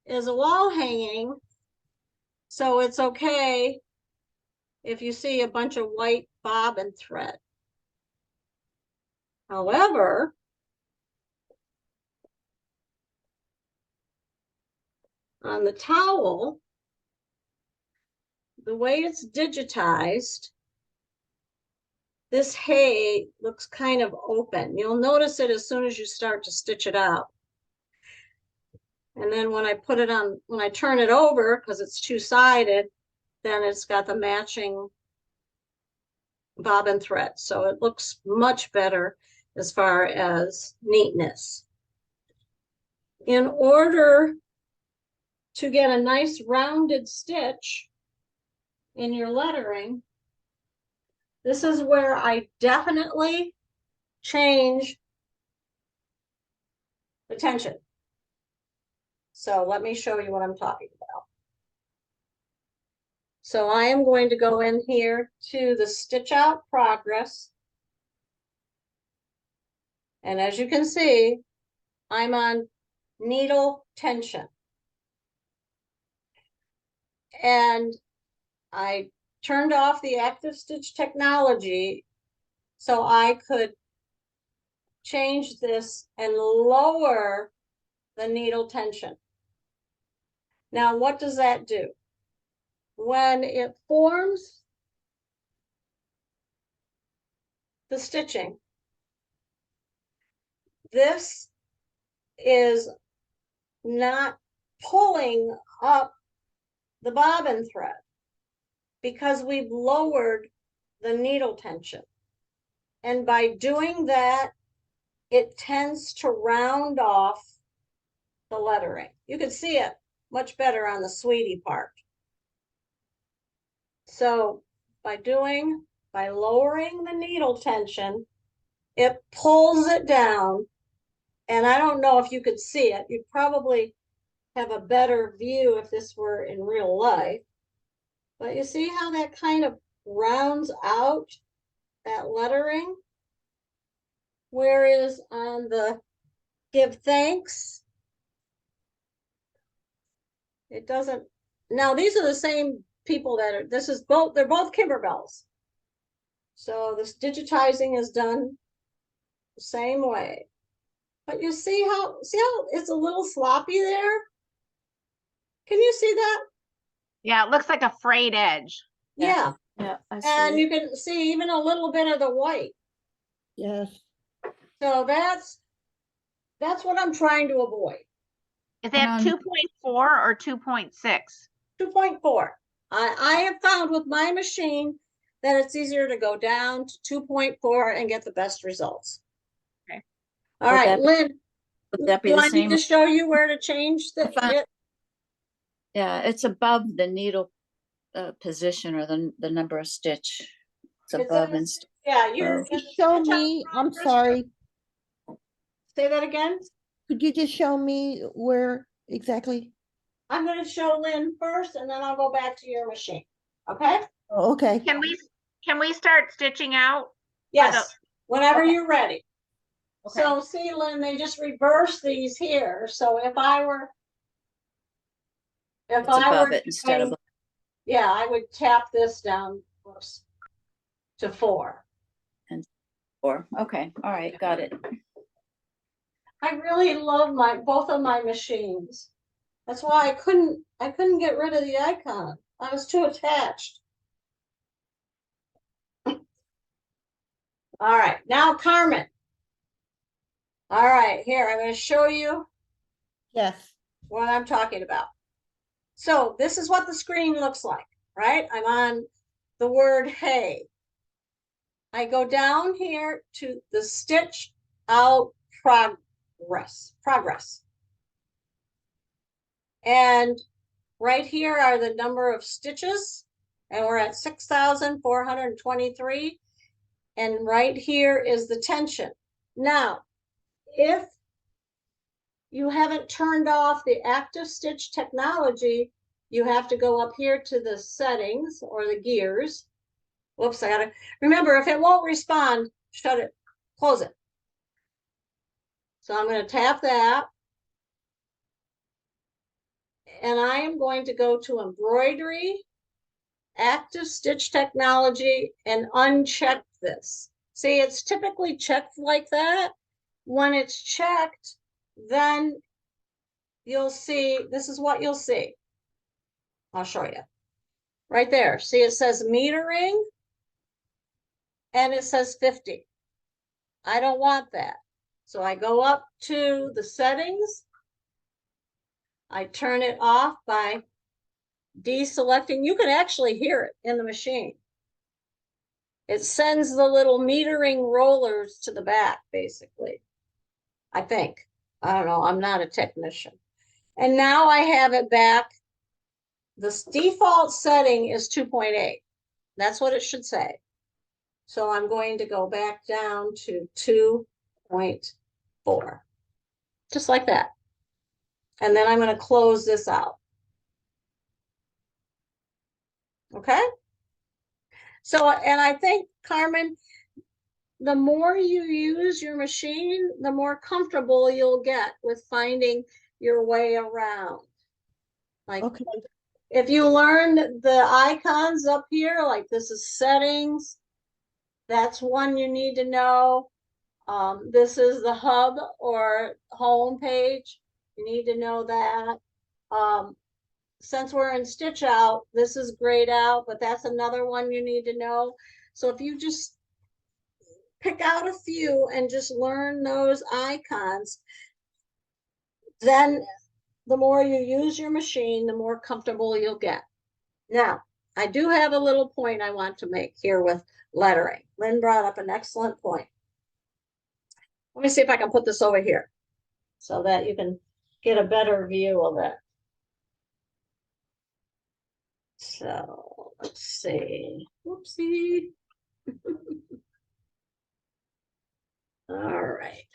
is a wall hanging, so it's okay if you see a bunch of white bobbin thread. However, on the towel, the way it's digitized, this hay looks kind of open. You'll notice it as soon as you start to stitch it out. And then when I put it on, when I turn it over, because it's two-sided, then it's got the matching bobbin thread. So it looks much better as far as neatness. In order to get a nice rounded stitch in your lettering, this is where I definitely change the tension. So let me show you what I'm talking about. So I am going to go in here to the stitch out progress. And as you can see, I'm on needle tension. And I turned off the active stitch technology so I could change this and lower the needle tension. Now, what does that do? When it forms the stitching, this is not pulling up the bobbin thread because we've lowered the needle tension. And by doing that, it tends to round off the lettering. You can see it much better on the sweetie part. So by lowering the needle tension, it pulls it down. And I don't know if you could see it. You'd probably have a better view if this were in real life. But you see how that kind of rounds out that lettering? Whereas on the give thanks, it doesn't. Now these are the same people that are, they're both Kimberbells. So this digitizing is done the same way. But you see how it's a little sloppy there? Can you see that? Yeah, it looks like a frayed edge. Yeah. Yeah, I And see. you can see even a little bit of the white. Yes. So that's what I'm trying to avoid. Is that on- 2.4 or 2.6? 2.4. I have found with my machine that it's easier to go down to 2.4 and get the best results. Okay. All Would right, that be- Lynn, Would that be do the I need same? to show you where to change I found- it? Yeah, it's above the needle position or the number of stitch. It's It above says- and Yeah, you're. Oh. Show me, I'm sorry, Say that again. could you just show me where exactly? I'm going to show Lynn first, and then I'll go back to your machine. Okay? Oh, okay, Can we start stitching out? Yes. Whenever Okay. you're ready. Okay. So see, Lynn, they just reverse these here. So if I were it's above it instead of. yeah, I would tap this down to 4. Okay, all right, got it. I really love both of my machines. That's why I couldn't get rid of the icon. I was too attached. All right, now Carmen. All right, here, I'm going to show you yes, what I'm talking about. So this is what the screen looks like, right? I'm on the word hey. I go down here to the stitch out progress. And right here are the number of stitches, and we're at 6,423. And right here is the tension. Now, if you haven't turned off the active stitch technology, you have to go up here to the settings or the gears. Whoops, I gotta remember, if it won't respond, shut it, close it. So I'm going to tap that. And I am going to go to embroidery, active stitch technology, and uncheck this. See, it's typically checked like that. When it's checked, then you'll see, this is what you'll see. I'll show you. Right there. See, it says metering and it says 50. I don't want that. So I go up to the settings. I turn it off by deselecting. You can actually hear it in the machine. It sends the little metering rollers to the back, basically. I think. I don't know. I'm not a technician. And now I have it back. The default setting is 2.8. That's what it should say. So I'm going to go back down to 2.4. Just like that. And then I'm going to close this out. Okay? So, and I think, Carmen, the more you use your machine, the more comfortable you'll get with finding your way around. Like Okay, if you learn the icons up here, like this is settings, that's one you need to know. This is the hub or home page. You need to know that. Since we're in stitch out, this is grayed out, but that's another one you need to know. So if you just pick out a few and just learn those icons, then the more you use your machine, the more comfortable you'll get. Now, I do have a little point I want to make here with lettering. Lynn brought up an excellent point. Let me see if I can put this over here so that you can get a better view of it. So let's see. Whoopsie. All right.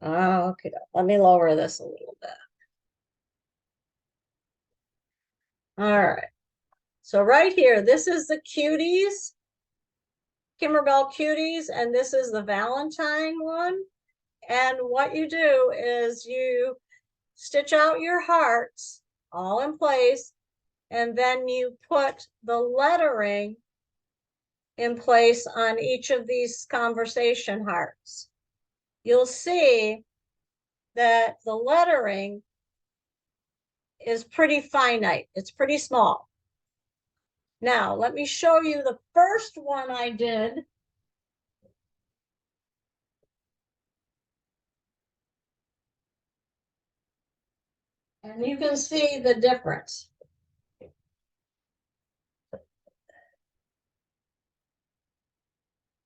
Okay, let me lower this a little bit. All right. So right here, this is the cuties, Kimberbell cuties, and this is the Valentine one. And what you do is you stitch out your hearts all in place, and then you put the lettering in place on each of these conversation hearts. You'll see that the lettering is pretty finite. It's pretty small. Now, let me show you the first one I did. And you can see the difference.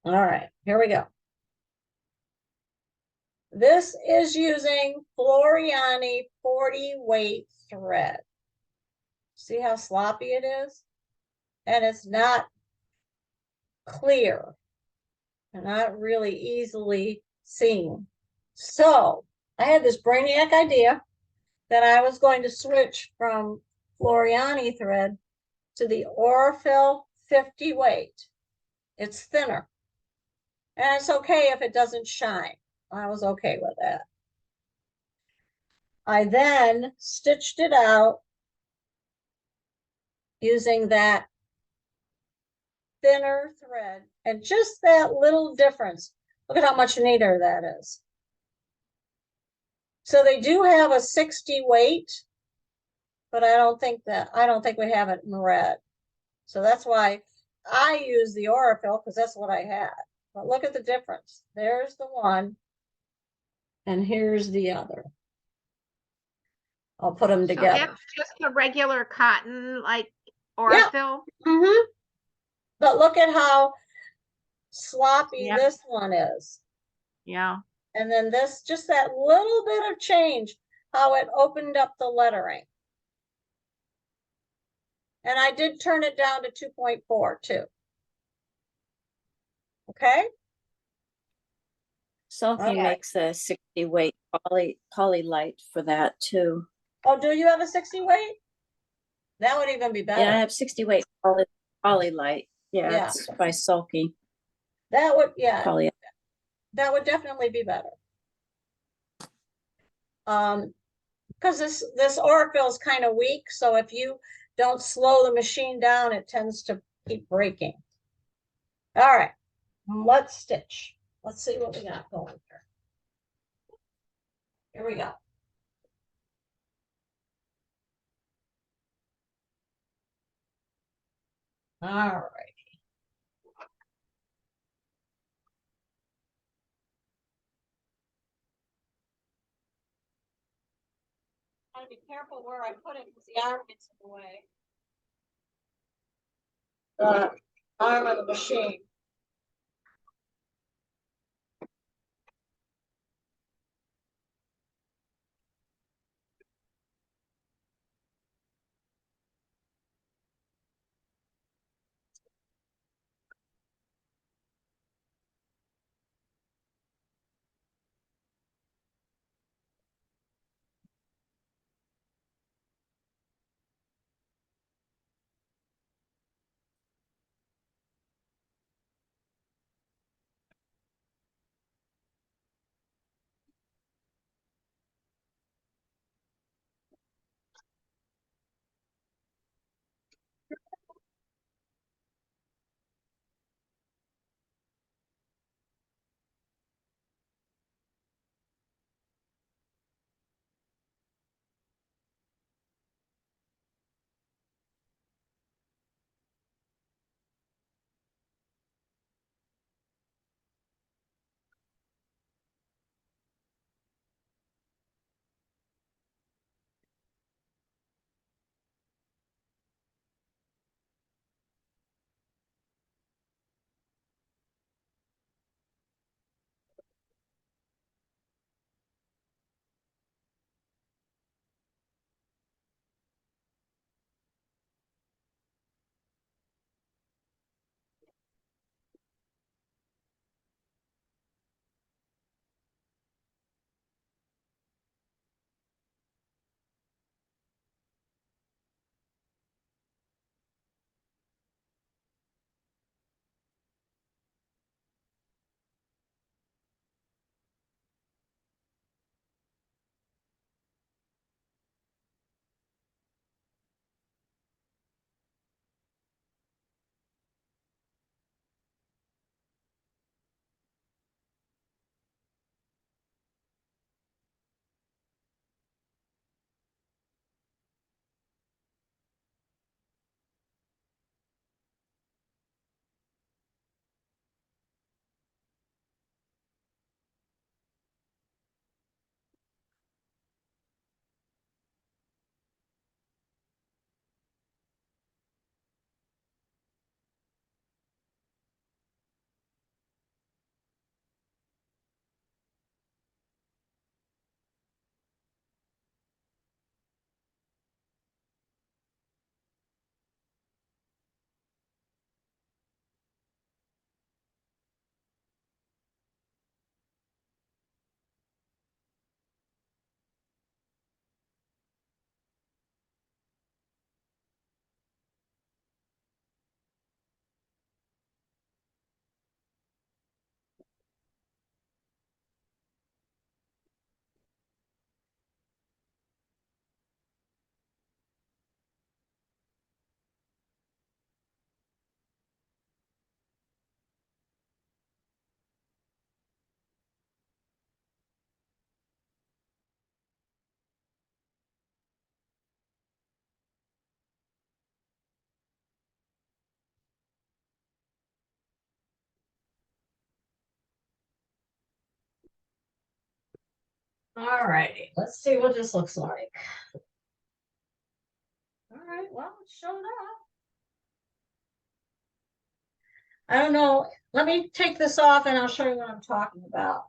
All right, here we go. This is using Floriani 40 weight thread. See how sloppy it is? And it's not clear and not really easily seen. So I had this brainiac idea that I was going to switch from Floriani thread to the Orfil 50 weight. It's thinner. And it's okay if it doesn't shine. I was okay with that. I then stitched it out using that thinner thread, and just that little difference. Look at how much neater that is. So they do have a 60 weight, but I don't think we have it in red. So that's why I use the Orifil, because that's what I had. But look at the difference. There's the one, and here's the other. I'll put them So together. that's just a regular cotton, like Yeah. Orifil? But look at how sloppy Yep. this one is. Yeah. And then this, just that little bit of change, how it opened up the lettering. And I did turn it down to 2.4 too. Okay. Selkie Okay. makes a 60 weight poly light for that too. Oh, do you have a 60 weight? That would even be better. Yeah, I have 60 weight poly light. Yeah, Yeah. it's by Sulky That would, yeah, poly. that would definitely be better. Because this Orifil is kind of weak, so if you don't slow the machine down, it tends to keep breaking. All right, let's stitch. Let's see what we got going here. Here we go. All right. Gotta be careful where I put it because the arm gets in the way. The arm of the machine. All righty, let's see what this looks like. All right, well, it showed up. I don't know. Let me take this off and I'll show you what I'm talking about.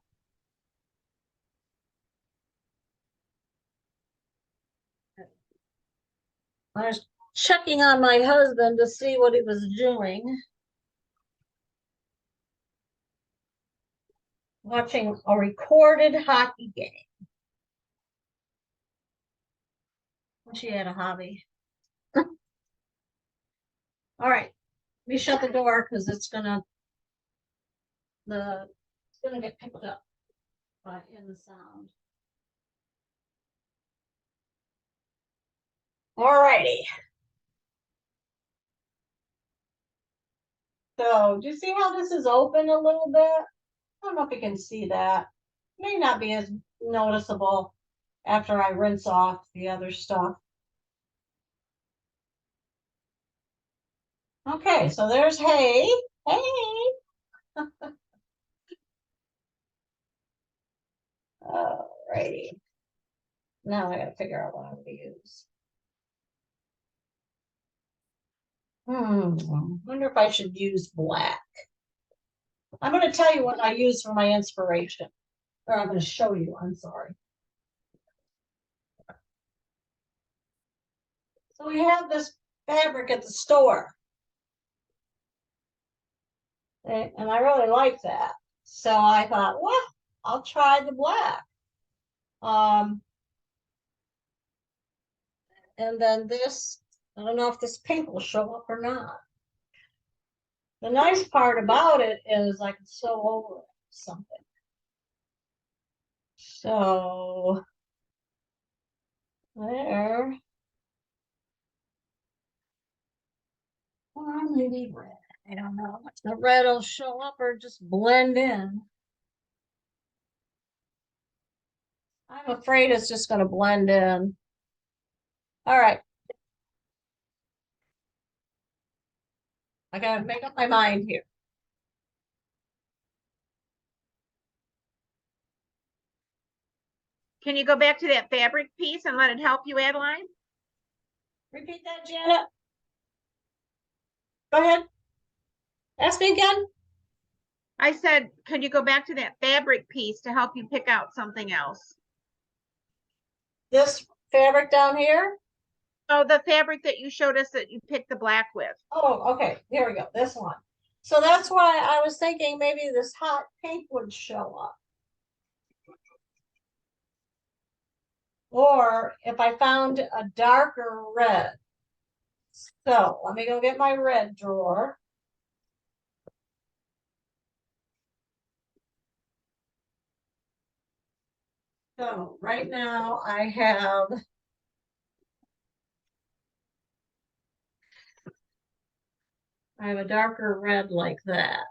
I was checking on my husband to see what he was doing. Watching a recorded hockey game. Wish he had a hobby. All right, let me shut the door because it's gonna get picked up in the sound. All righty. So do you see how this is open a little bit? I don't know if you can see that. May not be as noticeable after I rinse off the other stuff. Okay, so there's hay. Hey. Alrighty. Now I gotta figure out what I'm gonna use. Wonder if I should use black. I'm gonna tell you what I use for my inspiration. Or I'm gonna show you, I'm sorry. So we have this fabric at the store. And I really like that. So I thought, well, I'll try the black. And then this, I don't know if this pink will show up or not. The nice part about it is I can sew over something. So there. Or maybe red. I don't know. The red will show up or just blend in. I'm afraid it's just going to blend in. All right. I got to make up my mind here. Can you go back to that fabric piece and let it help you, Adeline? Repeat that, Janet. Go ahead. Ask me again. I said, could you go back to that fabric piece to help you pick out something else? This fabric down here. Oh, the fabric that you showed us that you picked the black with. Oh, okay. Here we go. This one. So that's why I was thinking maybe this hot pink would show up. Or if I found a darker red. So let me go get my red drawer. So right now I have a darker red like that.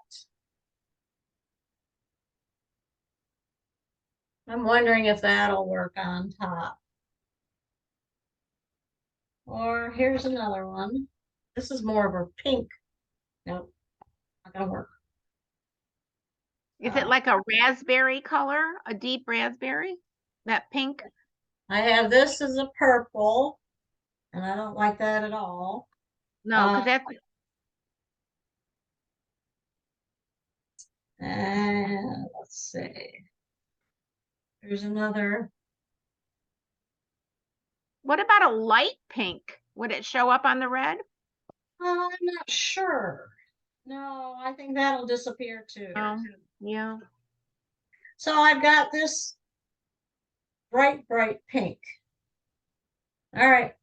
I'm wondering if that'll work on top. Or here's another one. This is more of a pink. Nope, not gonna work. Is it like a raspberry color, a deep raspberry? That pink? I have this as a purple, and I don't like that at all. No, because that's And let's see. There's another. what about a light pink? Would it show up on the red? I'm not sure. No, I think that'll disappear too. Yeah. So I've got this bright pink. All right.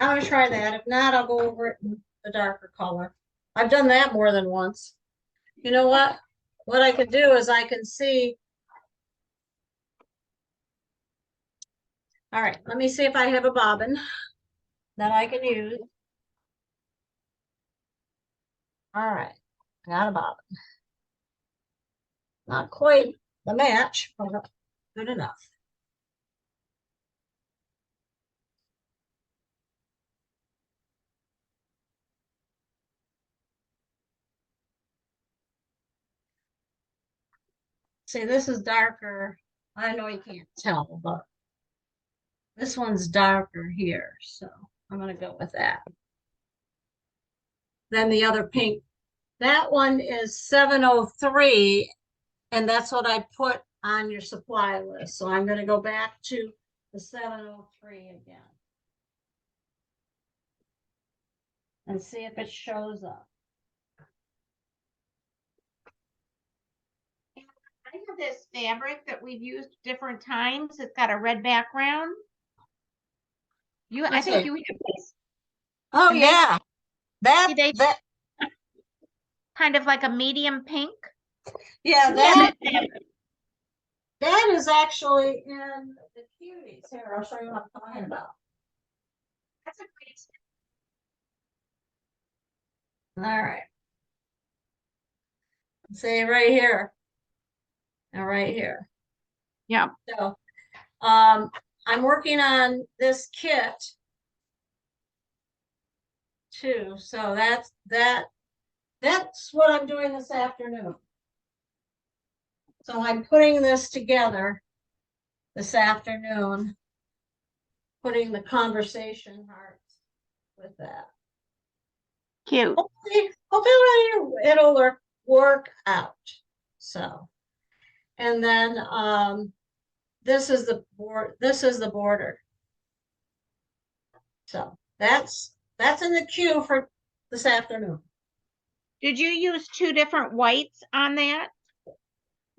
I'm gonna try that. If not, I'll go over it in the darker color. I've done that more than once. You know what? What I could do is I can see. All right, let me see if I have a bobbin that I can use. All right, got a bobbin. Not quite the match, but good enough. See, this is darker I know you can't tell, but this one's darker here, so I'm gonna go with that. Then the other pink, that one is 703, and that's what I put on your supply list. So I'm gonna go back to the 703 again. And see if it shows up. I have this fabric that we've used different times. It's got a red background. I Let's think see. you have this. Oh, And yeah. See, they That, kind of like a medium pink. yeah, Yeah, fabric. that is actually in the cuties. Here, I'll show you what I'm talking about. That's a great. All right. See right here. And right here. Yeah. So, I'm working on this kit too. So that's what I'm doing this afternoon. So I'm putting this together this afternoon, putting the conversation hearts with that. Cute. Hopefully it'll work out. So, and then this is the border. So that's in the queue for this afternoon. Did you use two different whites on that,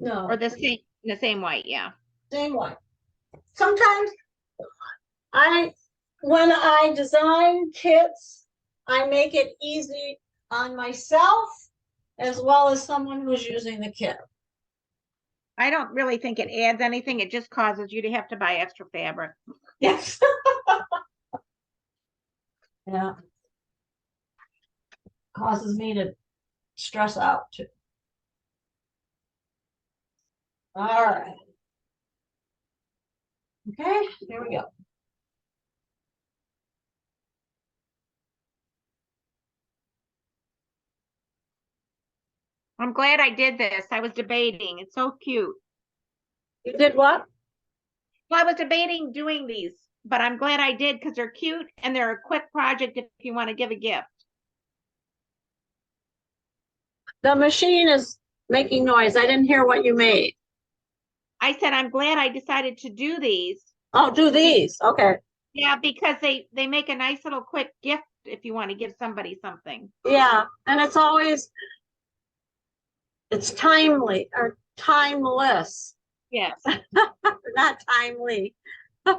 No, or the same white? Yeah. same way. Sometimes when I design kits, I make it easy on myself as well as someone who's using the kit. I don't really think it adds anything. It just causes you to have to buy extra fabric. Yes. Yeah. Causes me to stress out too. All right. Okay, here we go. I'm glad I did this. I was debating. It's so cute. You did what? Well, I was debating doing these, but I'm glad I did because they're cute and they're a quick project if you want to give a gift. The machine is making noise. I didn't hear what you made. I said I'm glad I decided to do these. Oh, do these. Okay. Yeah, because they make a nice little quick gift if you want to give somebody something. Yeah, and it's timely or timeless. Yes. Not timely. All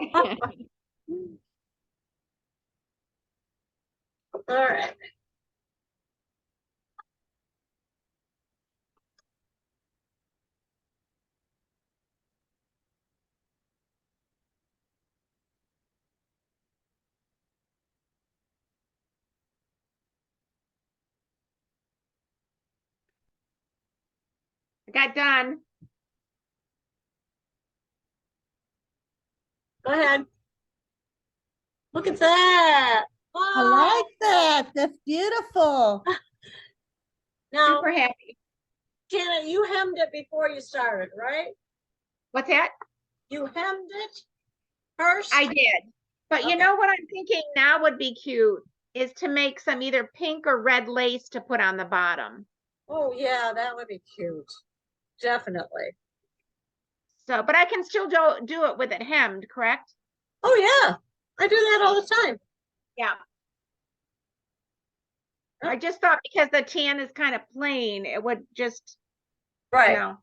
right. I got done. Go ahead. Look at that. I like that. That's beautiful. Now, Super happy. Janet, you hemmed it before you started, right? What's that? You hemmed it first? I did. But you Okay. know what I'm thinking now would be cute is to make some either pink or red lace to put on the bottom. Oh, yeah, that would be cute. Definitely. So, but I can still do it with it hemmed, correct? Oh, yeah. I do that all the time. Yeah. I just thought because the tan is kind of plain, it would just, Right. you know.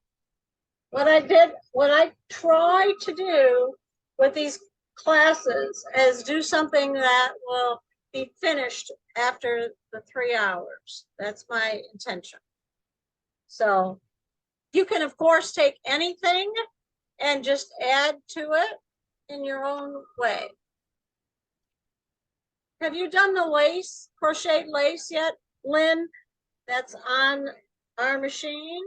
What I try to do with these classes is do something that will be finished after the 3 hours. That's my intention. So you can, of course, take anything and just add to it in your own way. Have you done the lace, crocheted lace yet, Lynn? That's on our machine?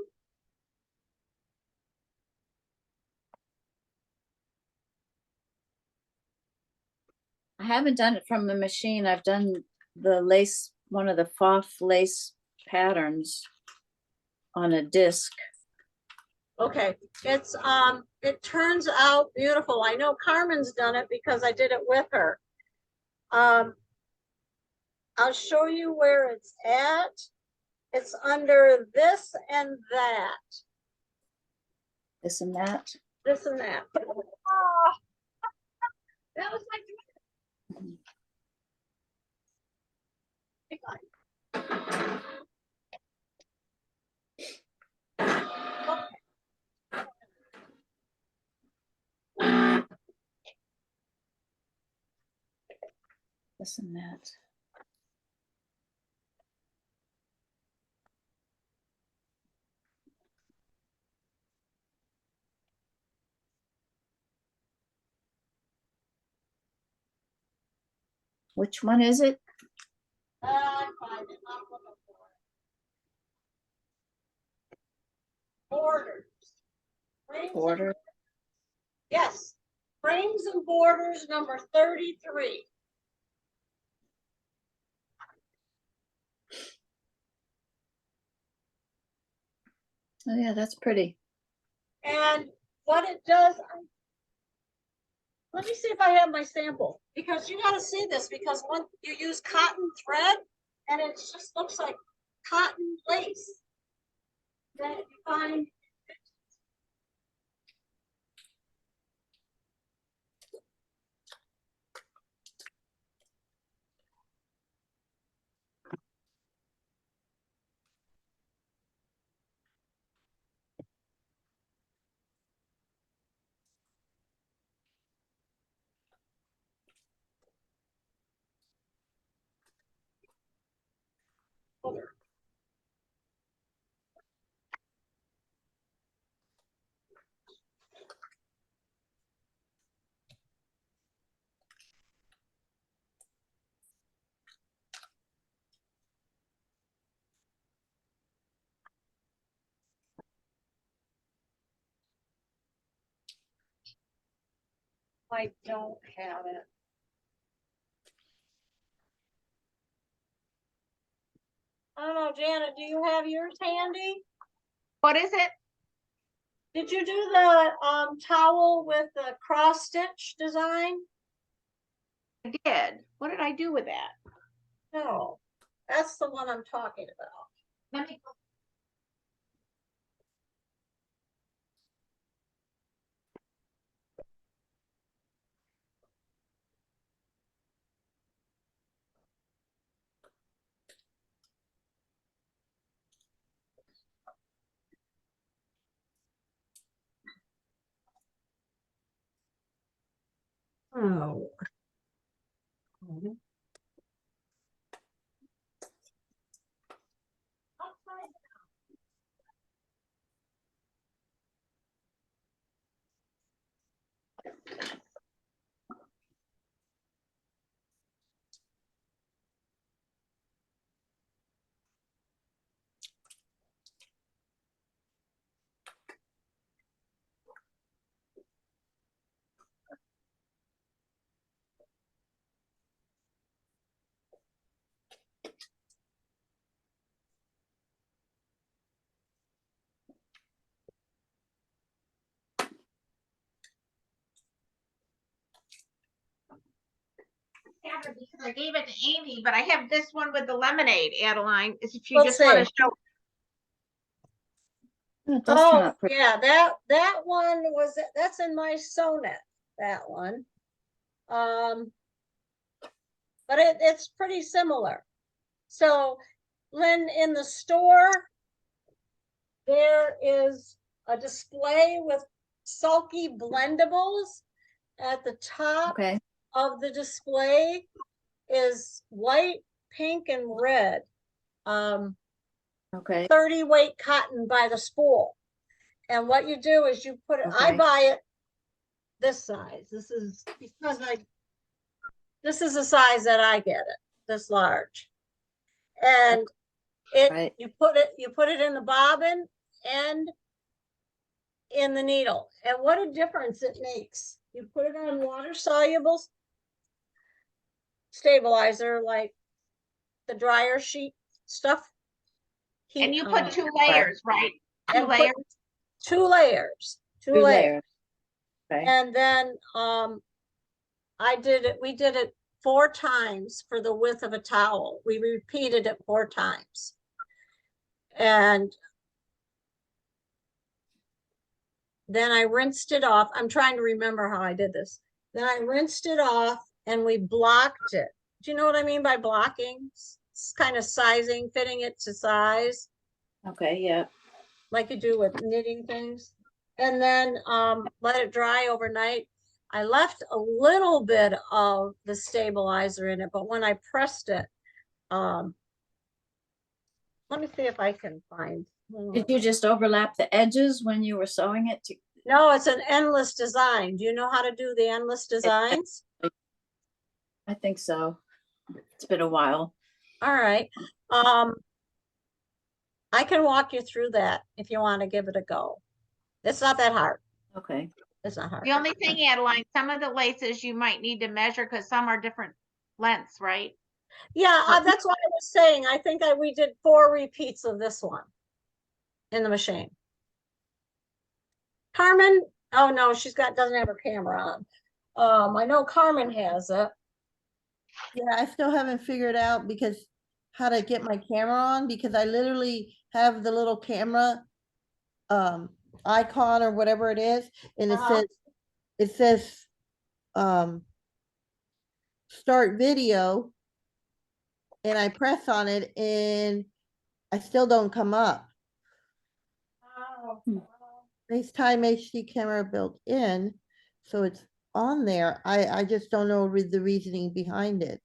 I haven't done it from the machine. I've done the lace, one of the FOF lace patterns on a disc. Okay, it's it turns out beautiful. I know Carmen's done it because I did it with her. I'll show you where it's at. It's under this and that. This and that. This and that. Oh, that was my This and that. Which one is it? I'm fine. I'm looking for it. Borders. Frames and- Border. Yes. Frames and borders number 33. Oh yeah, that's pretty. And what it does, let me see if I have my sample, because you gotta see this, because when you use cotton thread and it just looks like cotton lace. That you find. I don't have it. I don't know, Janet, do you have yours handy? What is it? Did you do the towel with the cross stitch design? I did. What did I do with that? No, that's the one I'm talking about. Let me. Oh. Have it because I gave it to Amy, but I have this one with the lemonade, Adeline. Is if you Let's just want to see. show. It does turn Oh, out pretty. yeah, that one was, that's in my sonnet, that one. But it's pretty similar. So, Lynn, in the store, there is a display with sulky blendables. At the top Okay. of the display is white, pink, and red. Okay. 30 weight cotton by the spool. And what you do is you put it, I Okay. buy it this size. This is because this is the size that I get it, this large. And Right. you put it in the bobbin and in the needle. And what a difference it makes. You put it on water soluble stabilizer, like the dryer sheet stuff. And Heat you on put it. 2 layers, right? 2 And put layers. 2 layers. 2 Two layers. layers. Okay, And then, we did it 4 times for the width of a towel. We repeated it 4 times. And then I rinsed it off. I'm trying to remember how I did this. Then I rinsed it off and we blocked it. Do you know what I mean by blocking? It's kind of sizing, fitting it to size, okay, yeah. like you do with knitting things. And then let it dry overnight. I left a little bit of the stabilizer in it, but when I pressed it, let me see if I can find. Did you just overlap the edges when you were sewing it to? No, it's an endless design. Do you know how to do the endless designs? I think so. It's been a while. All right. I can walk you through that if you want to give it a go. It's not that hard. Okay, It's not hard. The only thing, Adeline, some of the laces you might need to measure because some are different lengths, right? Yeah, that's what I was saying. I think we did 4 repeats of this one in the machine. Carmen, oh no, doesn't have her camera on. I know Carmen has it. Yeah, I still haven't figured out how to get my camera on, because I literally have the little camera icon or whatever it is, and it says start video, and I press on it and I still don't come up. FaceTime HD camera built in, so it's on there. I just don't know the reasoning behind it.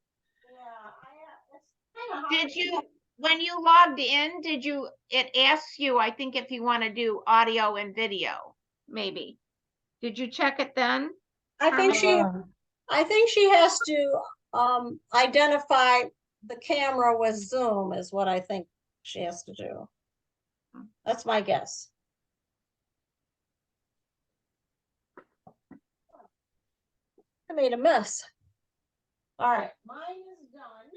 Did you, when you logged in, it asks you, I think if you want to do audio and video, maybe. Did you check it then? I think she has to identify the camera with Zoom is what I think she has to do. That's my guess. I made a mess. All right, mine is done.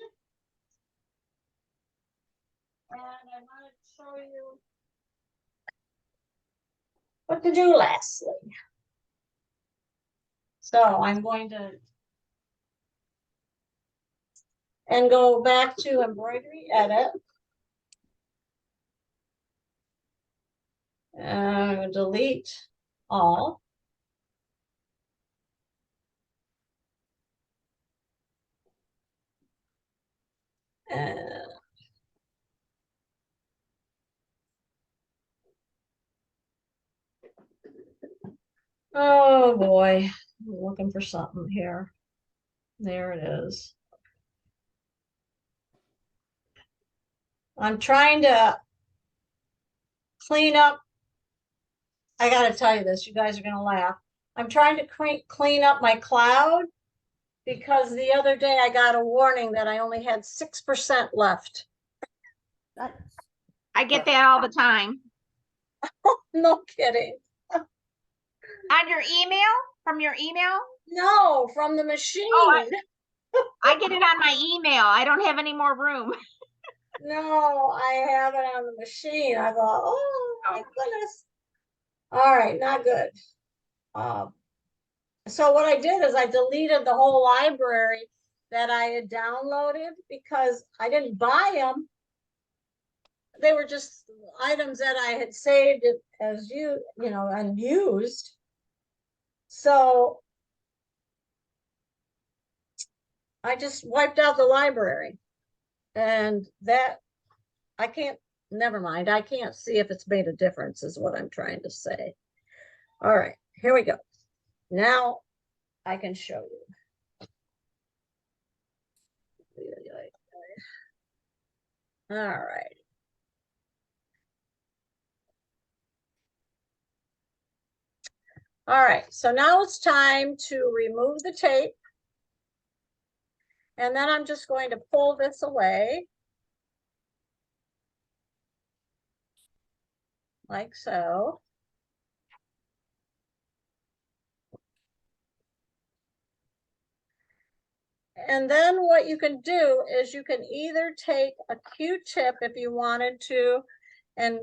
And I want to show you what to do lastly. So I'm going to go back to embroidery edit. And delete all. And oh boy, I'm looking for something here. There it is. I'm trying to clean up. I gotta tell you this, you guys are gonna laugh. I'm trying to clean up my cloud because the other day I got a warning that I only had 6% left. I get that all the time. No kidding. On your email? From your email? No, from the machine. Oh, I get it on my email. I don't have any more room. No, I have it on the machine. I thought, oh my goodness. All right, not good. So what I did is I deleted the whole library that I had downloaded because I didn't buy them. They were just items that I had saved as unused. So I just wiped out the library, and that I can't, never mind. I can't see if it's made a difference is what I'm trying to say. All right, here we go. Now I can show you. All right. All right, so now it's time to remove the tape. And then I'm just going to pull this away. Like so. And then what you can do is you can either take a Q-tip if you wanted to and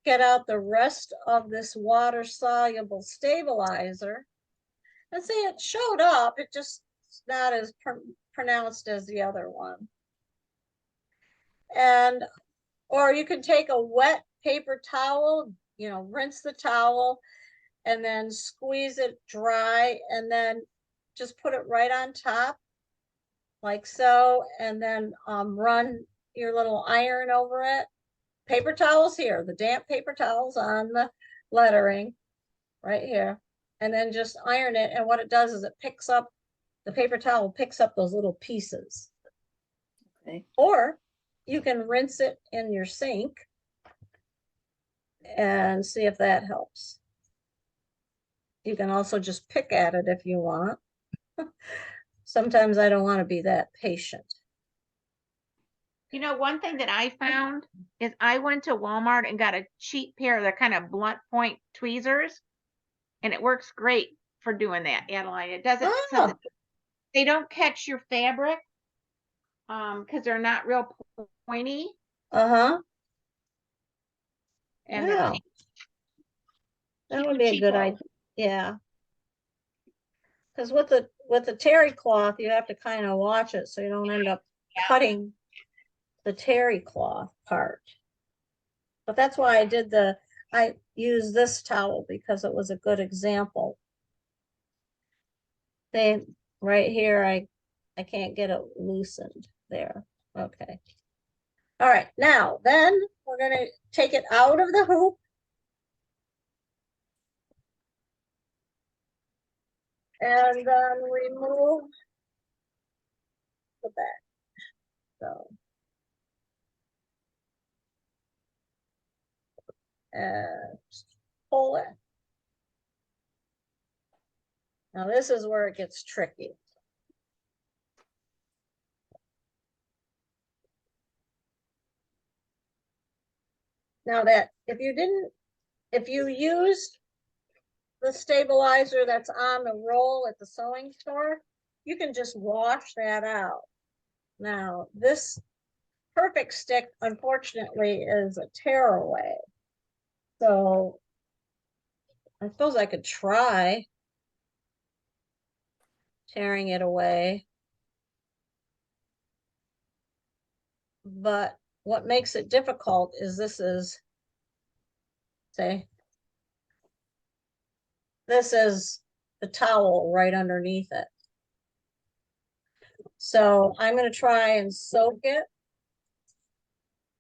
get out the rest of this water-soluble stabilizer, And see, it showed up, it just not as pronounced as the other one. And, or you can take a wet paper towel, rinse the towel and then squeeze it dry and then just put it right on top like so, and then run your little iron over it. Paper towels here, the damp paper towels on the lettering right here, and then just iron it. And what it does is it picks up, the paper towel picks up those little pieces. Okay. Or you can rinse it in your sink and see if that helps. You can also just pick at it if you want. Sometimes I don't want to be that patient. You know, one thing that I found is I went to Walmart and got a cheap pair of the kind of blunt point tweezers, and it works great for doing that, Adeline. It doesn't, Oh, they don't catch your fabric, because they're not real pointy. uh-huh. And Yeah, that would be a good cheapo. idea. Yeah. Because with the terry cloth, you have to kind of watch it so you don't end up cutting the terry cloth part. But that's why I used this towel because it was a good example. Right here, I can't get it loosened there. Okay. All right, now then we're gonna take it out of the hoop. And then remove the back. So. And pull it. Now this is where it gets tricky. Now that if you used the stabilizer that's on the roll at the sewing store, you can just wash that out. Now this perfect stick, unfortunately, is a tearaway. So I suppose I could try tearing it away. But what makes it difficult is this is the towel right underneath it. So I'm going to try and soak it.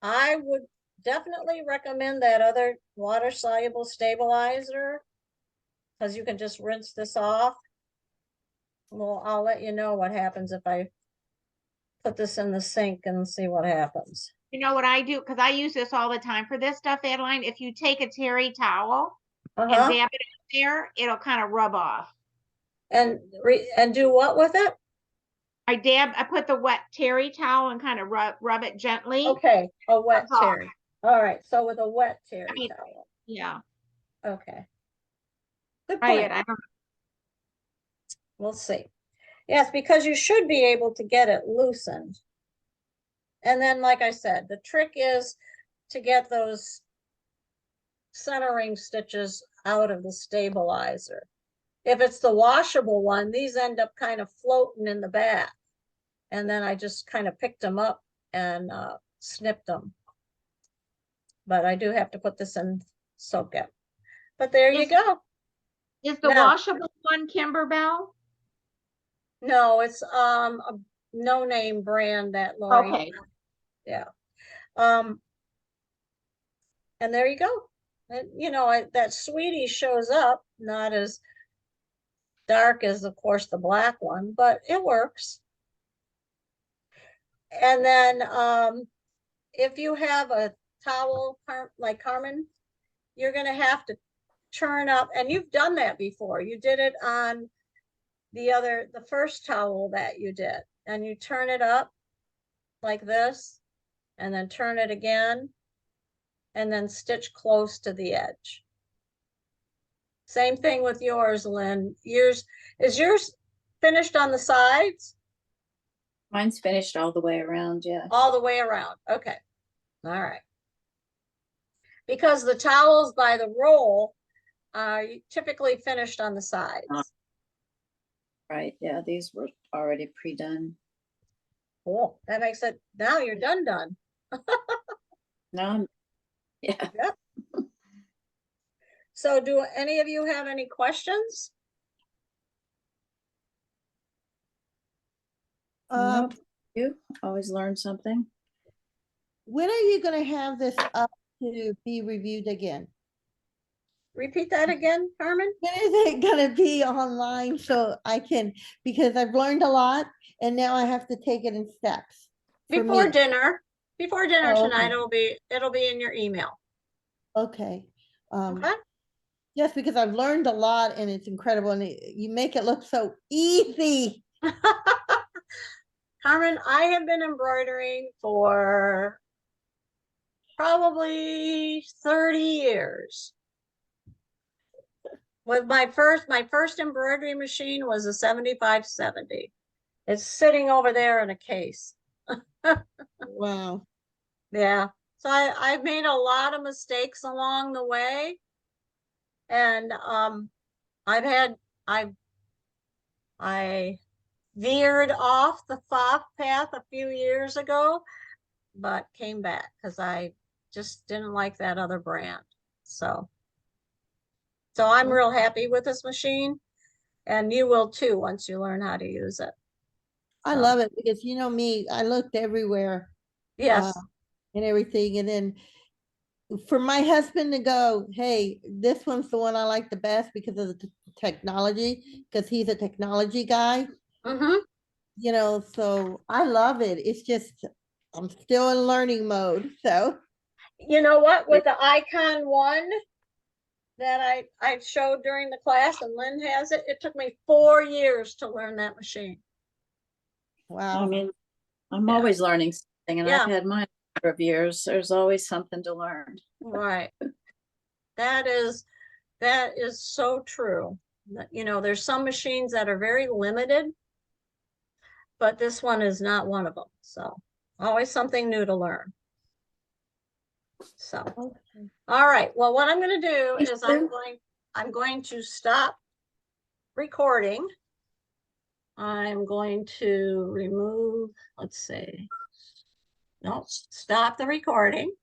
I would definitely recommend that other water soluble stabilizer because you can just rinse this off. Well, I'll let you know what happens if I put this in the sink and see what happens. You know what I do? Because I use this all the time for this stuff, Adeline. If you take a terry towel and dab it in there, it'll kind of rub off. And do what with it? I put the wet terry towel and kind of rub it gently. Okay, a wet Rubs off. terry. All right, so with a wet terry towel. Yeah. Okay. Good point. I don't. We'll see. Yes, because you should be able to get it loosened. And then, like I said, the trick is to get those centering stitches out of the stabilizer. If it's the washable one, these end up kind of floating in the back. And then I just kind of picked them up and snipped them. But I do have to put this in soak it. But there you go. Is the washable one Kimberbell? No, it's a no-name brand that Lori. Okay. Yeah. And there you go. And, that sweetie shows up, not as dark as, of course, the black one, but it works. And then if you have a towel like Carmen, you're going to have to turn up, and you've done that before. You did it on the first towel that you did, and you turn it up like this, and then turn it again, and then stitch close to the edge. Same thing with yours, Lynn. Is yours finished on the sides? Mine's finished all the way around, yeah. All the way around. Okay. All right. Because the towels by the roll are typically finished on the sides. right, yeah, these were already pre-done. Cool. That makes it, now you're done. Now, yeah, Yep. So do any of you have any questions? nope, you always learn something. When are you gonna have this up to be reviewed again? Repeat that again, Carmen? When is it gonna be online so I can, because I've learned a lot and now I have to take it in steps. For Before me. dinner. Before dinner Oh, tonight, okay. it'll be in your email. Okay. Okay? Just because I've learned a lot and it's incredible and you make it look so easy. Carmen, I have been embroidering for probably 30 years. With my first embroidery machine was a 7570. It's sitting over there in a case. Wow. Yeah. So I've made a lot of mistakes along the way. And I veered off the FOF path a few years ago, but came back because I just didn't like that other brand. So I'm real happy with this machine, and you will too once you learn how to use it. I So, love it because you know me, I looked everywhere yes. and everything. And then for my husband to go, hey, this one's the one I like the best because of the technology, because he's a technology guy, Mm-hmm. you know, so I love it. It's just, I'm still in learning mode, so. You know what? With the Icon One that I showed during the class, and Lynn has it, it took me 4 years to learn that machine. I Wow. mean, I'm Yeah. always learning something, and Yeah. I've had mine a number of years. There's always something to learn. Right. That is so true. You know, there's some machines that are very limited, but this one is not one of them. So always something new to learn. So, Okay. all right. Well, what I'm going to do Thank is you. I'm going to stop recording. I'm going to remove, let's see. No, stop the recording.